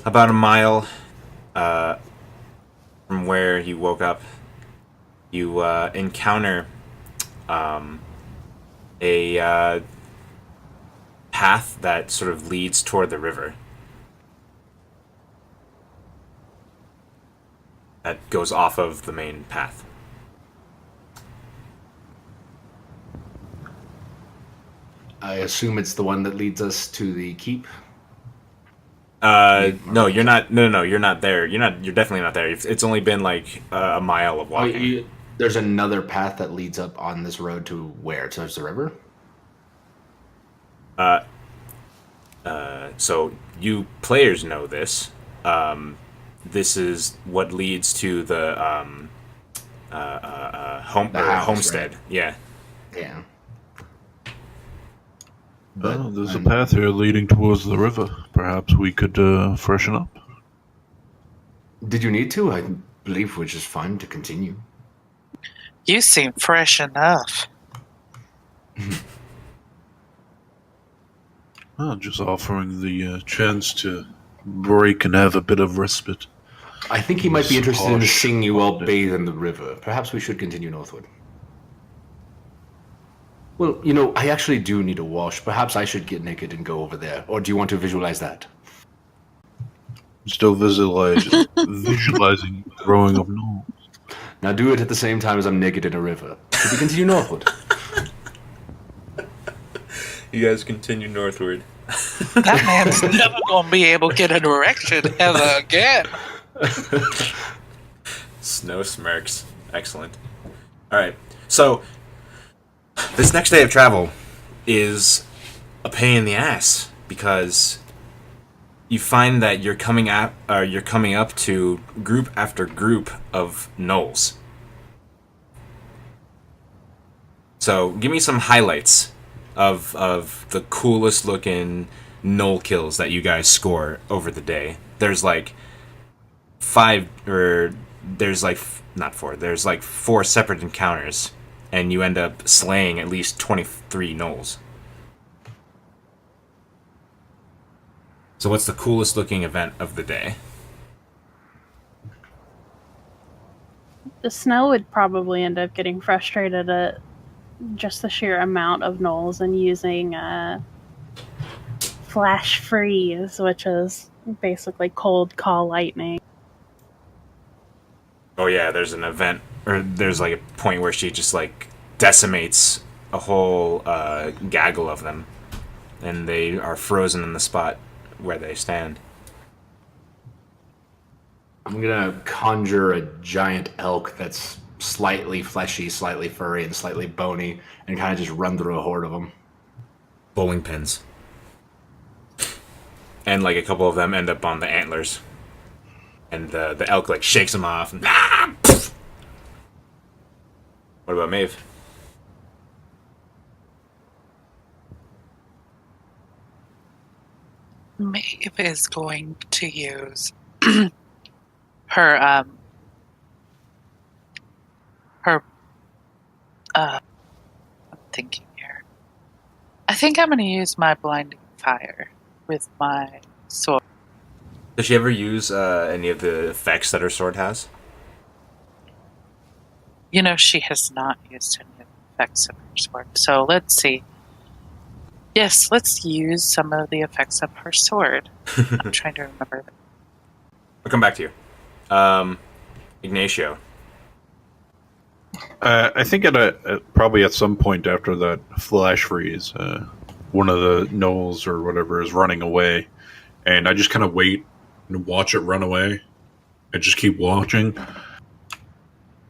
About a mile from where you woke up, you encounter a path that sort of leads toward the river. That goes off of the main path. I assume it's the one that leads us to the keep. No, you're not. No, you're not there. You're definitely not there. It's only been like a mile of walking. There's another path that leads up on this road to where? Towards the river? So you players know this. This is what leads to the homestead. Right? Yeah. Yeah. Well, there's a path here leading towards the river. Perhaps we could freshen up. Did you need to? I believe we're just fine to continue. You seem fresh enough. Just offering the chance to break and have a bit of respite. I think he might be interested in Harsh. seeing you all bathe in the river. Perhaps we should continue northward. Well, I actually do need a wash. Perhaps I should get naked and go over there. Or do you want to visualize that? Still visualizing growing up north. Now do it at the same time as I'm naked in a river. Should we continue northward? You guys continue northward. That man's never gonna be able to get an erection ever again. Snow smirks. Excellent. All right. So this next day of travel is a pain in the ass because you find that you're coming up to group after group of gnolls. So give me some highlights of the coolest looking gnoll kills that you guys score over the day. There's like there's like 4 separate encounters, and you end up slaying at least 23 gnolls. So what's the coolest looking event of the day? The Snow would probably end up getting frustrated at just the sheer amount of gnolls and using flash freeze, which is basically cold call lightning. Oh yeah, there's an event, or there's like a point where she just like decimates a whole gaggle of them, and they are frozen in the spot where they stand. I'm gonna conjure a giant elk that's slightly fleshy, slightly furry, and slightly bony, and kind of just run through a horde of them. Bowling pins. And like a couple of them end up on the antlers. And the elk like shakes them off. And, What about Maeve? Maeve is going to use her I'm thinking here. I think I'm going to use my blinding fire with my sword. Does she ever use any of the effects that her sword has? She has not used any of the effects of her sword. So let's see. Yes, let's use some of the effects of her sword. I'm trying to remember them. I'll come back to you. Ignacio. I think probably at some point after that flash freeze, one of the gnolls or whatever is running away, and I just kind of wait and watch it run away, and just keep watching,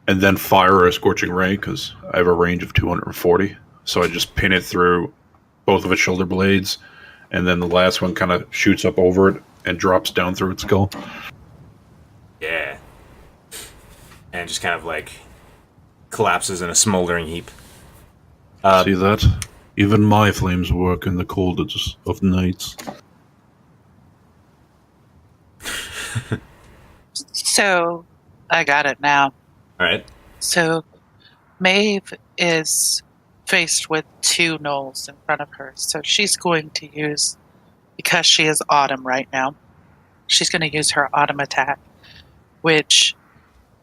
and then fire a scorching ray because I have a range of 240, so I just pin it through both of its shoulder blades, and then the last one kind of shoots up over it and drops down through its skull. and just kind of like collapses in a smoldering heap. See that? Even my flames work in the coldest of nights. So, I got it now. All right. So, Maeve is faced with two gnolls in front of her. So she's going to use, because she is autumn right now, she's going to use her autumn attack, which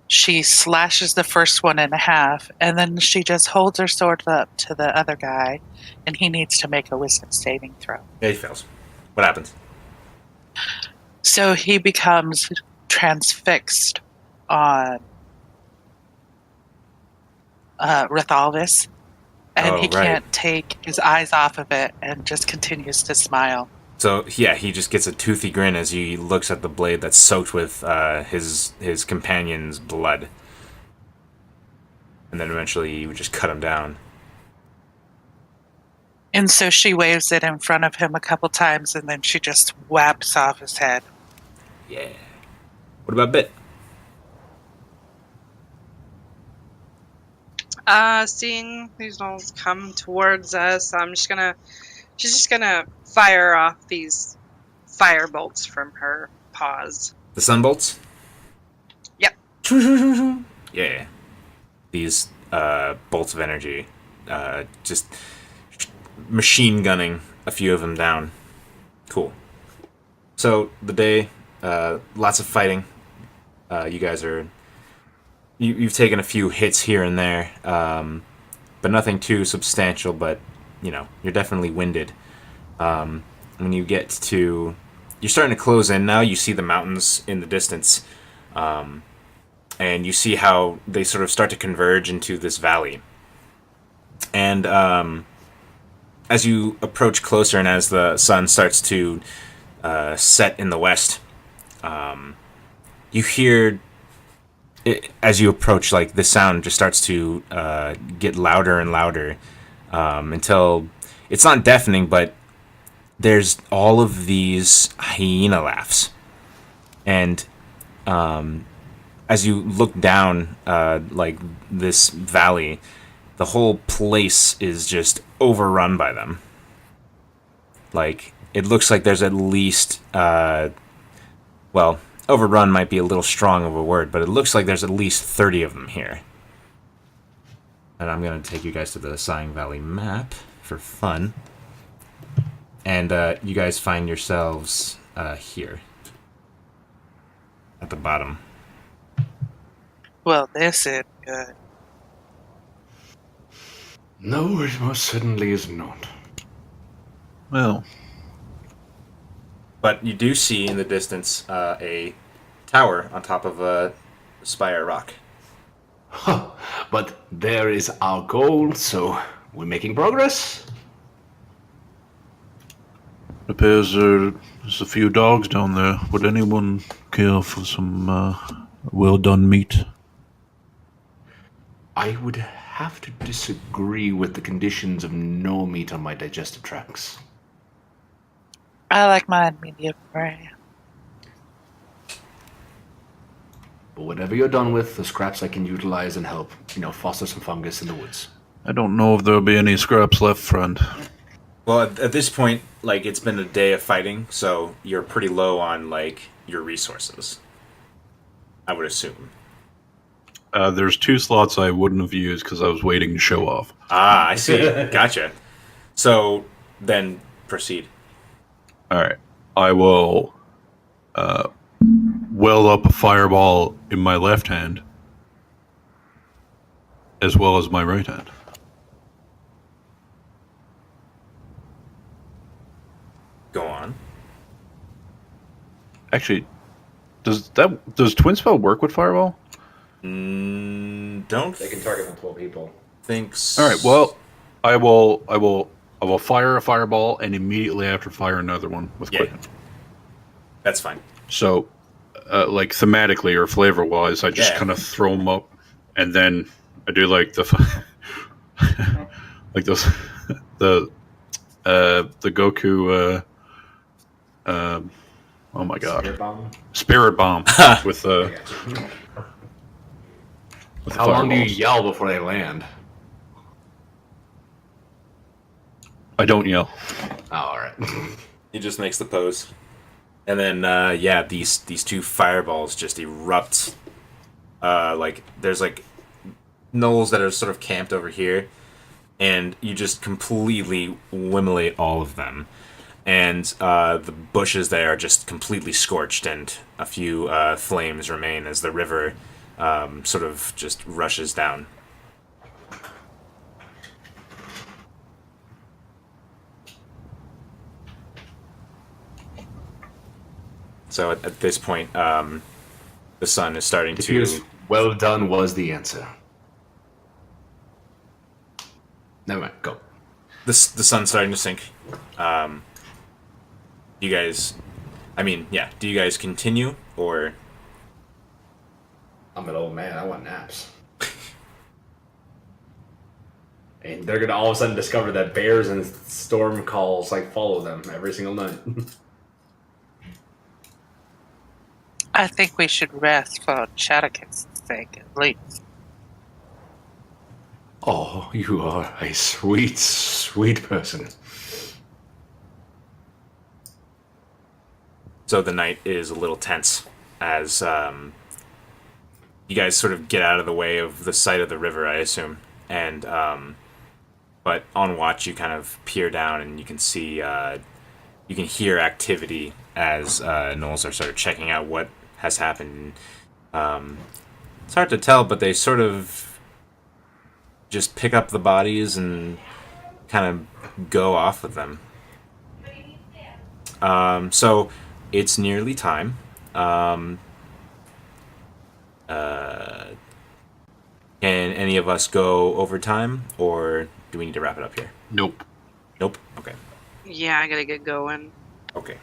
she slashes the first one in half, and then she just holds her sword up to the other guy, and he needs to make a wisdom saving throw. Yeah, he fails. What happens? So he becomes transfixed on Rithalvis, and he can't take his eyes off of it and just continues to smile. So yeah, he just gets a toothy grin as he looks at the blade that's soaked with his companion's blood, and then eventually you would just cut him down. And so she waves it in front of him a couple times, and then she just whaps off his head. Yeah. What about Bit? Seeing these gnolls come towards us, she's just gonna fire off these fire bolts from her paws. The sunbolts? Yep. Yeah. These bolts of energy, just machine gunning a few of them down. Cool. So the day, lots of fighting. You guys are. You've taken a few hits here and there, but nothing too substantial. But you're definitely winded. When you get to, you're starting to close in now. You see the mountains in the distance, and you see how they sort of start to converge into this valley. And as you approach closer, and as the sun starts to set in the west, you hear. As you approach, like the sound just starts to get louder and louder until it's not deafening, but there's all of these hyena laughs. And as you look down, like this valley, the whole place is just overrun by them. Like, it looks like there's at least, overrun might be a little strong of a word, but it looks like there's at least 30 of them here. And I'm going to take you guys to the Sighing Valley map for fun. And you guys find yourselves here. At the bottom. Well, this is good. No, it most certainly is not. Well, But you do see in the distance a tower on top of a spire rock. Huh. But there is our goal, so we're making progress. it appears there's a few dogs down there. Would anyone care for some well-done meat? I would have to disagree with the conditions of no meat on my digestive tracts. I like mine medium rare. But whatever you're done with, the scraps I can utilize and help, foster some fungus in the woods. I don't know if there'll be any scraps left, friend. Well, at this point, like, it's been a day of fighting, so you're pretty low on, like, your resources. I would assume. There's 2 slots I wouldn't have used because I was waiting to show off. Ah, I see. Gotcha. So, then, proceed. Alright. I will weld up a fireball in my left hand as well as my right hand. Go on. Actually, does Twin Spell work with fireball? Don't They can target multiple people. think so. All right. Well, I will fire a fireball and immediately after fire another one with Yeah. quicken. That's fine. So, like thematically or flavor wise, I just Yeah. kind of throw them up, and then I do like the like those the Goku. Oh my god! Spirit bomb. Spirit bomb with with the How long do you fireballs. yell before they land? I don't yell. Oh, all right. He just makes the pose. And then, these two fireballs just erupt. There's, gnolls that are sort of camped over here, and you just completely immolate all of them. And the bushes there are just completely scorched, and a few flames remain as the river sort of just rushes down. So at this point, the sun is starting It to... appears well done was the answer. Never mind, go. The sun's starting to sink. You guys... do you guys continue, or... I'm an old man, I want naps. And they're gonna all of a sudden discover that bears and storm calls follow them every single night. I think we should rest for Chatterkit's sake, at least. Oh, you are a sweet, sweet person. So the night is a little tense as you guys sort of get out of the way of the sight of the river, I assume. And but on watch, you kind of peer down and you can see, you can hear activity as gnolls are sort of checking out what has happened. It's hard to tell, but they sort of just pick up the bodies and kind of go off with them. So it's nearly time. Can any of us go overtime, or do we need to wrap it up here? Nope. Nope. Okay. Yeah, I gotta get going. Okay.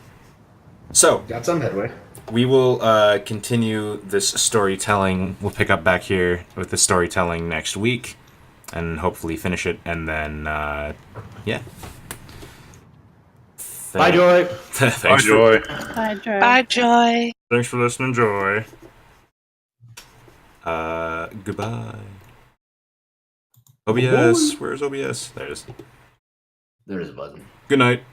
So Got some headway. we will continue this storytelling. We'll pick up back here with the storytelling next week, and hopefully finish it. And then, yeah. Bye, Joy. Thanks Bye, Joy. Bye, Joy. Bye, Joy. Thanks for listening, Joy. Goodbye. OBS. Where's OBS? There it is. There's a button. Good night.